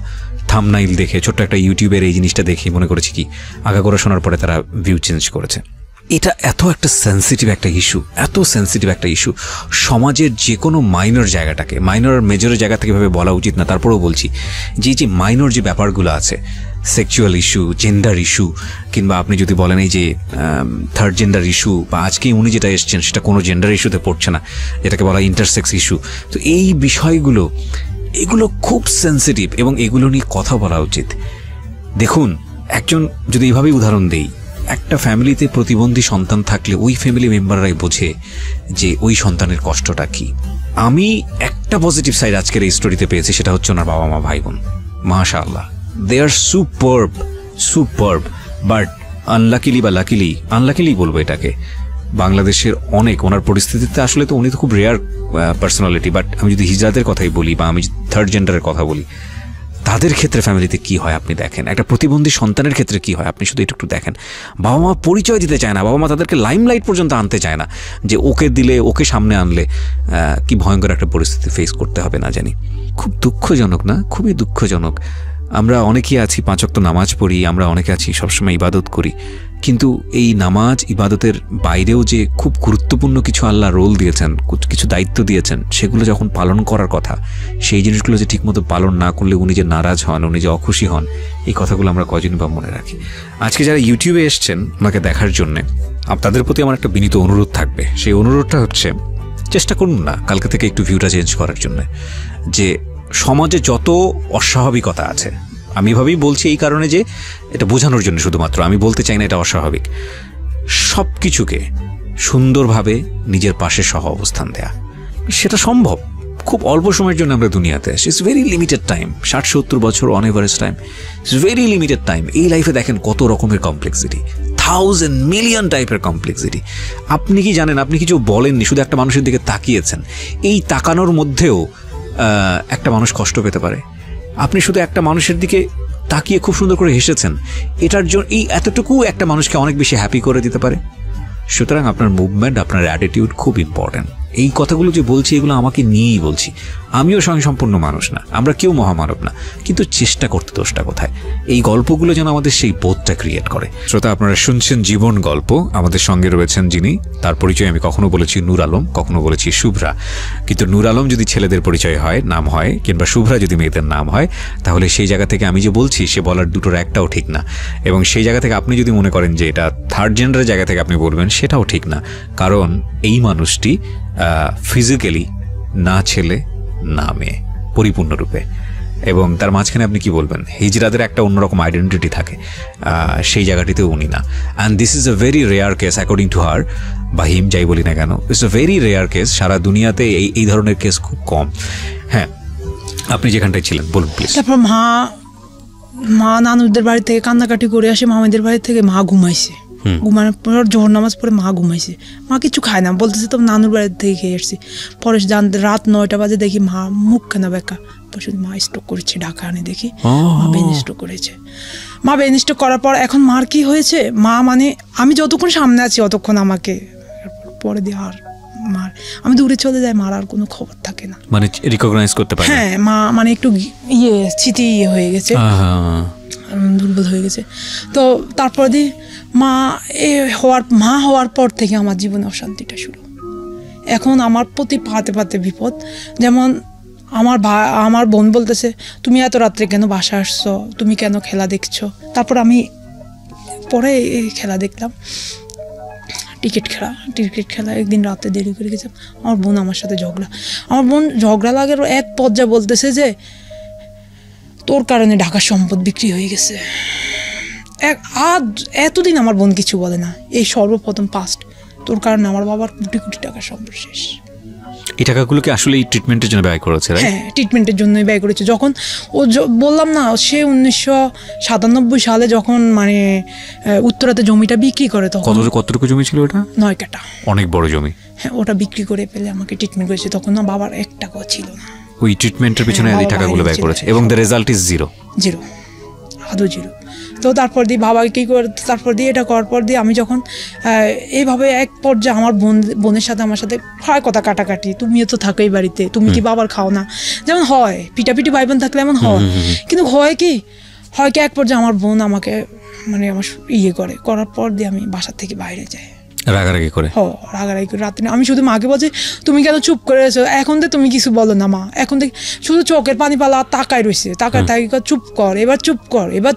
Speaker 2: থাম্বনেইল দেখে, ছোট্ট একটা ইউটিউবের এই জিনিসটা দেখে মনে করেছি কি, আগাগোড়া শোনার পরে তারা ভিউ চেঞ্জ করেছে। এটা এত সেন্সিটিভ একটা ইস্যু, সমাজের যে কোনো মাইনর জায়গাটাকে, মাইনর আর মেজরের জায়গা থেকে ভাবে বলা উচিত না। তারপরেও বলছি যে মাইনর যে ব্যাপারগুলো আছে, সেক্সুয়াল ইস্যু, জেন্ডার ইস্যু, কিংবা আপনি যদি বলেন এই যে থার্ড জেন্ডার ইস্যু, বা আজকেই উনি যেটা এসছেন সেটা কোনো জেন্ডার ইস্যুতে পড়ছে না, যেটাকে বলা ইন্টারসেক্স ইস্যু। তো এই বিষয়গুলো, এগুলো খুব সেন্সিটিভ এবং এগুলো নিয়ে কথা বলা উচিত। দেখুন, একজন যদি এইভাবেই উদাহরণ দেই, একটা ফ্যামিলিতে প্রতিবন্ধী সন্তান থাকলে ওই ফ্যামিলি মেম্বাররাই বোঝে যে ওই সন্তানের কষ্টটা কি। আমি একটা পজিটিভ সাইড আজকের এই স্টোরিতে পেয়েছি, সেটা হচ্ছে ওনার বাবা মা ভাই বোন, মাশাআল্লাহ, দে আর সুপারব। বাট আনলাকিলি বলবো এটাকে, বাংলাদেশের অনেক, ওনার পরিস্থিতিতে আসলে তো উনি তো খুব রেয়ার পার্সোনালিটি, বাট আমি যদি হিজড়াদের কথাই বলি বা আমি থার্ড জেন্ডারের কথা বলি, তাদের ক্ষেত্রে ফ্যামিলিতে কি হয় আপনি দেখেন, একটা প্রতিবন্ধী সন্তানের ক্ষেত্রে কি হয় আপনি শুধু একটু দেখেন। বাবা মা পরিচয় দিতে চায় না, বাবা মা তাদেরকে লাইমলাইট পর্যন্ত আনতে চায় না, যে ওকে সামনে আনলে কি ভয়ঙ্কর একটা পরিস্থিতি ফেস করতে হবে না জানি। খুব দুঃখজনক না? খুবই দুঃখজনক। আমরা অনেকেই আছি 5 ওয়াক্ত নামাজ পড়ি, আমরা অনেকে আছি সবসময় ইবাদত করি, কিন্তু এই নামাজ ইবাদতের বাইরেও যে খুব গুরুত্বপূর্ণ কিছু আল্লাহ রোল দিয়েছেন, কিছু দায়িত্ব দিয়েছেন, সেগুলো যখন পালন করার কথা, সেই জিনিসগুলো যে ঠিকমতো পালন না করলে উনি যে নারাজ হন, উনি যে অখুশি হন, এই কথাগুলো আমরা কজন বা মনে রাখি। আজকে যারা ইউটিউবে এসছেন ওনাকে দেখার জন্যে, আপনাদের প্রতি আমার একটা বিনীত অনুরোধ থাকবে। সেই অনুরোধটা হচ্ছে, চেষ্টা করুন না কালকে থেকে একটু ভিউটা চেঞ্জ করার জন্য, যে সমাজে যত অস্বাভাবিকতা আছে, আমি এভাবেই বলছি এই কারণে যে এটা বোঝানোর জন্য শুধুমাত্র, আমি বলতে চাই না এটা অস্বাভাবিক, সব কিছুকে সুন্দরভাবে নিজের পাশে সহ অবস্থান দেয়া, সেটা সম্ভব। খুব অল্প সময়ের জন্য আমরা দুনিয়াতে আসি, ইটস ভেরি লিমিটেড টাইম, 60-70 বছর on average time, it's very limited time. এই লাইফে দেখেন কত রকমের কমপ্লেক্সিটি, 1000 মিলিয়ন টাইপের কমপ্লেক্সিটি। আপনি কি জানেন, আপনি কিছু বলেননি, শুধু একটা মানুষের দিকে তাকিয়েছেন, এই তাকানোর মধ্যেও একটা মানুষ কষ্ট পেতে পারে। আপনি শুধু একটা মানুষের দিকে তাকিয়ে খুব সুন্দর করে হেসেছেন, এটার জন্য এই এতটুকু একটা মানুষকে অনেক বেশি হ্যাপি করে দিতে পারে। সুতরাং আপনার মুভমেন্ট, আপনার অ্যাটিটিউড খুব ইম্পর্ট্যান্ট। এই কথাগুলো যে বলছি এগুলো আমাকে নিয়েই বলছি, আমিও স্বয়ংসম্পূর্ণ মানুষ না, আমরা কেউ মহামানব না, কিন্তু চেষ্টা করতে দোষটা কোথায়? এই গল্পগুলো যেন আমাদের সেই বোধটা ক্রিয়েট করে। শ্রোতা, আপনারা শুনছেন জীবন গল্প, আমাদের সঙ্গে রয়েছেন যিনি, তার পরিচয় আমি কখনো বলেছি নূর আলম, কখনো বলেছি শুভ্রা, কিন্তু নূর আলম যদি ছেলেদের পরিচয় হয়, নাম হয়, কিংবা শুভ্রা যদি মেয়েদের নাম হয়, তাহলে সেই জায়গা থেকে আমি যে বলছি সে বলার দুটোর একটাও ঠিক না। এবং সেই জায়গা থেকে আপনি যদি মনে করেন যে এটা থার্ড জেন্ডারের জায়গা থেকে আপনি বলবেন, সেটাও ঠিক না, কারণ এই মানুষটি ফিজিক্যালি না ছেলে না মেয়ে, পরিপূর্ণরূপে। এবং তার মাঝখানে আপনি কি বলবেন, হিজড়াদের একটা অন্যরকম আইডেন্টিটি থাকে, সেই জায়গাটিতেও উনি না। And this is a very rare case according to her, বা হিম যাই বলি না কেন, it's a very rare case. সারা দুনিয়াতে এই ধরনের কেস খুব কম। হ্যাঁ, আপনি যেখানটায় ছিলেন বলুন প্লিজ।
Speaker 1: তারপর মা নানুদের বাড়ি থেকে কান্নাকাটি করে আসে, মামাদের বাড়ি থেকে মা ঘুমাইছে, ঘুমানোর পর জোহর নামাজ পড়ে মা ঘুমাইছে, মা কিছু খায় না, বলতেছে তো নানুর বাড়ি থেকে খেয়ে এসছি। পরে রাত 9টা বাজে দেখি মা মুখ কেনা বেকা, মা স্ট্রোক করেছে, ঢাকা আনে দেখি মা ব্রেন স্ট্রোক করেছে। মা ব্রেন স্ট্রোক করার পর এখন মার কি হয়েছে, মা মানে আমি যতক্ষণ সামনে আছি অতক্ষণ আমাকে পরে দিয়ে আর মার, আমি দূরে চলে যাই, মার আর কোনো খবর থাকে না,
Speaker 2: মানে রিকগনাইজ করতে পারে।
Speaker 1: হ্যাঁ, মা মানে একটু স্মৃতি হয়ে গেছে, দুর্বল হয়ে গেছে। তো তারপর দিয়ে মা হওয়ার পর থেকে আমার জীবনে অশান্তিটা শুরু। এখন আমার প্রতি পাতে বিপদ। যেমন আমার বোন বলতেছে, তুমি এত রাত্রে কেন বাসা আসছো, তুমি কেন খেলা দেখছো? তারপর আমি পরে খেলা দেখলাম, ক্রিকেট খেলা একদিন রাতে দেরি করে গেছে, আমার বোন আমার সাথে ঝগড়া লাগার এক পর্যায়ে বলতেছে যে তোর কারণে ঢাকার সম্পদ বিক্রি হয়ে গেছে। এতদিন আমার বোন কিছু বলে না, এই সর্বপ্রথম ফার্স্ট তোর কারণে আমার বাবার কোটি টাকার সম্পদ শেষ।
Speaker 2: এই টাকাগুলোকে আসলে এই ট্রিটমেন্টের জন্য ব্যয় করেছে?
Speaker 1: হ্যাঁ, ট্রিটমেন্টের জন্যই ব্যয় করেছে। যখন বললাম না, সে 1997 সালে যখন মানে উত্তরাতে জমিটা বিক্রি করে, তখন
Speaker 2: কতটুকু জমি ছিল ওটা?
Speaker 1: 9 কাঠা,
Speaker 2: অনেক বড় জমি।
Speaker 1: হ্যাঁ, ওটা বিক্রি করে পেলে আমাকে ট্রিটমেন্ট করেছে। তখন না বাবার 1 টাকাও ছিল না,
Speaker 2: ওই ট্রিটমেন্টের পিছনে এই টাকাগুলো ব্যয় করেছে, এবং দ্য রেজাল্ট ইজ জিরো,
Speaker 1: আদৌ জিরো। তো তারপর দিয়ে বাবা কী করে, তারপর দিয়ে এটা করার পর দিয়ে আমি যখন এইভাবে এক পর্যায়ে আমার বোনের সাথে আমার সাথে হয় কথা কাটাকাটি, তুমিও তো থাকো এই বাড়িতে, তুমি কি বাবার খাও না, যেমন হয় পিটাপিটি ভাই বোন থাকলে এমন হয়। কিন্তু হয় কি এক পর্যায়ে আমার বোন আমাকে মানে আমার করার পর দিয়ে আমি বাসার থেকে বাইরে যাই,
Speaker 2: রাগারাগি করে
Speaker 1: রাত্রে। আমি শুধু মাকে বলছি, তুমি কেন চুপ করে রয়েছো, এখন তো তুমি কিছু বলো না মা, এখন থেকে শুধু চোখের পানি পালা তাকায় রয়েছে, থাকি চুপ কর, এবার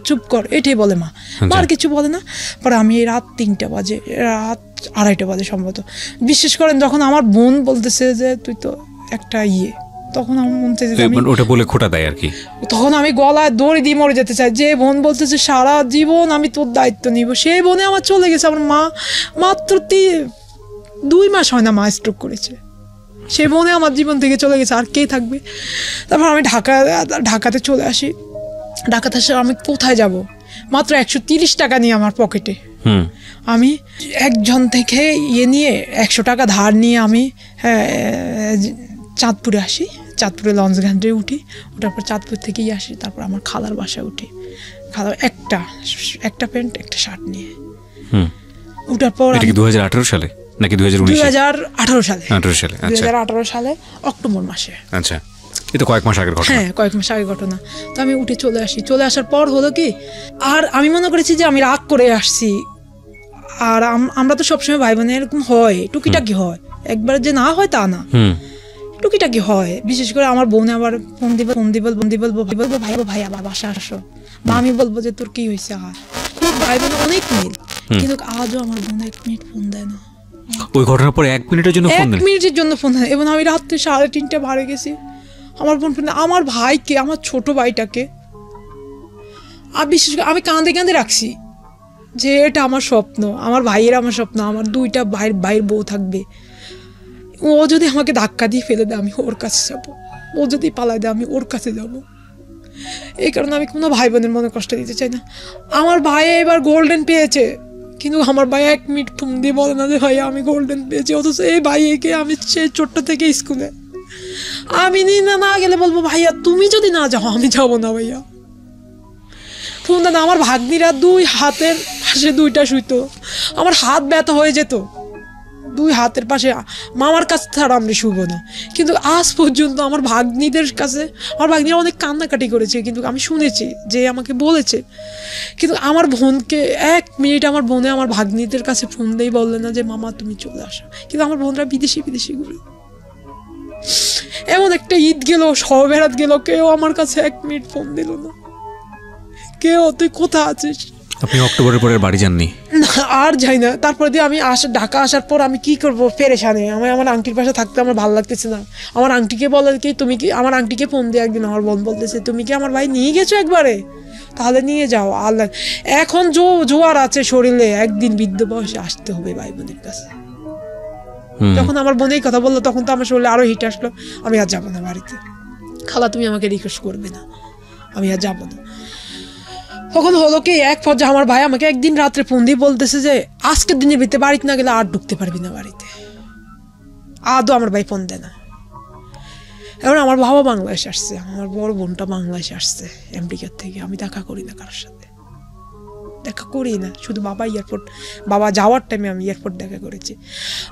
Speaker 1: চুপ কর, এটাই বলে মা, আর কিছু বলে না। পরে আমি রাত 3টা বাজে, রাত 2:30 বাজে সম্ভবত, বিশ্বাস করেন, যখন আমার বোন বলতেছে যে তুই তো একটা তখন আমার মন চাইছে
Speaker 2: ওটা বলে খোটা দেয় আর কি।
Speaker 1: তখন আমি গলায় দড়ি দিয়ে মরে যেতে চাই। যে বোন বলতেছে সারা জীবন আমি তোর দায়িত্ব নিব, সেই বোনে আমার চলে গেছে। আমার মা মাত্র 2 মাস হয় না মা স্ট্রোক করেছে, সেই বোনে আমার জীবন থেকে চলে গেছে, আর কে থাকবে? তারপর আমি ঢাকাতে চলে আসি। ঢাকাতে এসে আমি কোথায় যাব, মাত্র 130 টাকা নিয়ে আমার পকেটে। আমি একজন থেকে নিয়ে 100 টাকা ধার নিয়ে আমি চাঁদপুরে আসি, চাঁদপুরে লঞ্চ ঘাটে উঠি, ওঠার পর চাঁদপুর থেকেই আসি। তারপর আমার খালার বাসায় উঠি, খালার একটা প্যান্ট একটা শার্ট নিয়ে উঠার পর
Speaker 2: 2018 সালে নাকি
Speaker 1: 2018 সালে?
Speaker 2: 2018
Speaker 1: সালে অক্টোবর মাসে।
Speaker 2: আচ্ছা, এটা কয়েক মাস আগের ঘটনা।
Speaker 1: হ্যাঁ, কয়েক মাস আগের ঘটনা। তো আমি উঠে চলে আসি। চলে আসার পর হলো কি, আর আমি মনে করেছি যে আমি রাগ করে আসছি। আর আমরা তো সবসময় ভাই বোনের এরকম হয়, টুকিটাকি হয়, একবার যে না হয় তা না, টুকিটাকি হয়। বিশেষ করে আমার বোন আবার ফোন দিব ভাই আবার বাসা আসো, বা আমি বলবো যে তোর কি হয়েছে। ভাই বোন অনেক মিল, কিন্তু আজও আমার বোন 1 মিনিট ফোন দেয় না।
Speaker 2: ওই ঘটনার পরে 1 মিনিটের জন্য ফোন দেয়,
Speaker 1: 1 মিনিটের জন্য ফোন দেয়। এবং আমি রাত্রে 3:30 বাড়ে গেছি, আমার বোন ফোন, আমার ভাইকে, আমার ছোট ভাইটাকে আর বিশেষ করে আমি কাঁদে কাঁদে রাখছি যে এটা আমার স্বপ্ন, আমার ভাইয়ের আমার স্বপ্ন, আমার 2টা ভাইয়ের বউ থাকবে। ও যদি আমাকে ধাক্কা দিয়ে ফেলে দেয় আমি ওর কাছে যাব, ও যদি পালায় দেয় আমি ওর কাছে যাব। এই কারণে আমি কোনো ভাই বোনের মনে কষ্ট দিতে চাই না। আমার ভাই এবার গোল্ডেন পেয়েছে, কিন্তু আমার ভাই 1 মিনিট ফোন দিয়ে বলে না যে ভাইয়া আমি গোল্ডেন পেয়েছি, অথচ এই ভাইকে আমি সেই ছোট্ট থেকে স্কুলে আমি না গেলে বলবো ভাইয়া তুমি যদি না যাও আমি যাবো না ভাইয়া। ফোন দেন, আমার ভাগ্নিরা 2 হাতের পাশে 2টা শুইতো, আমার হাত ব্যথা হয়ে যেত 2 হাতের পাশে, মামার কাছে ছাড়া আমরা শুবো না। কিন্তু আজ পর্যন্ত আমার ভাগ্নিদের কাছে, আমার ভাগ্নিরা অনেক কান্নাকাটি করেছে, কিন্তু আমি শুনেছি যে আমাকে বলেছে, কিন্তু আমার বোনকে 1 মিনিট আমার বোনে আমার ভাগ্নিদের কাছে ফোন দিয়ে বললে না যে মামা তুমি চলে আসো। কিন্তু আমার বোনরা বিদেশি ঘুরে, এমন একটা ঈদ গেল, সবেরাত গেল, কেউ আমার কাছে 1 মিনিট ফোন দিল না, কেউ তুই কোথায় আছিস।
Speaker 2: আপনি অক্টোবরের পরে বাড়ি যাননি?
Speaker 1: না, আর যাই না। তারপর দিয়ে আমি ঢাকা আসার পর আমি কি করবো, পেরেশানে। আমার আংটির পাশে থাকতে আমার ভালো লাগতেছে না। আমার আংটিকে বলে কি তুমি কি, আমার আংটিকে ফোন দিয়ে একদিন আমার বোন বলতেছে তুমি কি আমার ভাই নিয়ে গেছো একবারে, তাহলে নিয়ে যাও। আল্লাহ, এখন জোয়ার আছে শরীরে, একদিন বৃদ্ধ বয়সে আসতে হবে ভাই বোনের কাছে। যখন আমার বোন এই কথা বললো তখন তো আমার শরীরে আরো হিট আসলো, আমি আর যাবো না বাড়িতে। খালা তুমি আমাকে রিকোয়েস্ট করবে না, আমি আর যাবো না। তখন হলো কি, এক পর্যায়ে আমার ভাই আমাকে একদিন রাত্রে ফোন দিয়ে বলতেছে যে আজকের দিনের ভিতরে বাড়িতে না গেলে আর ঢুকতে পারবি না বাড়িতে। আদৌ আমার ভাই ফোন দেয় না। এবার আমার বাবা বাংলাদেশ আসছে, আমার বড় বোনটা বাংলাদেশ আসছে আমেরিকার থেকে। আমি দেখা করি না কারোর সাথে, দেখা করি না, শুধু বাবা যাওয়ার টাইমে আমি এয়ারপোর্ট দেখা করেছি।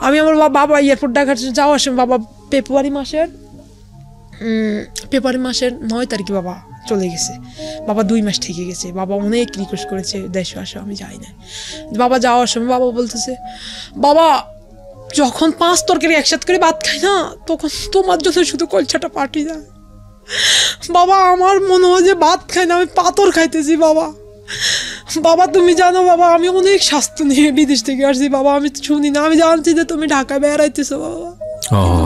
Speaker 1: আমি আমার বাবা এয়ারপোর্ট দেখার যাওয়ার সময় বাবা ফেব্রুয়ারি মাসের 9 তারিখে বাবা চলে গেছে। বাবা 2 মাস থেকে গেছে। বাবা অনেক রিকোয়েস্ট করেছে দেশে আসো, আমি যাই না। বাবা যাওয়ার সময় বাবা বলতেছে বাবা যখন 5 তরকারি একসাথে করে ভাত খাই না তখন তোমার জন্য শুধু কলছাটা পাঠিয়ে যায়। বাবা আমার মনে হয় যে ভাত খাই না, আমি পাথর খাইতেছি। বাবা তুমি জানো বাবা আমি অনেক স্বাস্থ্য নিয়ে বিদেশ থেকে আসছি বাবা, আমি শুনি না, আমি জানছি যে তুমি ঢাকায় বেড়াইতেছো বাবা,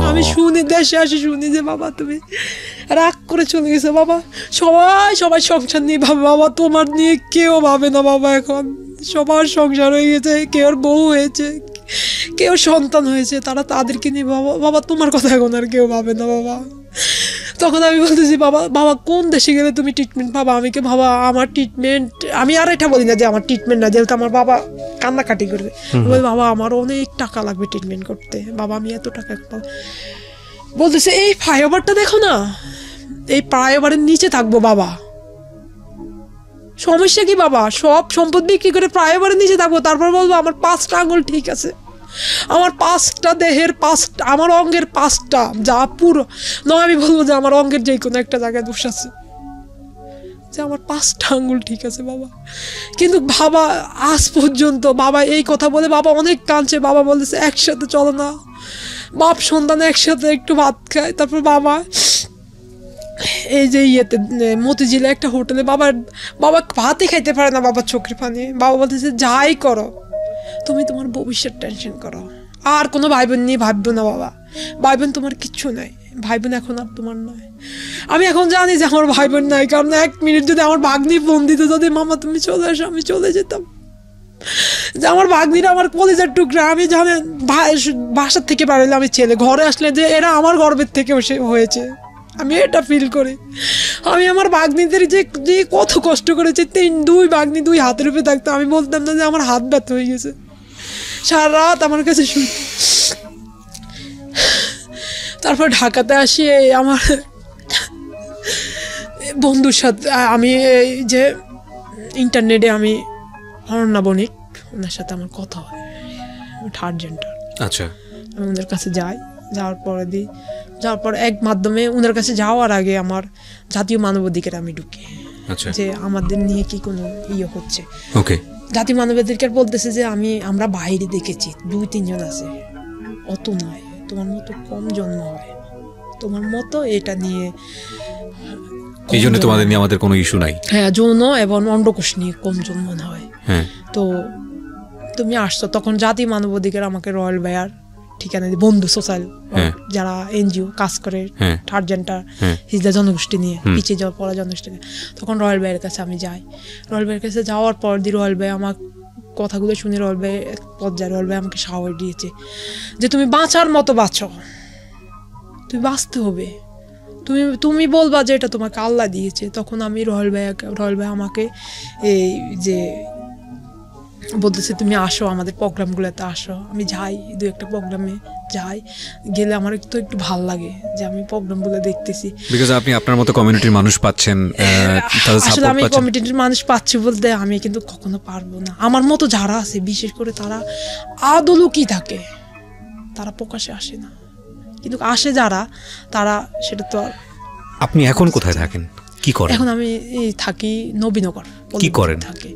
Speaker 1: আমি শুনি দেশে আসি শুনি যে বাবা তুমি রাগ করে চলে গেছো বাবা। সবাই সংসার নিয়ে ভাবে বাবা, তোমার নিয়ে কেউ ভাবে না বাবা। এখন সবার সংসার হয়ে গেছে, কেউ বউ হয়েছে, কেউ সন্তান হয়েছে, তাদেরকে নিয়ে বাবা তোমার কথা এখন আর কেউ ভাবে না বাবা। তখন আমি বলতেছি বাবা কোন দেশে গেলে তুমি ট্রিটমেন্ট পাবা। আমি কে বাবা আমার ট্রিটমেন্ট, আমি আর এটা বলি না যে আমার ট্রিটমেন্ট না, যেহেতু আমার বাবা কান্নাকাটি করবে, বলি বাবা আমার অনেক টাকা লাগবে ট্রিটমেন্ট করতে, বাবা আমি এত টাকা পাবো। বলতেছে এই ফ্লাইওভারটা দেখো না, এই ফ্লাইওভারের নিচে থাকবো বাবা, সমস্যা কি বাবা, সব সম্পদ বিক্রি করে ফ্লাইওভারের নিচে থাকবো, তারপর বলবো আমার 5টা আঙুল ঠিক আছে, আমার 5টা দেহের 5টা, আমার অঙ্গের 5টা যা পুরো নয়, আমি বলবো যে আমার অঙ্গের যে কোনো একটা জায়গায় দোষ আছে, যে আমার 5টা আঙ্গুল ঠিক আছে বাবা। কিন্তু বাবা আজ পর্যন্ত বাবা এই কথা বলে বাবা অনেক কাঁদছে। বাবা বলেছে একসাথে চলো না, বাপ সন্তান একসাথে একটু ভাত খায়। তারপর বাবা এই যে মতিঝিলে একটা হোটেলে বাবা ভাতই খাইতে পারে না, বাবার চোখের পানি। বাবা বলতেছে যাই করো তুমি তোমার ভবিষ্যৎ টেনশন করো, আর কোনো ভাই বোন নিয়ে ভাববো না বাবা, ভাই বোন তোমার কিচ্ছু নাই, ভাই বোন এখন আর তোমার নয়। আমি এখন জানি যে আমার ভাই বোন নাই, কারণ 1 মিনিট যদি আমার ভাগ্নি ফোন দিত যদি মামা তুমি চলে আসো, আমি চলে যেতাম। যে আমার ভাগ্নিরা আমার কলেজের টুকরা, আমি জানেন বাসার থেকে বাড়াইলে আমি ছেলে, ঘরে আসলে যে এরা আমার গর্বের থেকে হয়েছে, আমি এটা ফিল করি। আমি আমার ভাগ্নিদের যে কত কষ্ট করেছে, 2 ভাগ্নি 2 হাতের উপরে থাকতো, আমি বলতাম না যে আমার হাত ব্যথা হয়ে গেছে, সারা রাত আমার কাছে শুই। তারপর ঢাকাতে আসি আমার বন্ধুর সাথে, আমি এই যে ইন্টারনেটে আমি অনন্যা বণিক, ওনার সাথে আমার কথা হয়, 3rd জেন্ডার।
Speaker 2: আচ্ছা,
Speaker 1: আমি ওনার কাছে যাওয়ার পর এক মাধ্যমে ওনার কাছে যাওয়ার আগে আমার জাতীয় মানবাধিকার আমি ঢুকি, যে আমাদের নিয়ে কি কোনো হচ্ছে।
Speaker 2: ওকে,
Speaker 1: জাতীয় মানবাধিকার বলতেছে যে আমরা বাইরে দেখেছি 2-3 জন আছে, অত নয়, তোমার মতো কম জন্ম হয়, তোমার মতো এটা নিয়ে,
Speaker 2: এই জন্য তোমাদের নিয়ে আমাদের কোনো ইস্যু নাই।
Speaker 1: হ্যাঁ, যৌন এবং অন্ডকোষ নিয়ে কম জন্ম হয়। হ্যাঁ, তো তুমি আসছো। তখন জাতীয় মানবাধিকার আমাকে রয়্যাল বেয়ার ঠিকানা দিই, বন্ধু সোশ্যাল যারা এনজিও কাজ করে, থার্ড জেন্ডার হিজড়া জনগোষ্ঠী নিয়ে, পিছিয়ে যাওয়া পড়া জনগোষ্ঠী নিয়ে। তখন রয়্যাল ভাইয়ের কাছে আমি যাই। রয়্যাল ভাইয়ের কাছে যাওয়ার পর দিয়ে রয়্যাল ভাই আমার কথাগুলো শুনে রয়্যাল ভাই এক পর্যায়ে রয়্যাল ভাই আমাকে সাহস দিয়েছে যে তুমি বাঁচার মতো বাঁচো, তুমি বাঁচতে হবে, তুমি বলবা যে এটা তোমাকে আল্লাহ দিয়েছে। তখন আমি রয়্যাল ভাই আমাকে এই যে বলতেছে তুমি আসো আমাদের প্রোগ্রামগুলোতে আসো। আমি যাই, 2-1টা প্রোগ্রামে যাই, গেলে আমার একটু ভালো লাগে যে আমি প্রোগ্রামগুলো দেখতেছি,
Speaker 2: বিকজ আপনি আপনার মতো কমিউনিটির মানুষ পাচ্ছেন।
Speaker 1: আসলে আমি কমিউনিটির মানুষ পাচ্ছি বলতে আমি কিন্তু কখনো পারবো না। আমার মতো যারা আছে বিশেষ করে তারা আদলুকি থাকে, তারা প্রকাশে আসে না, কিন্তু আসে যারা, তারা সেটা তো।
Speaker 2: আপনি এখন কোথায় থাকেন, কি করেন?
Speaker 1: এখন আমি থাকি নবীনগর।
Speaker 2: কি করেন?
Speaker 1: থাকি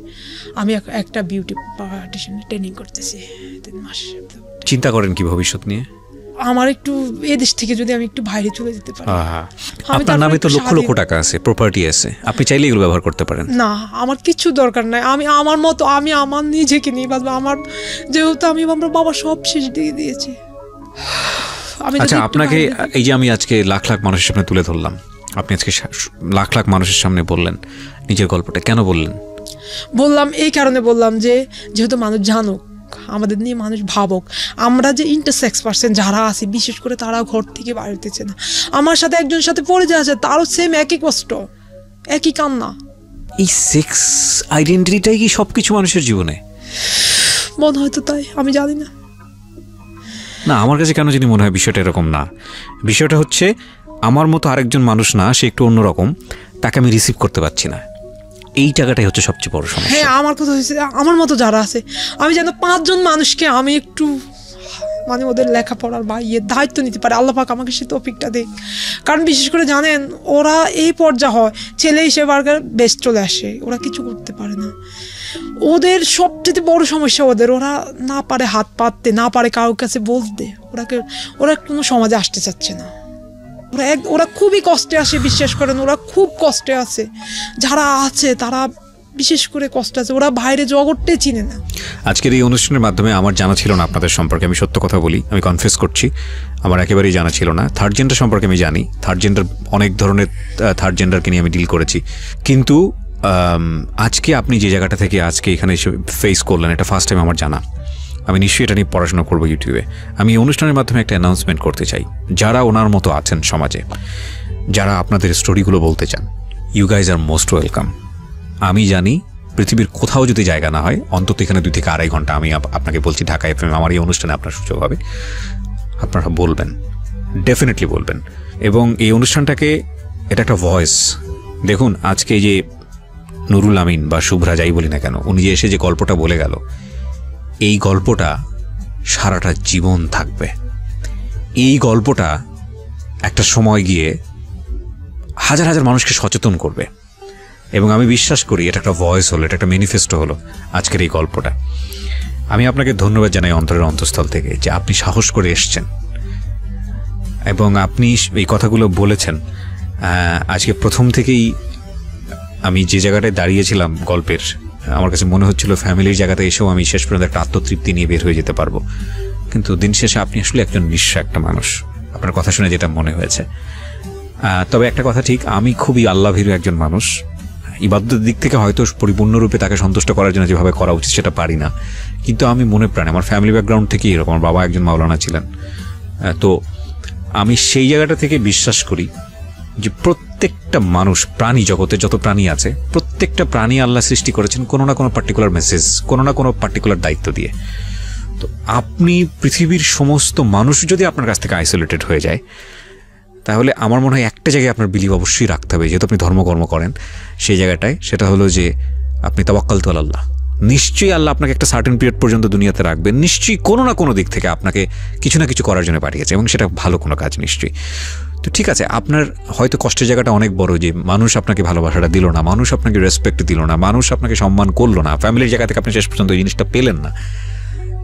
Speaker 1: আমি একটা বিউটি পার্টিশনে ট্রেনিং করতেছি 3 মাস।
Speaker 2: চিন্তা করেন কি ভবিষ্যৎ নিয়ে?
Speaker 1: আমার একটু এদেশ থেকে যদি আমি একটু বাইরে চলে যেতে পারি।
Speaker 2: আপনার নামে তো লক্ষ লক্ষ টাকা আছে, প্রপার্টি আছে, আপনি চাইলে এগুলো ব্যবহার করতে পারেন।
Speaker 1: না, আমার কিছু দরকার নাই। আমি আমার মতো, আমি আমার নিজেকে নিয়ে বাঁচবো। আমার যেহেতু আমার বাবা সব শেষ দিয়ে দিয়েছে।
Speaker 2: আচ্ছা, আপনাকে এই যে আমি আজকে লাখ লাখ মানুষের সামনে তুলে ধরলাম, আপনি আজকে লাখ লাখ মানুষের সামনে বললেন নিজের গল্পটা, কেন বললেন?
Speaker 1: বললাম এই কারণে বললাম যে যেহেতু মানুষ জানুক, আমাদের নিয়ে মানুষ ভাবুক। আমরা যে ইন্টারসেক্স পার্সন যারা আছি বিশেষ করে তারা ঘর থেকে বাইরেতেছে না। আমার সাথে একজনের সাথে পরিচয় আছে, তারও সেম একই কষ্ট, একই কান্না।
Speaker 2: এই সেক্স আইডেন্টিটিটাই কি সবকিছু মানুষের জীবনে?
Speaker 1: মনে হয়তো তাই, আমি জানি না।
Speaker 2: না, আমার কাছে কেন জানি মনে হয় বিষয়টা এরকম না। বিষয়টা হচ্ছে আমার মতো আরেকজন মানুষ না, সে একটু অন্যরকম, তাকে আমি রিসিভ করতে পারছি না। এই জায়গাটাই হচ্ছে সবচেয়ে বড় সমস্যা।
Speaker 1: হ্যাঁ, আমার কথা হয়েছে আমার মতো যারা আছে, আমি যেন 5 জন মানুষকে আমি একটু মানে ওদের লেখাপড়ার বা দায়িত্ব নিতে পারে। আল্লাহ পাক আমাকে সে তৌফিকটা দেখ। কারণ বিশেষ করে জানেন ওরা এই পর্যায়ে হয়, ছেলে হিসেবে বার্গার বেশ চলে আসে, ওরা কিছু করতে পারে না। ওদের সবচেয়ে বড় সমস্যা ওরা না পারে হাত পাততে, না পারে কারোর কাছে বলতে। ওরা কোনো সমাজে আসতে চাচ্ছে না। ওরা খুবই কষ্টে আসে, বিশ্বাস করেন, ওরা খুব কষ্টে আছে। যারা আছে তারা বিশেষ করে কষ্ট আছে, ওরা বাইরে জগৎটাই চিনে না।
Speaker 2: আজকের এই অনুষ্ঠানের মাধ্যমে আমার জানা ছিল না আপনাদের সম্পর্কে, আমি সত্য কথা বলি, আমি কনফেস করছি, আমার একেবারেই জানা ছিল না। থার্ড জেন্ডার সম্পর্কে আমি জানি, থার্ড জেন্ডার অনেক ধরনের থার্ড জেন্ডারকে নিয়ে আমি ডিল করেছি, কিন্তু আজকে আপনি যে জায়গাটা থেকে আজকে এখানে এসে ফেস করলেন, এটা ফার্স্ট টাইম আমার জানা। আমি নিশ্চয়ই এটা নিয়ে পড়াশোনা করবো ইউটিউবে। আমি এই অনুষ্ঠানের মাধ্যমে একটা অ্যানাউন্সমেন্ট করতে চাই, যারা ওনার মতো আছেন সমাজে, যারা আপনাদের স্টোরিগুলো বলতে চান, you guys are most welcome. আমি জানি পৃথিবীর কোথাও যদি জায়গা না হয়, অন্তত এখানে 2 থেকে আড়াই ঘন্টা, আমি আপনাকে বলছি ঢাকা এফএম, আমার এই অনুষ্ঠানে আপনার সুযোগ হবে, আপনারা বলবেন, ডেফিনেটলি বলবেন। এবং এই অনুষ্ঠানটাকে এটা একটা ভয়েস। দেখুন, আজকে যে নুরুল আমিন বা শুভ্রা যাই বলি না কেন, উনি যে এসে যে গল্পটা বলে গেল, এই গল্পটা সারাটা জীবন থাকবে। এই গল্পটা একটা সময় গিয়ে হাজার হাজার মানুষকে সচেতন করবে। এবং আমি বিশ্বাস করি এটা একটা ভয়েস হলো, এটা একটা ম্যানিফেস্টো হলো আজকের এই গল্পটা। আমি আপনাকে ধন্যবাদ জানাই অন্তরের অন্তঃস্থল থেকে যে আপনি সাহস করে এসছেন এবং আপনি এই কথাগুলো বলেছেন। আজকে প্রথম থেকেই আমি যে জায়গাটায় দাঁড়িয়েছিলাম গল্পের, আমার কাছে মনে হচ্ছিল ফ্যামিলির জায়গাতে এসেও আমি শেষ পর্যন্ত একটা আত্মতৃপ্তি নিয়ে বের হয়ে যেতে পারবো। কিন্তু দিন শেষে আপনি আসলে একজন নিঃস্ব একটা মানুষ, আপনার কথা শুনে যেটা মনে হয়েছে। তবে একটা কথা ঠিক, আমি খুবই আল্লাহভীরু একজন মানুষ। ইবাদতের দিক থেকে হয়তো পরিপূর্ণরূপে তাকে সন্তুষ্ট করার জন্য যেভাবে করা উচিত সেটা পারি না, কিন্তু আমি মনে প্রাণে, আমার ফ্যামিলি ব্যাকগ্রাউন্ড থেকে এরকম, আমার বাবা একজন মাওলানা ছিলেন, তো আমি সেই জায়গাটা থেকে বিশ্বাস করি যে প্রত্যেকটা মানুষ, প্রাণী জগতে যত প্রাণী আছে, প্রত্যেকটা প্রাণী আল্লাহ সৃষ্টি করেছেন কোনো না কোনো পার্টিকুলার মেসেজ, কোনো না কোনো পার্টিকুলার দায়িত্ব দিয়ে। তো আপনি পৃথিবীর সমস্ত মানুষ যদি আপনার কাছ থেকে আইসোলেটেড হয়ে যায়, তাহলে আমার মনে হয় একটা জায়গায় আপনার বিলিভ অবশ্যই রাখতে হবে, যেহেতু আপনি ধর্মকর্ম করেন সেই জায়গাটায়, সেটা হলো যে আপনি তাওয়াক্কালতু আলাল্লাহ। নিশ্চয়ই আল্লাহ আপনাকে একটা সার্টেন পিরিয়ড পর্যন্ত দুনিয়াতে রাখবেন, নিশ্চয়ই কোনো না কোনো দিক থেকে আপনাকে কিছু না কিছু করার জন্য পাঠিয়েছে, এবং সেটা ভালো কোনো কাজ নিশ্চয়ই। তো ঠিক আছে, আপনার হয়তো কষ্টের জায়গাটা অনেক বড়, যে মানুষ আপনাকে ভালোবাসাটা দিল না, মানুষ আপনাকে রেসপেক্ট দিল না, মানুষ আপনাকে সম্মান করলো না, ফ্যামিলির জায়গা থেকে আপনি শেষ পর্যন্ত এই জিনিসটা পেলেন না,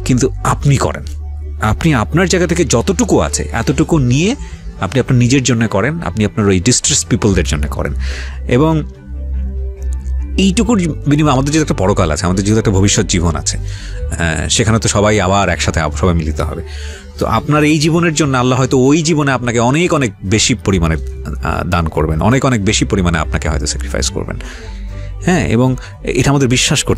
Speaker 2: কিন্তু আপনি করেন, আপনি আপনার জায়গা থেকে যতটুকু আছে এতটুকু নিয়ে আপনি আপনার নিজের জন্য করেন, আপনি আপনার ওই ডিস্ট্রেস পিপলদের জন্য করেন। এবং এইটুকুর বিনিময়ে আমাদের যেহেতু একটা পরকাল আছে, আমাদের যেহেতু একটা ভবিষ্যৎ জীবন আছে, সেখানে তো সবাই আবার একসাথে সবাই মিলিত হবে। তো আপনার এই জীবনের জন্য আল্লাহ হয়তো ওই জীবনে আপনাকে অনেক অনেক বেশি পরিমাণে দান করবেন, অনেক অনেক বেশি পরিমাণে আপনাকে হয়তো স্যাক্রিফাইস করবেন। হ্যাঁ, এবং এটা আমাদের বিশ্বাস করতে